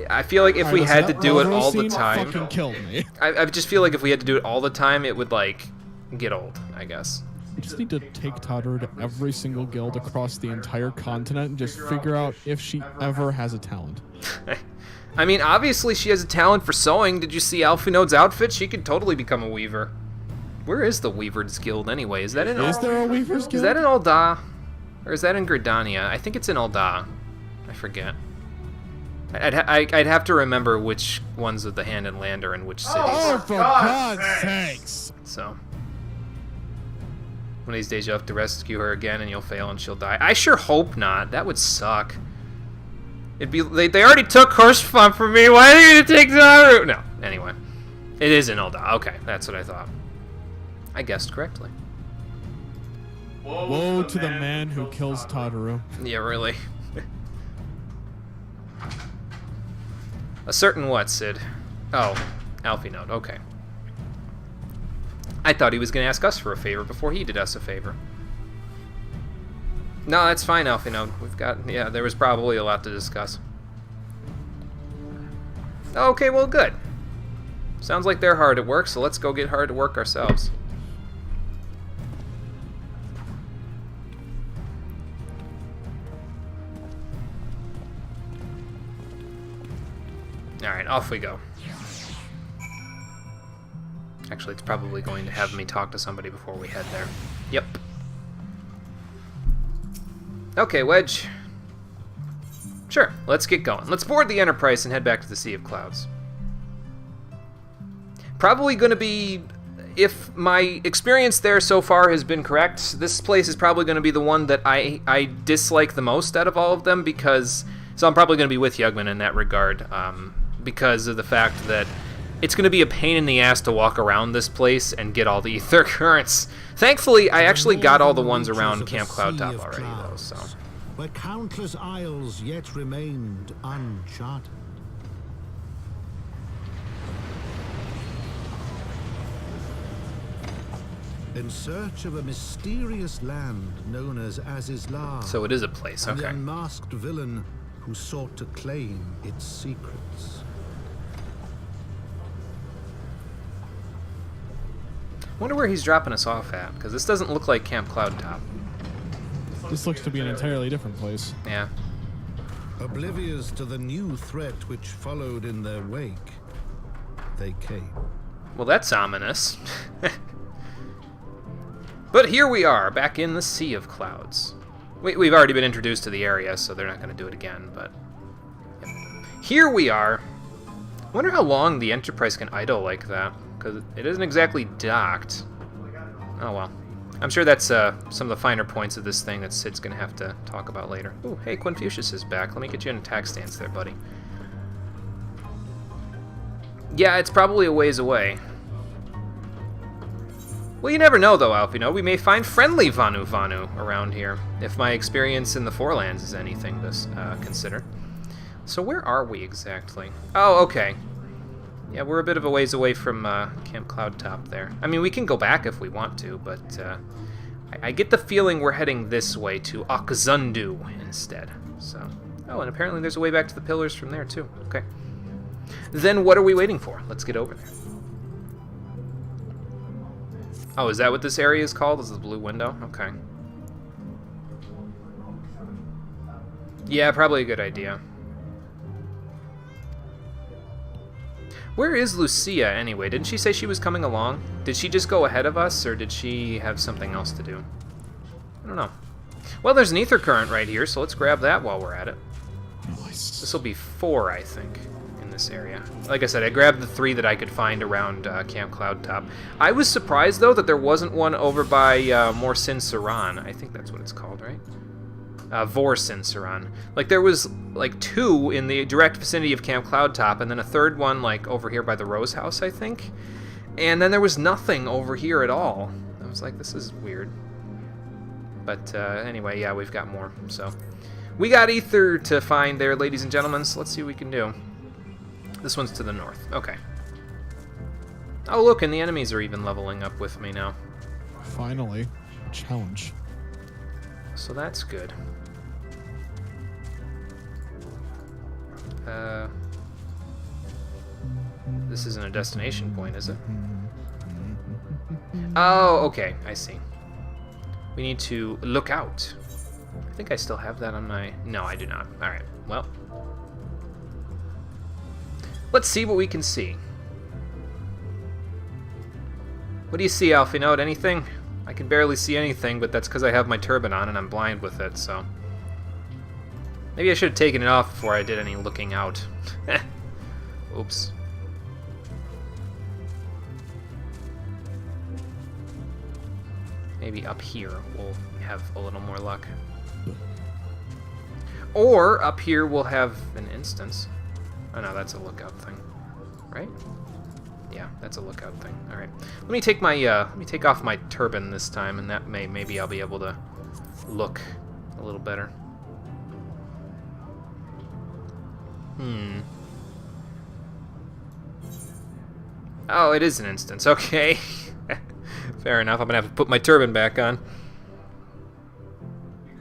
I feel like if we had to do it all the time... fucking killed me. I just feel like if we had to do it all the time, it would, like, get old, I guess. We just need to take Tataru to every single guild across the entire continent and just figure out if she ever has a talent. I mean, obviously she has a talent for sewing. Did you see Alphinode's outfit? She could totally become a weaver. Where is the Weavers Guild anyway? Is that in Is there a Weavers Guild? Is that in Ul'dah? Or is that in Gridania? I think it's in Ul'dah. I forget. I'd have to remember which ones of the Hand and Land are in which cities. Oh, for God's sakes! So, one of these days you'll have to rescue her again and you'll fail and she'll die. I sure hope not. That would suck. It'd be they already took Horse Fun from me. Why are you gonna take Zaru? No. Anyway, it is in Ul'dah. Okay, that's what I thought. I guessed correctly. Woe to the man who kills Tataru. Yeah, really. A certain what, Sid? Oh, Alphinode. Okay. I thought he was going to ask us for a favor before he did us a favor. No, that's fine, Alphinode. We've got... Yeah, there was probably a lot to discuss. Okay, well, good. Sounds like they're hard at work, so let's go get hard at work ourselves. Alright, off we go. Actually, it's probably going to have me talk to somebody before we head there. Yep. Okay, Wedge. Sure, let's get going. Let's board the Enterprise and head back to the Sea of Clouds. Probably going to be, if my experience there so far has been correct, this place is probably going to be the one that I dislike the most out of all of them, because... So I'm probably going to be with Yugman in that regard, because of the fact that it's going to be a pain in the ass to walk around this place and get all the ether currents. Thankfully, I actually got all the ones around Camp Cloudtop already, though, so... Where countless isles yet remained uncharted. In search of a mysterious land known as Azizlar. So it is a place, okay. The unmasked villain who sought to claim its secrets. Wonder where he's dropping us off at, because this doesn't look like Camp Cloudtop. This looks to be an entirely different place. Yeah. Oblivious to the new threat which followed in their wake, they came. Well, that's ominous. But here we are, back in the Sea of Clouds. We've already been introduced to the area, so they're not going to do it again, but... Yep. Here we are. Wonder how long the Enterprise can idle like that, because it isn't exactly docked. Oh well. I'm sure that's some of the finer points of this thing that Sid's going to have to talk about later. Ooh, hey, Quinfucius is back. Let me get you in a attack stance there, buddy. Yeah, it's probably a ways away. Well, you never know, though, Alphino. We may find friendly Vanu Vanu around here, if my experience in the Forelands is anything to consider. So where are we exactly? Oh, okay. Yeah, we're a bit of a ways away from Camp Cloudtop there. I mean, we can go back if we want to, but I get the feeling we're heading this way to Akzundu instead. So, oh, and apparently there's a way back to the pillars from there, too. Okay. Then what are we waiting for? Let's get over there. Oh, is that what this area is called? Is the blue window? Okay. Yeah, probably a good idea. Where is Lucia, anyway? Didn't she say she was coming along? Did she just go ahead of us, or did she have something else to do? I don't know. Well, there's an ether current right here, so let's grab that while we're at it. Nice. This will be 4, I think, in this area. Like I said, I grabbed the 3 that I could find around Camp Cloudtop. I was surprised, though, that there wasn't one over by Morsin Saran. I think that's what it's called, right? Vorsin Saran. Like, there was, like, 2 in the direct vicinity of Camp Cloudtop, and then a 3rd one, like, over here by the Rose House, I think. And then there was nothing over here at all. I was like, this is weird. But, anyway, yeah, we've got more, so... We got ether to find there, ladies and gentlemen, so let's see what we can do. This one's to the north. Okay. Oh, look, and the enemies are even leveling up with me now. Finally. Challenge. So that's good. This isn't a destination point, is it? Oh, okay, I see. We need to look out. I think I still have that on my... No, I do not. Alright, well. Let's see what we can see. What do you see, Alfie Note? Anything? I can barely see anything, but that's because I have my turban on and I'm blind with it, so... Maybe I should have taken it off before I did any looking out. Oops. Maybe up here we'll have a little more luck. Or up here we'll have an instance. Oh no, that's a lookout thing, right? Yeah, that's a lookout thing. All right, let me take my let me take off my turban this time, and that maybe I'll be able to look a little better. Oh, it is an instance. Okay. Fair enough. I'm gonna have to put my turban back on.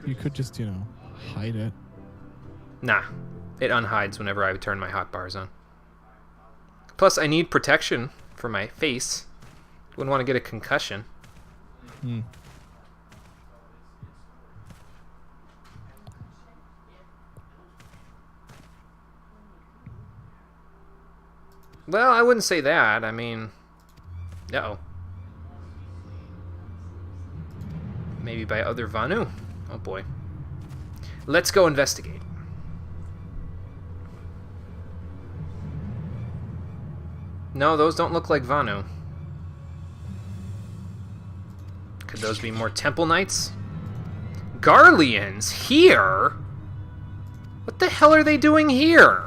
You could just, you know, hide it. Nah, it unhides whenever I turn my hotbars on. Plus, I need protection for my face. Wouldn't want to get a concussion. Well, I wouldn't say that. I mean... Uh-oh. Maybe by other Vanu. Oh boy. Let's go investigate. No, those don't look like Vanu. Could those be more Temple Knights? Garleans? Here? What the hell are they doing here?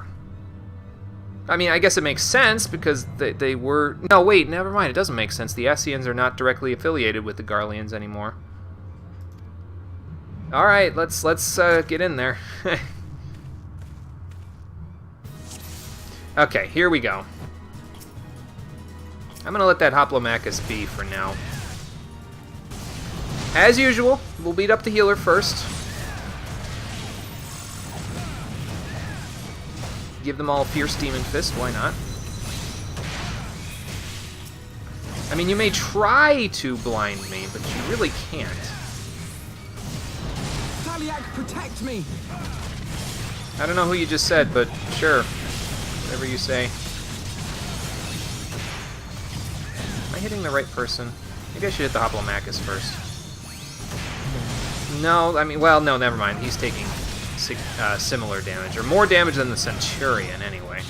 I mean, I guess it makes sense because they were... No, wait, never mind. It doesn't make sense. The Esseans are not directly affiliated with the Garleans anymore. All right, let's get in there. Okay, here we go. I'm gonna let that Hoplomachus be for now. As usual, we'll beat up the healer first. Give them all a Fierce Demon Fist, why not? I mean, you may try to blind me, but you really can't. Taliak, protect me! I don't know who you just said, but sure. Whatever you say. Am I hitting the right person? Maybe I should hit the Hoplomachus first. No, I mean, well, no, never mind. He's taking similar damage, or more damage than the Centurion, anyway.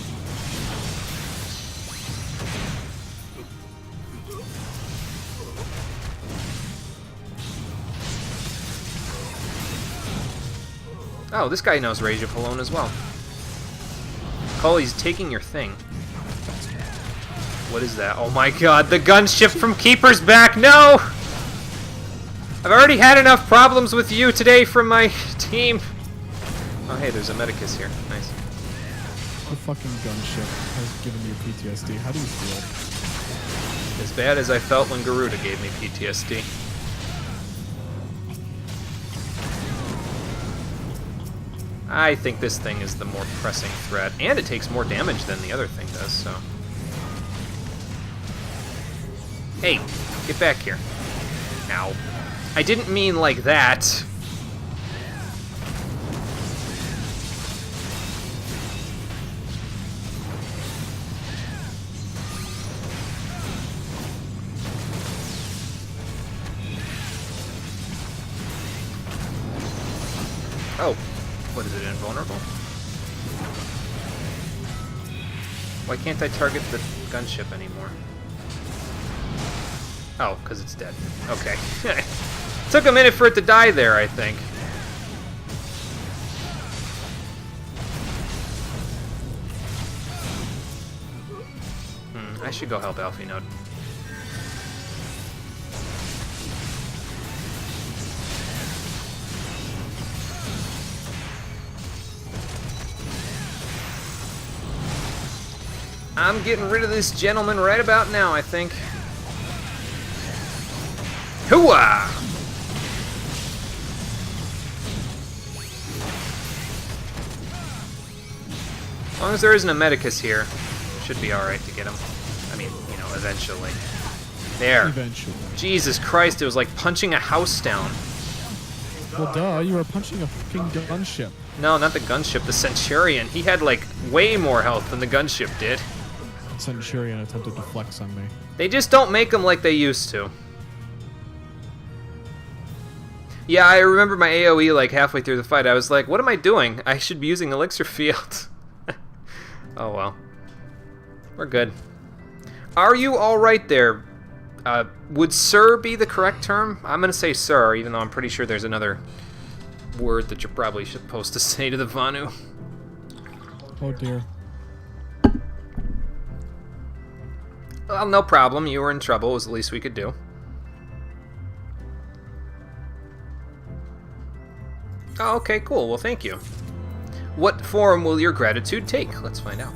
Oh, this guy knows Rage of Halon as well. Cole, he's taking your thing. What is that? Oh my god, the gunship from Keeper's back! No! I've already had enough problems with you today from my team. Oh hey, there's a Medicus here. Nice. The fucking gunship has given you PTSD. How do you feel? As bad as I felt when Garuda gave me PTSD. I think this thing is the more pressing threat, and it takes more damage than the other thing does, so... Hey, get back here. Ow. I didn't mean like that. Oh, what is it, invulnerable? Why can't I target the gunship anymore? Oh, because it's dead. Okay. Took a minute for it to die there, I think. I should go help Alfie Node. I'm getting rid of this gentleman right about now, I think. Hooah! As long as there isn't a Medicus here, should be alright to get him. I mean, you know, eventually. There. Eventually. Jesus Christ, it was like punching a house down. Well, duh, you were punching a fucking gunship. No, not the gunship, the Centurion. He had, like, way more health than the gunship did. Centurion attempted to flex on me. They just don't make them like they used to. Yeah, I remember my AoE, like, halfway through the fight. I was like, what am I doing? I should be using Elixir Field. Oh, well. We're good. Are you alright there? Would sir be the correct term? I'm gonna say sir, even though I'm pretty sure there's another word that you're probably supposed to say to the Vanu. Oh, dear. Well, no problem. You were in trouble. It was the least we could do. Oh, okay, cool. Well, thank you. What form will your gratitude take? Let's find out.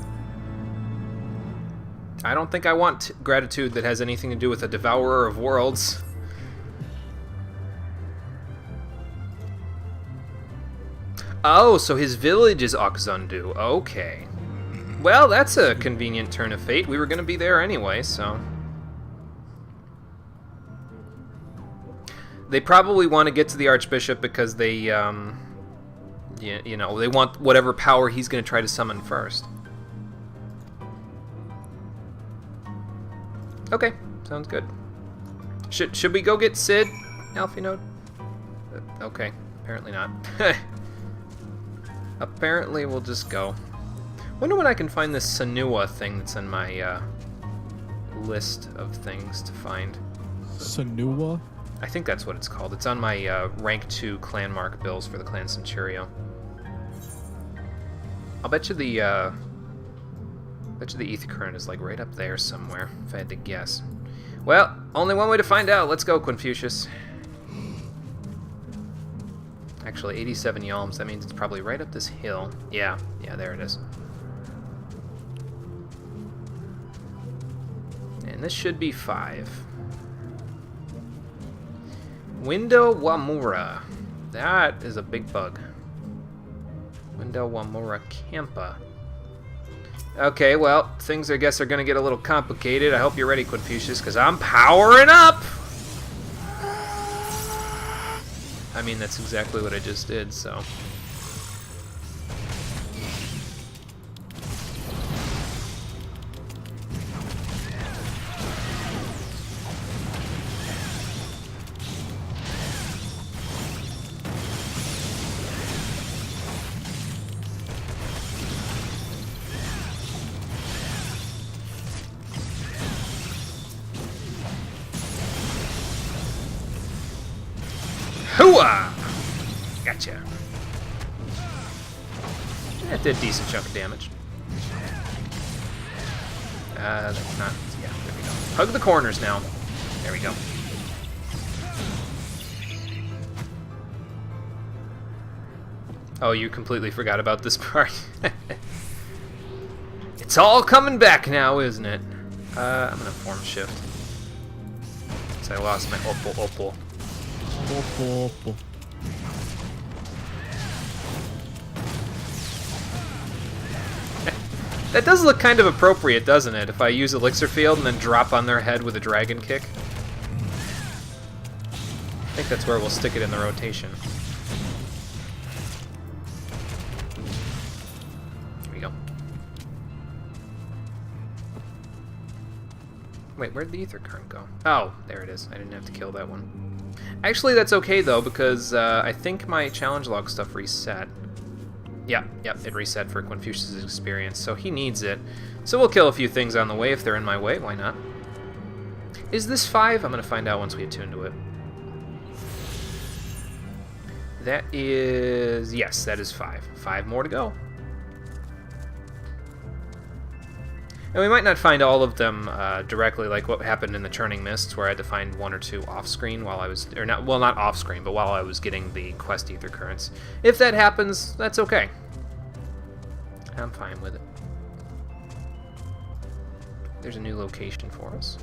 I don't think I want gratitude that has anything to do with a devourer of worlds. Oh, so his village is Oxundu. Okay. Well, that's a convenient turn of fate. We were going to be there anyway, so... They probably want to get to the Archbishop because they, you know, they want whatever power he's going to try to summon first. Okay, sounds good. Should we go get Sid, Alfie Node? Okay, apparently not. Apparently we'll just go. Wonder when I can find this Sanua thing that's in my list of things to find. Sanua? I think that's what it's called. It's on my rank 2 clan mark bills for the clan Centurio. I'll bet you the ether current is like right up there somewhere, if I had to guess. Well, only one way to find out. Let's go, Confucius. Actually, 87 yalms. That means it's probably right up this hill. Yeah, there it is. And this should be 5. Window Wamura. That is a big bug. Window Wamura Campa. Okay, well, things I guess are going to get a little complicated. I hope you're ready, Confucius, because I'm powering up! I mean, that's exactly what I just did, so... Hooah! Gotcha. That did a decent chunk of damage. That's not... Yeah, there we go. Hug the corners now. There we go. Oh, you completely forgot about this part. It's all coming back now, isn't it? I'm gonna form shift. Since I lost my opal. That does look kind of appropriate, doesn't it? If I use Elixir Field and then drop on their head with a dragon kick. I think that's where we'll stick it in the rotation. Here we go. Wait, where'd the ether current go? Oh, there it is. I didn't have to kill that one. Actually, that's okay, though, because I think my challenge log stuff reset. Yep, it reset for Confucius' experience, so he needs it. So we'll kill a few things on the way if they're in my way, why not? Is this 5? I'm going to find out once we attune to it. That is... yes, that is 5. 5 more to go. And we might not find all of them directly, like what happened in the Churning Mists, where I had to find 1 or 2 off-screen while I was... or not, well, not off-screen, but while I was getting the quest ether currents. If that happens, that's okay. I'm fine with it. There's a new location for us.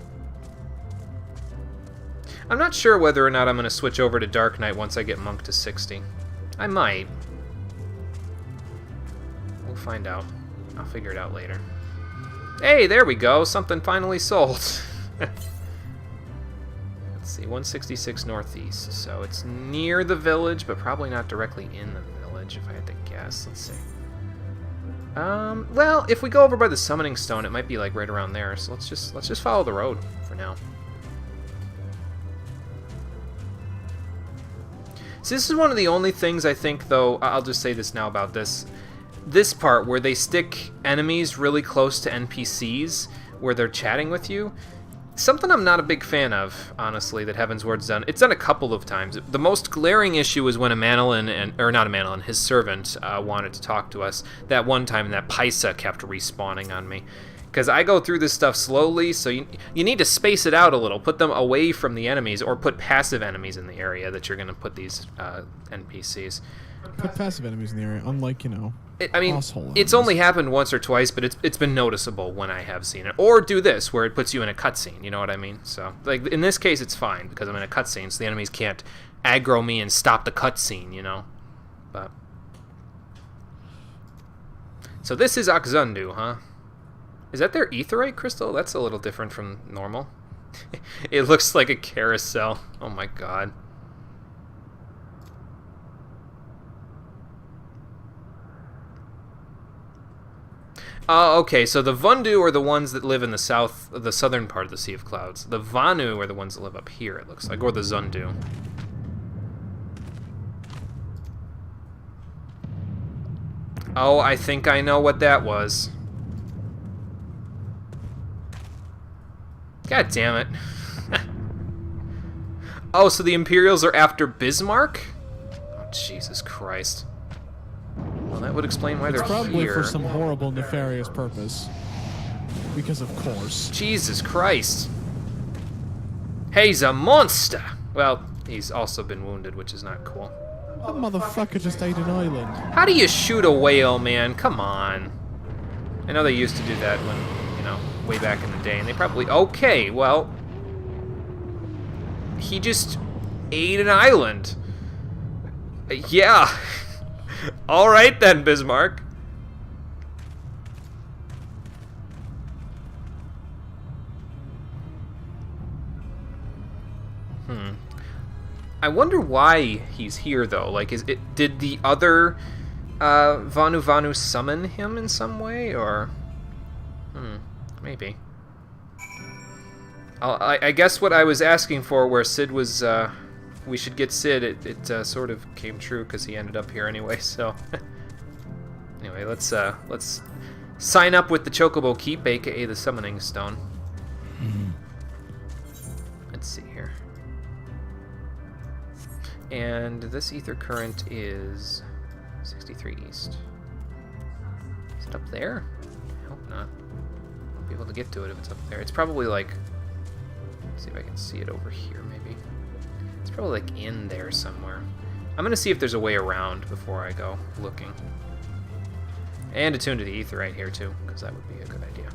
I'm not sure whether or not I'm going to switch over to Dark Knight once I get Monk to 60. I might. We'll find out. I'll figure it out later. Hey, there we go. Something finally sold. Let's see, 166 northeast. So it's near the village, but probably not directly in the village, if I had to guess. Let's see. Well, if we go over by the Summoning Stone, it might be like right around there. So let's just follow the road for now. So this is one of the only things I think, though, I'll just say this now about this part where they stick enemies really close to NPCs where they're chatting with you. Something I'm not a big fan of, honestly, that Heavensward's done. It's done a couple of times. The most glaring issue was when a Manolin, or not a Manolin, his servant wanted to talk to us. That one time that Paisa kept respawning on me. Because I go through this stuff slowly, so you need to space it out a little. Put them away from the enemies, or put passive enemies in the area that you're going to put these NPCs. Put passive enemies in the area, unlike, you know, I mean, it's only happened once or twice, but it's been noticeable when I have seen it. Or do this, where it puts you in a cutscene, you know what I mean? So, like, in this case, it's fine, because I'm in a cutscene, so the enemies can't aggro me and stop the cutscene, you know? But... so this is Akzundu, huh? Is that their aetheryte crystal? That's a little different from normal. It looks like a carousel. Oh my god. Okay, so the Vundu are the ones that live in the southern part of the Sea of Clouds. The Vanu are the ones that live up here, it looks like, or the Zundu. Oh, I think I know what that was. God damn it. Oh, so the Imperials are after Bismarck? Oh, Jesus Christ. Well, that would explain why they're here. It's probably for some horrible, nefarious purpose. Because of course. Jesus Christ. He's a monster! Well, he's also been wounded, which is not cool. That motherfucker just ate an island. How do you shoot a whale, man? Come on. I know they used to do that when, you know, way back in the day, and they probably... okay, well... he just ate an island. Yeah. Alright then, Bismarck. I wonder why he's here, though. Like, did the other Vanu summon him in some way, or... maybe. I guess what I was asking for, where Sid was... we should get Sid, it sort of came true, because he ended up here anyway, so... anyway, let's sign up with the Chocobo Keep, aka the Summoning Stone. Let's see here. And this ether current is 63 east. Is it up there? I hope not. I'll be able to get to it if it's up there. It's probably like... let's see if I can see it over here, maybe. It's probably like in there somewhere. I'm gonna see if there's a way around before I go looking. And attune to the ether right here too, because that would be a good idea.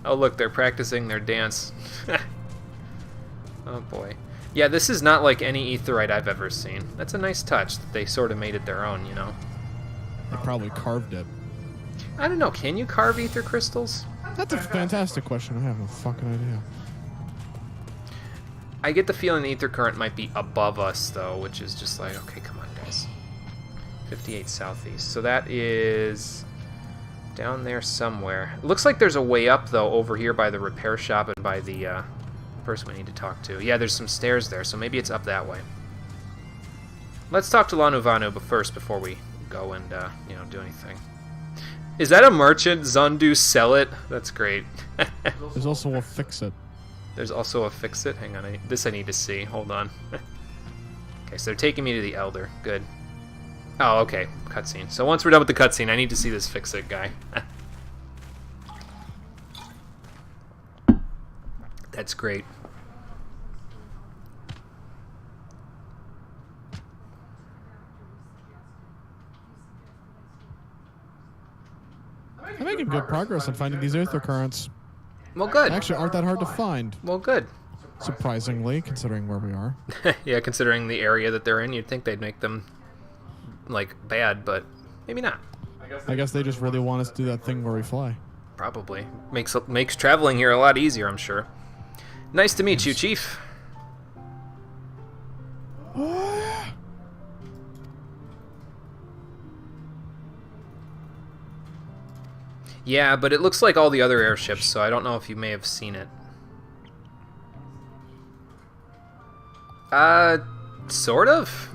Oh look, they're practicing their dance. Oh boy. Yeah, this is not like any aetherite I've ever seen. That's a nice touch that they sort of made it their own, you know? They probably carved it. I don't know, can you carve ether crystals? That's a fantastic question. I have no fucking idea. I get the feeling the ether current might be above us, though, which is just like, okay, come on, guys. 58 southeast. So that is down there somewhere. It looks like there's a way up, though, over here by the repair shop and by the person we need to talk to. Yeah, there's some stairs there, so maybe it's up that way. Let's talk to Lanuvanu first before we go and, you know, do anything. Is that a merchant? Zundu sell it? That's great. There's also a fix-it. There's also a fix-it? Hang on, this I need to see. Hold on. Okay, so they're taking me to the Elder. Good. Oh, okay. Cutscene. So once we're done with the cutscene, I need to see this fix-it guy. That's great. I'm making good progress on finding these aether currents. Well, good. Actually, aren't that hard to find. Well, good. Surprisingly, considering where we are. Yeah, considering the area that they're in, you'd think they'd make them, like, bad, but maybe not. I guess they just really want us to do that thing where we fly. Probably. Makes traveling here a lot easier, I'm sure. Nice to meet you, Chief. Yeah, but it looks like all the other airships, so I don't know if you may have seen it. Sort of?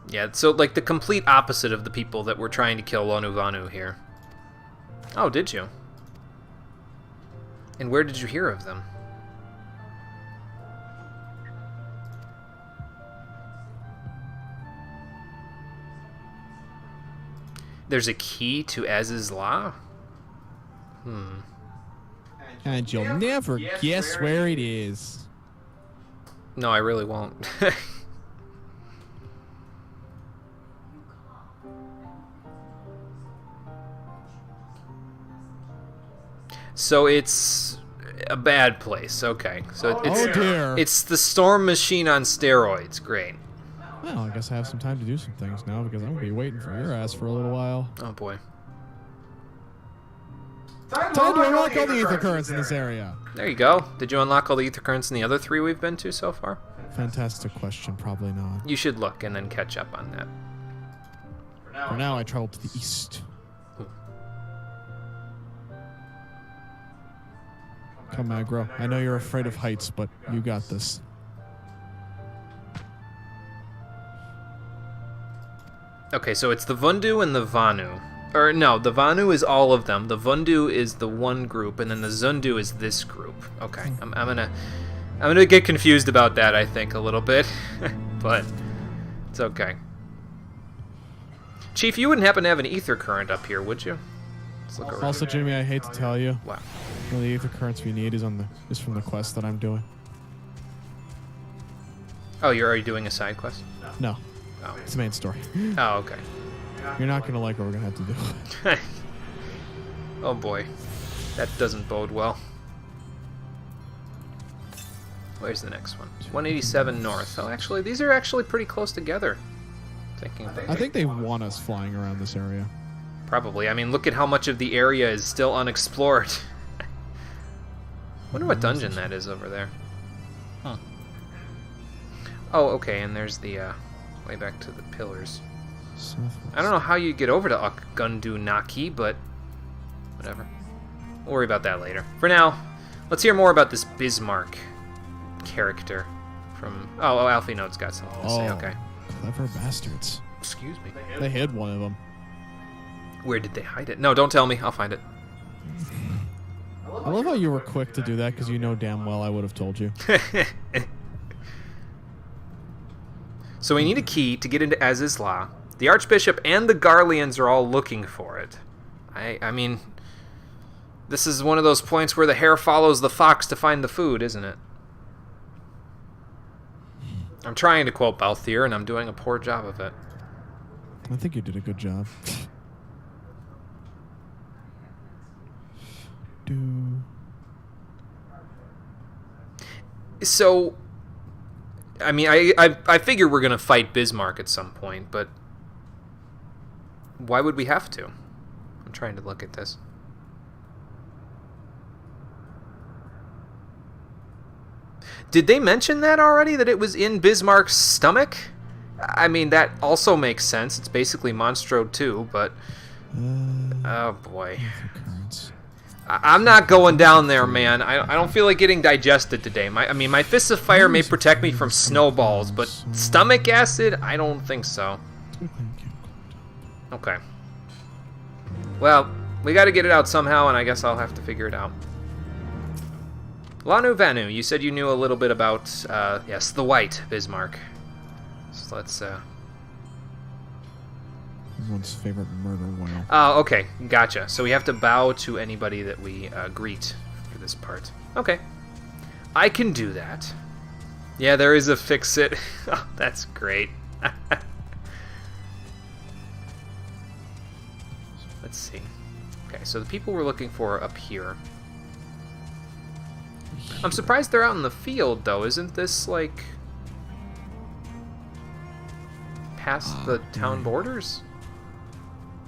Yeah, so, like, the complete opposite of the people that were trying to kill Lanuvanu here. Oh, did you? And where did you hear of them? There's a key to Az's Law? And you'll never guess where it is. No, I really won't. So it's a bad place. Okay. So it's the Storm Machine on steroids. Great. Well, I guess I have some time to do some things now because I'm going to be waiting for your ass for a little while. Oh, boy. Time to unlock all the ether currents in this area. There you go. Did you unlock all the ether currents in the other 3 we've been to so far? Fantastic question. Probably not. You should look and then catch up on that. For now, I travel to the east. Come, Agro. I know you're afraid of heights, but you got this. Okay, so it's the Vundu and the Vanu. Or no, the Vanu is all of them. The Vundu is the one group, and then the Zundu is this group. Okay, I'm gonna get confused about that, I think, a little bit, but it's okay. Chief, you wouldn't happen to have an ether current up here, would you? Let's look around. Also, Jimmy, I hate to tell you. Wow. One of the ether currents we need is from the quest that I'm doing. Oh, you're already doing a side quest? No. Oh. It's the main story. Oh, okay. You're not gonna like what we're gonna have to do. Oh boy, that doesn't bode well. Where's the next one? 187 north. Oh, actually, these are actually pretty close together. Thinking about it. I think they want us flying around this area. Probably. I mean, look at how much of the area is still unexplored. Wonder what dungeon that is over there. Huh. Oh, okay, and there's the way back to the pillars. I don't know how you get over to Gundu Naki, but whatever. We'll worry about that later. For now, let's hear more about this Bismarck character from... Oh, Alfie Note's got something to say. Okay. Clever bastards. Excuse me. They hid one of them. Where did they hide it? No, don't tell me. I'll find it. I love how you were quick to do that because you know damn well I would have told you. So we need a key to get into Az's Law. The Archbishop and the Garleans are all looking for it. I mean, this is one of those points where the hare follows the fox to find the food, isn't it? I'm trying to quote Balthier, and I'm doing a poor job of it. I think you did a good job. So, I mean, I figure we're going to fight Bismarck at some point, but why would we have to? I'm trying to look at this. Did they mention that already, that it was in Bismarck's stomach? I mean, that also makes sense. It's basically Monstro 2, but... oh, boy. I'm not going down there, man. I don't feel like getting digested today. I mean, my Fists of Fire may protect me from snowballs, but stomach acid? I don't think so. Okay. Well, we gotta get it out somehow, and I guess I'll have to figure it out. Lanu Vanu, you said you knew a little bit about, yes, the White Bismarck. So let's, Everyone's favorite murder whale. Oh, okay. Gotcha. So we have to bow to anybody that we greet for this part. Okay. I can do that. Yeah, there is a fix-it. Oh, that's great. Let's see. Okay, so the people we're looking for are up here. I'm surprised they're out in the field, though. Isn't this, like, past the town borders?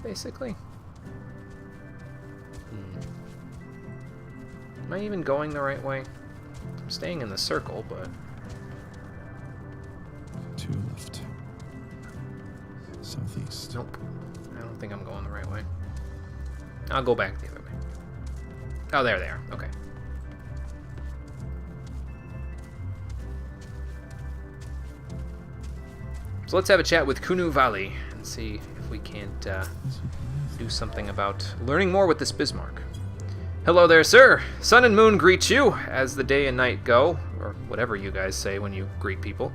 Basically. Am I even going the right way? I'm staying in the circle, but... 2 left. Southeast. Nope. I don't think I'm going the right way. I'll go back the other way. Oh, there they are. Okay. So let's have a chat with Kunu Valley and see if we can't do something about learning more with this Bismarck. Hello there, sir. Sun and moon greet you as the day and night go, or whatever you guys say when you greet people.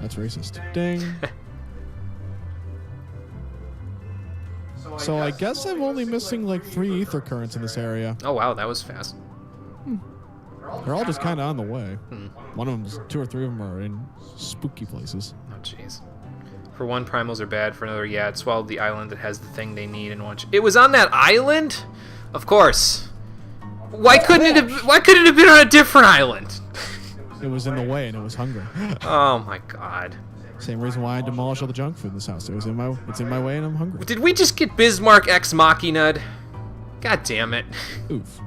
That's racist. Ding. So I guess I'm only missing like 3 ether currents in this area. Oh wow, that was fast. They're all just kind of on the way. One of them's 2 or 3 of them are in spooky places. Oh jeez. For one, primals are bad. For another, yeah, it swallowed the island that has the thing they need and want. It was on that island? Of course. Why couldn't it have been on a different island? It was in the way and it was hungry. Oh my god. Same reason why I demolish all the junk food in this house. It's in my way and I'm hungry. Did we just get Bismarck Ex Machina? God damn it. Oof.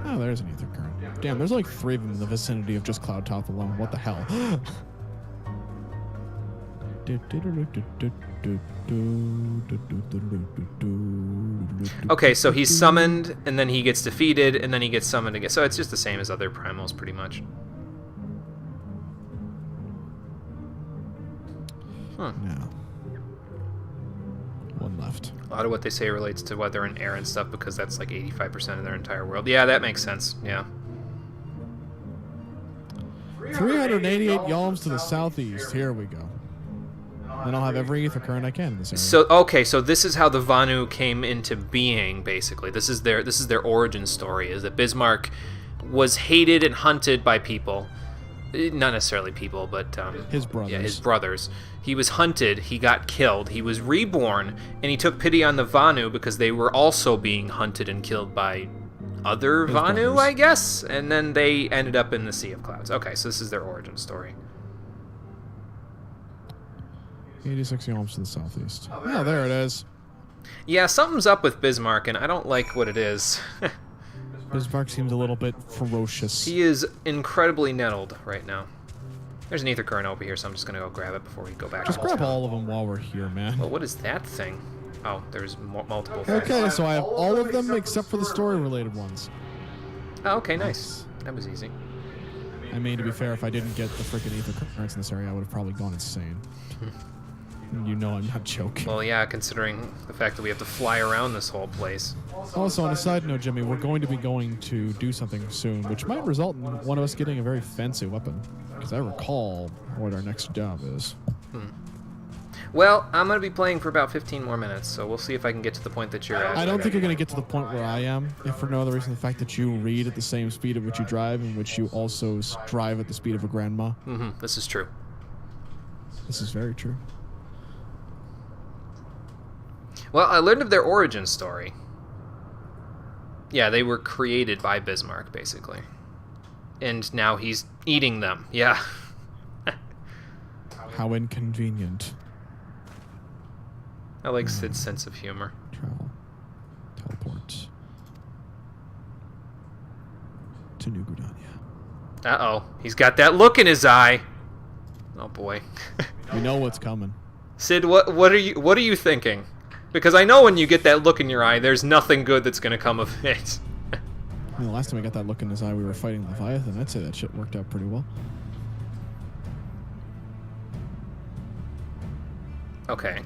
Oh, there's an ether current. Damn, there's like 3 of them in the vicinity of just Cloud Top alone. What the hell? Okay, so he's summoned, and then he gets defeated, and then he gets summoned again. So it's just the same as other primals, pretty much. Huh. Now, 1 left. A lot of what they say relates to weather and air and stuff, because that's like 85% of their entire world. Yeah, that makes sense. Yeah. 388 yalms to the southeast. Here we go. Then I'll have every ether current I can in this area. So okay, so this is how the Vanu came into being. Basically, this is their origin story. Is that Bismarck was hated and hunted by people, not necessarily people, but his brothers. Yeah, his brothers. He was hunted. He got killed. He was reborn, and he took pity on the Vanu because they were also being hunted and killed by other Vanu, brothers. I guess. And then they ended up in the Sea of Clouds. Okay, so this is their origin story. 86 yalms to the southeast. Oh, there it is. Yeah, something's up with Bismarck, and I don't like what it is. Bismarck seems a little bit ferocious. He is incredibly nettled right now. There's an ether current over here, so I'm just gonna go grab it before we go back. Just grab all of them while we're here, man. Well, what is that thing? Oh, there's multiple things. Okay, so I have all of them except for the story-related ones. Oh, okay, nice. That was easy. I mean, to be fair, if I didn't get the freaking ether currents in this area, I would have probably gone insane. You know I'm not joking. Well, yeah, considering the fact that we have to fly around this whole place. Also, on a side note, Jimmy, we're going to be going to do something soon, which might result in one of us getting a very fancy weapon. Because I recall what our next job is. Well, I'm going to be playing for about 15 more minutes, so we'll see if I can get to the point that you're at. I don't think you're going to get to the point where I am, if for no other reason the fact that you read at the same speed at which you drive, and which you also drive at the speed of a grandma. This is true. This is very true. Well, I learned of their origin story. Yeah, they were created by Bismarck, basically. And now he's eating them. Yeah. How inconvenient. I like Sid's sense of humor. Travel. Teleport. To New Gridania. Uh-oh. He's got that look in his eye. Oh boy. We know what's coming. Sid, what are you thinking? Because I know when you get that look in your eye, there's nothing good that's gonna come of it. I mean, the last time I got that look in his eye, we were fighting Leviathan. I'd say that shit worked out pretty well. Okay.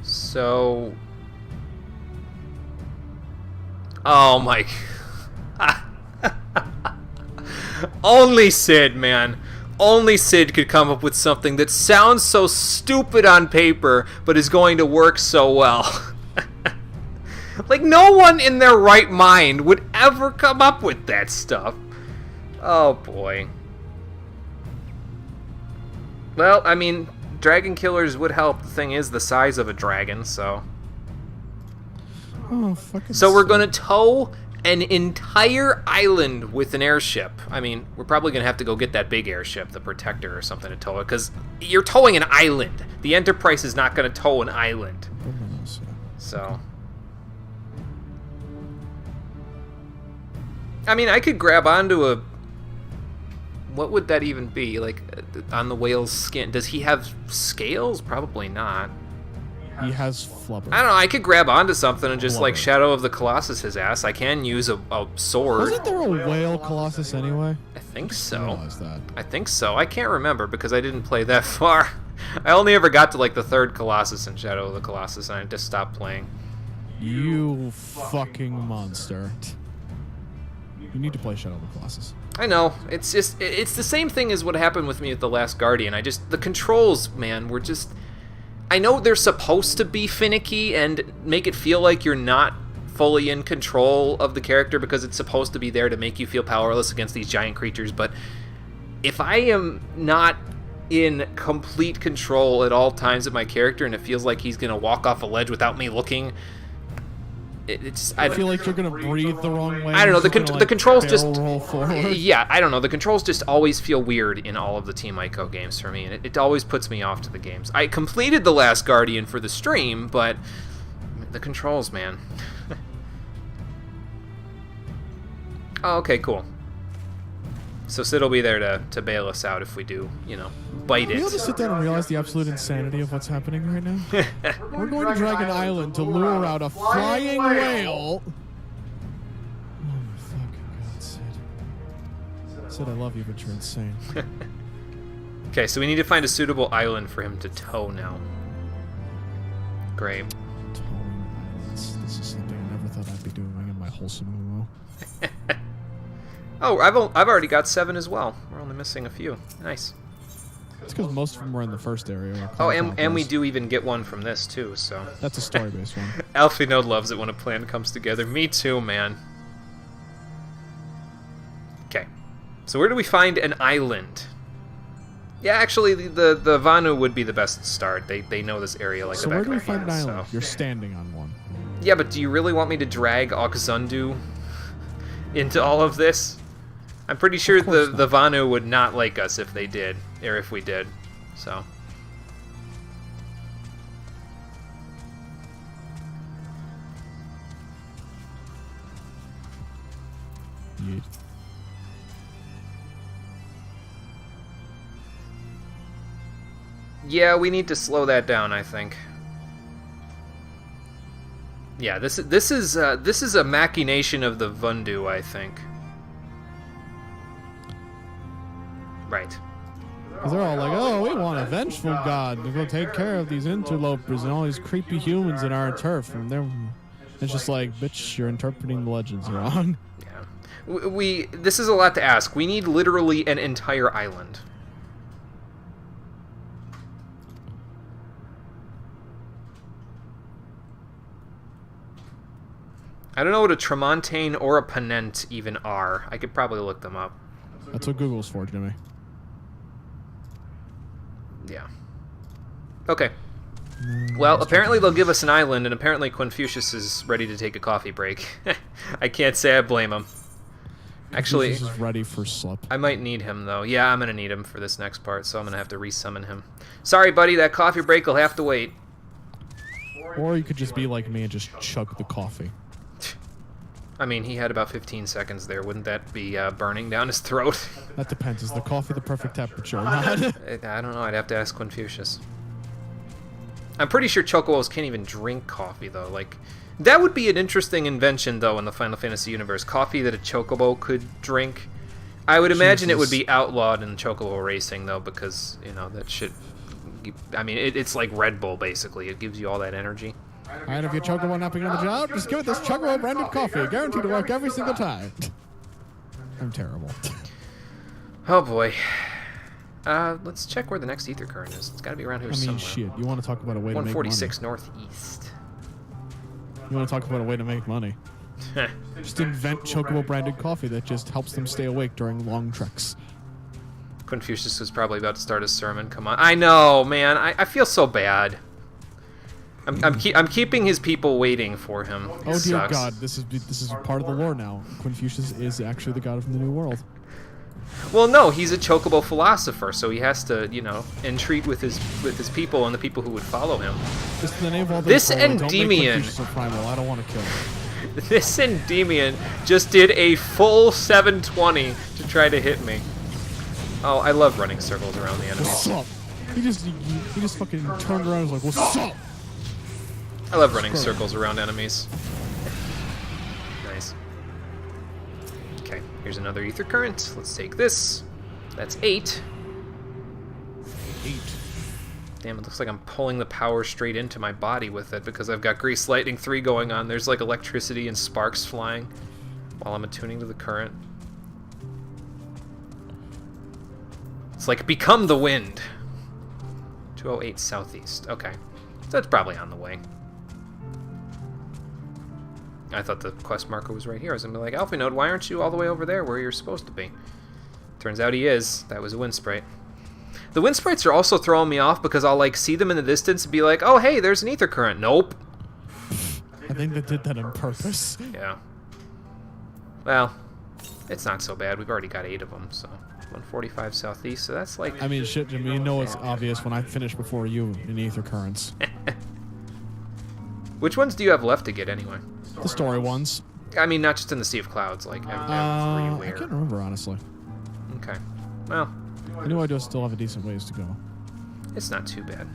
So... Oh my... Only Sid, man. Only Sid could come up with something that sounds so stupid on paper, but is going to work so well. Like, no one in their right mind would ever come up with that stuff. Oh, boy. Well, I mean, dragon killers would help. The thing is the size of a dragon, so... Oh, fucking So we're sick. going to tow an entire island with an airship. I mean, we're probably going to have to go get that big airship, the Protector or something, to tow it, because you're towing an island. The Enterprise is not going to tow an island. So... I mean, I could grab onto a... What would that even be? Like, on the whale's skin. Does he have scales? Probably not. He has flubber. I don't know, I could grab onto something and just, like, Flubber. Shadow of the Colossus his ass. I can use a sword. Wasn't there a whale Colossus anyway? I think I so. realized that. I think so. I can't remember because I didn't play that far. I only ever got to, like, the third Colossus in Shadow of the Colossus, and I just stopped playing. You fucking monster. You need to play Shadow of the Colossus. I know. It's just... It's the same thing as what happened with me with The Last Guardian. The controls, man, were just... I know they're supposed to be finicky and make it feel like you're not fully in control of the character because it's supposed to be there to make you feel powerless against these giant creatures, but if I am not in complete control at all times of my character and it feels like he's going to walk off a ledge without me looking... I feel like you're gonna breathe the wrong way. I don't know. The controls just roll forward. yeah. I don't know. The controls just always feel weird in all of the Team Ico games for me, and it always puts me off to the games. I completed The Last Guardian for the stream, but the controls, man. Oh, okay, cool. So Sid will be there to bail us out if we do, you know, bite it. We all just sit down and realize the absolute insanity of what's happening right now. We're going to Dragon Island to lure out a flying whale. Oh my fucking god, Sid. Sid, I love you, but you're insane. Okay, so we need to find a suitable island for him to tow now. Great. Towing islands. This is something I never thought I'd be doing in my wholesome MMO. Oh, I've already got 7 as well. We're only missing a few. Nice. It's because most of them were in the first area. Oh, and we do even get one from this too, so... That's a story-based one. Alfie Node loves it when a plan comes together. Me too, man. Okay. So where do we find an island? Yeah, actually, the Vanu would be the best start. They know this area like the back of their hand. So where do we find an island? So. You're standing on one. Yeah, but do you really want me to drag Oxundu into all of this? I'm pretty sure the Vanu would not like us if they did, or if we did, so. Yeet. Yeah, we need to slow that down, I think. Yeah, this is a machination of the Vundu, I think. Right. Because they're all like, oh, we want a vengeful god to go take care of these interlopers and all these creepy humans in our turf. And it's just like, bitch, you're interpreting the legends wrong. Yeah. This is a lot to ask. We need literally an entire island. I don't know what a Tremontane or a Ponent even are. I could probably look them up. That's what Google's for, Jimmy. Yeah. Okay. Well, apparently they'll give us an island, and apparently Confucius is ready to take a coffee break. I can't say I blame him. Actually, Confucius is ready for slip. I might need him, though. Yeah, I'm going to need him for this next part, so I'm going to have to resummon him. Sorry, buddy, that coffee break will have to wait. Or you could just be like me and just chug the coffee. I mean, he had about 15 seconds there. Wouldn't that be burning down his throat? That depends. Is the coffee the perfect temperature or not? I don't know. I'd have to ask Confucius. I'm pretty sure chocobos can't even drink coffee, though. Like, that would be an interesting invention, though, in the Final Fantasy universe. Coffee that a chocobo could drink. I would imagine it would be outlawed in chocobo racing, though, because, you know, that shit... I mean, it's like Red Bull, basically. It gives you all that energy. Alright, if your chocobo not picking up the job, just give it this chocobo branded coffee. Guaranteed to work every single time. I'm terrible. Oh boy. Let's check where the next ether current is. It's got to be around here somewhere. Shit. You want to talk about a way to make money? 146 northeast. You want to talk about a way to make money? Just invent chocobo branded coffee that just helps them stay awake during long treks. Confucius was probably about to start a sermon. Come on. I know, man. I feel so bad. I'm keeping his people waiting for him. Oh dear Sucks. God, this is part of the lore now. Confucius is actually the god from the New World. Well, no, he's a chocobo philosopher, so he has to, you know, entreat with his people and the people who would follow him. Just in the name of all this Endymion. I don't want to kill him. This Endymion just did a full 720 to try to hit me. Oh, I love running circles around the enemies. What's up? He just fucking turned around and was like, what's up? I love running circles around enemies. Nice. Okay, here's another ether current. Let's take this. That's 8. 8. Damn, it looks like I'm pulling the power straight into my body with it because I've got Grease Lightning 3 going on. There's like electricity and sparks flying while I'm attuning to the current. It's like, become the wind. 208 southeast. Okay. So that's probably on the way. I thought the quest marker was right here. I was going to be like, Alphinode, why aren't you all the way over there where you're supposed to be? Turns out he is. That was a wind sprite. The wind sprites are also throwing me off because I'll like see them in the distance and be like, oh, hey, there's an ether current. Nope. I think they did that on purpose. Yeah. Well, it's not so bad. We've already got 8 of them, so 145 southeast. So that's like... I mean, shit, Jimmy, you know it's obvious when I finish before you in ether currents. Which ones do you have left to get anyway? The story ones. I mean, not just in the Sea of Clouds, like everywhere. I can't remember, honestly. Okay. Well, I know I do still have a decent ways to go. it's not too bad.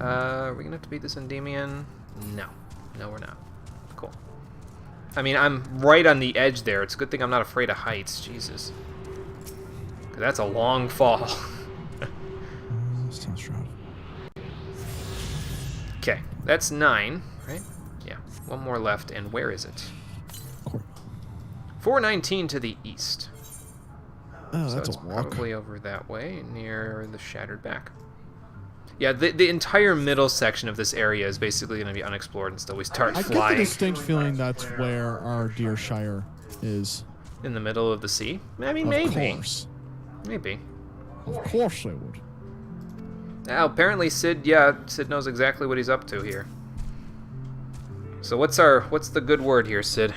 Are we gonna have to beat this Endymion? No. No, we're not. Cool. I mean, I'm right on the edge there. It's a good thing I'm not afraid of heights. Jesus. 'Cause that's a long fall. Sounds shroud. Okay, that's 9, right? Yeah, one more left, and where is it? 419 to the east. Oh, so that's it's a walk. probably over that way, near the Shattered Back. Yeah, the entire middle section of this area is basically going to be unexplored until we start I flying. get the distinct feeling that's where our dear Shire is. In the middle of the sea? I mean, Of maybe. course. Maybe. Of course they would. Now, apparently Sid knows exactly what he's up to here. So what's the good word here, Sid?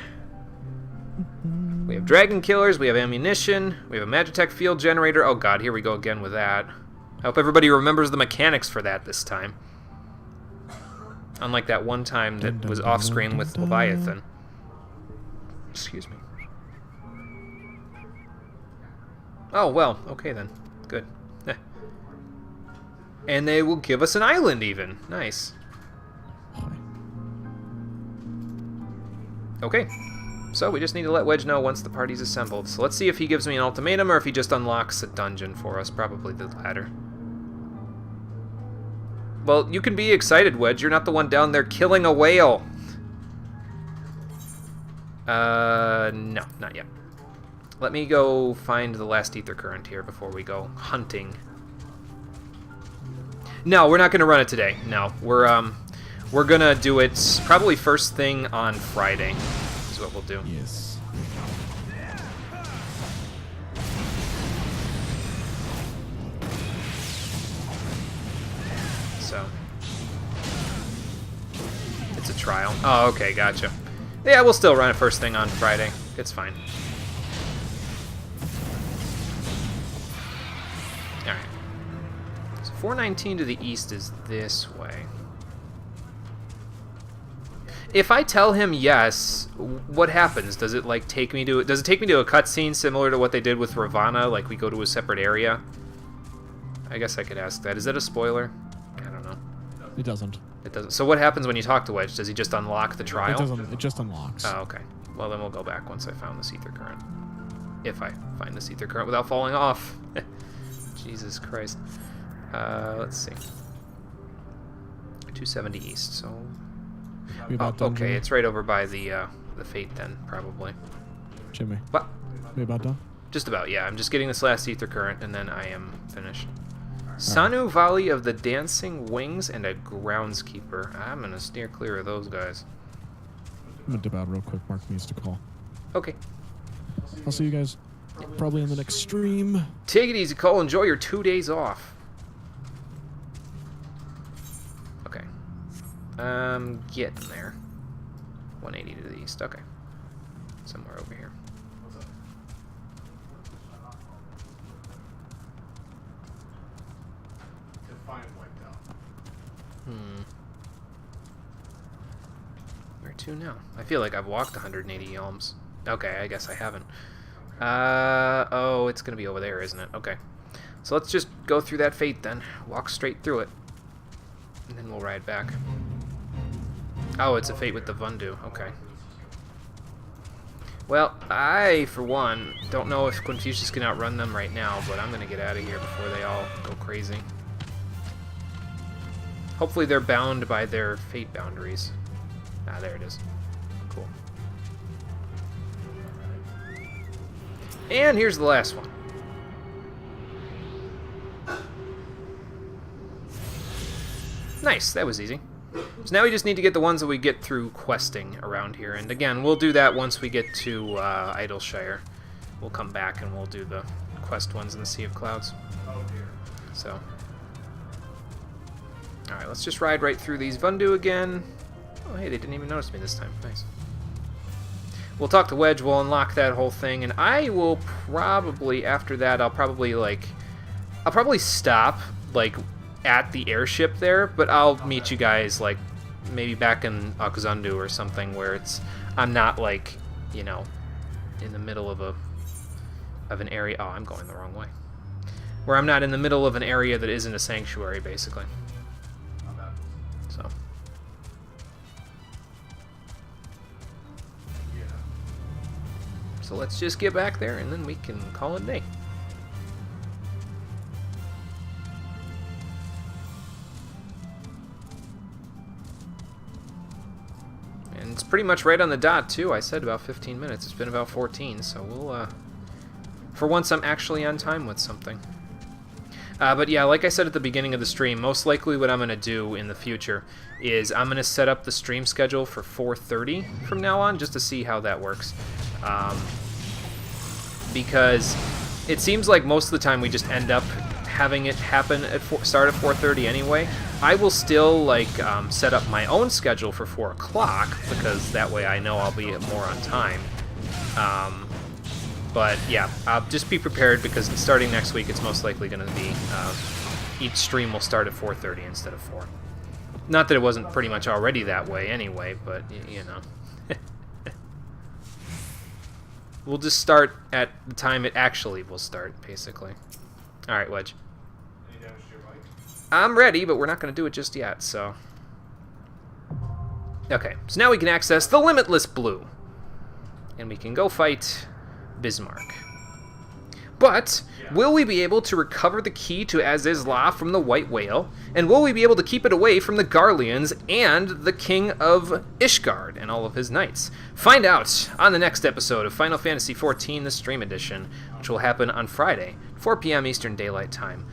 We have dragon killers, we have ammunition, we have a Magitech field generator. Oh god, here we go again with that. I hope everybody remembers the mechanics for that this time. Unlike that one time that was off-screen with Leviathan. Excuse me. Oh, well, okay then. Good. And they will give us an island even. Nice. Okay. So we just need to let Wedge know once the party's assembled. So let's see if he gives me an ultimatum or if he just unlocks a dungeon for us. Probably the latter. Well, you can be excited, Wedge. You're not the one down there killing a whale. No, not yet. Let me go find the last ether current here before we go hunting. No, we're not going to run it today. No, we're going to do it probably first thing on Friday is what we'll do. Yes. So, it's a trial. Oh, okay, gotcha. Yeah, we'll still run it first thing on Friday. It's fine. Alright. So 419 to the east is this way. If I tell him yes, what happens? Does it like take me to a cutscene similar to what they did with Ravana? Like we go to a separate area? I guess I could ask that. Is that a spoiler? I don't know. It doesn't. It doesn't. So what happens when you talk to Wedge? Does he just unlock the trial? It doesn't. It just unlocks. Oh, okay. Well, then we'll go back once I found this ether current. If I find this ether current without falling off. Jesus Christ. Let's see. 270 east. So. Oh, okay, it's right over by the Fate then, probably. Jimmy. What? We about done? Just about, yeah. I'm just getting this last ether current, and then I am finished. Sanu Valley of the Dancing Wings and a Groundskeeper. I'm going to steer clear of those guys. I'm going to dip out real quick. Mark needs to call. Okay. I'll see you guys probably in the next stream. Take it easy, Cole. Enjoy your 2 days off. Okay. Getting there. 180 to the east. Okay. Somewhere over here. Where to now? I feel like I've walked 180 elms. Okay, I guess I haven't. Oh, it's gonna be over there, isn't it? Okay. So let's just go through that Fate then. Walk straight through it. And then we'll ride back. Oh, it's a Fate with the Vundu. Okay. Well, I, for one, don't know if Confucius can outrun them right now, but I'm gonna get out of here before they all go crazy. Hopefully they're bound by their Fate boundaries. Ah, there it is. Cool. And here's the last one. Nice, that was easy. So now we just need to get the ones that we get through questing around here. And again, we'll do that once we get to Idleshire. We'll come back and we'll do the quest ones in the Sea of Clouds. So. Alright, let's just ride right through these Vundu again. Oh, hey, they didn't even notice me this time. Nice. We'll talk to Wedge, we'll unlock that whole thing, and I will probably, after that, I'll probably stop, like, at the airship there, but I'll meet you guys, like, maybe back in Akuzandu or something, where I'm not, like, you know, in the middle of an area. Oh, I'm going the wrong way. Where I'm not in the middle of an area that isn't a sanctuary, basically. So let's just get back there, and then we can call it a day. And it's pretty much right on the dot, too. I said about 15 minutes. It's been about 14, so we'll, for once, I'm actually on time with something. But yeah, like I said at the beginning of the stream, most likely what I'm going to do in the future is I'm going to set up the stream schedule for 4:30 from now on, just to see how that works. Because it seems like most of the time we just end up having it happen at start at 4:30 anyway. I will still like set up my own schedule for 4 o'clock, because that way I know I'll be more on time. But yeah, just be prepared, because starting next week it's most likely going to be each stream will start at 4:30 instead of 4. Not that it wasn't pretty much already that way anyway, but you know. We'll just start at the time it actually will start, basically. Alright, Wedge. I'm ready, but we're not going to do it just yet, so... Okay, so now we can access the Limitless Blue. And we can go fight Bismarck. But, will we be able to recover the key to Aziz-La from the White Whale? And will we be able to keep it away from the Garleans and the King of Ishgard and all of his knights? Find out on the next episode of Final Fantasy XIV, the Stream Edition, which will happen on Friday, 4 p.m. Eastern Daylight Time.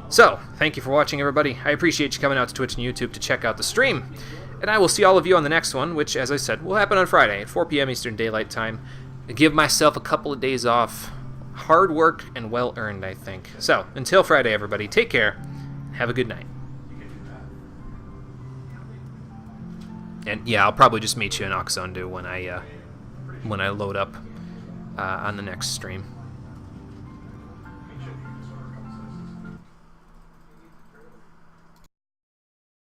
So, thank you for watching, everybody. I appreciate you coming out to Twitch and YouTube to check out the stream. And I will see all of you on the next one, which, as I said, will happen on Friday at 4 p.m. Eastern Daylight Time. I give myself a couple of days off. Hard work and well earned, I think. So, until Friday, everybody, take care. Have a good night. And yeah, I'll probably just meet you in Akuzandu when I load up on the next stream.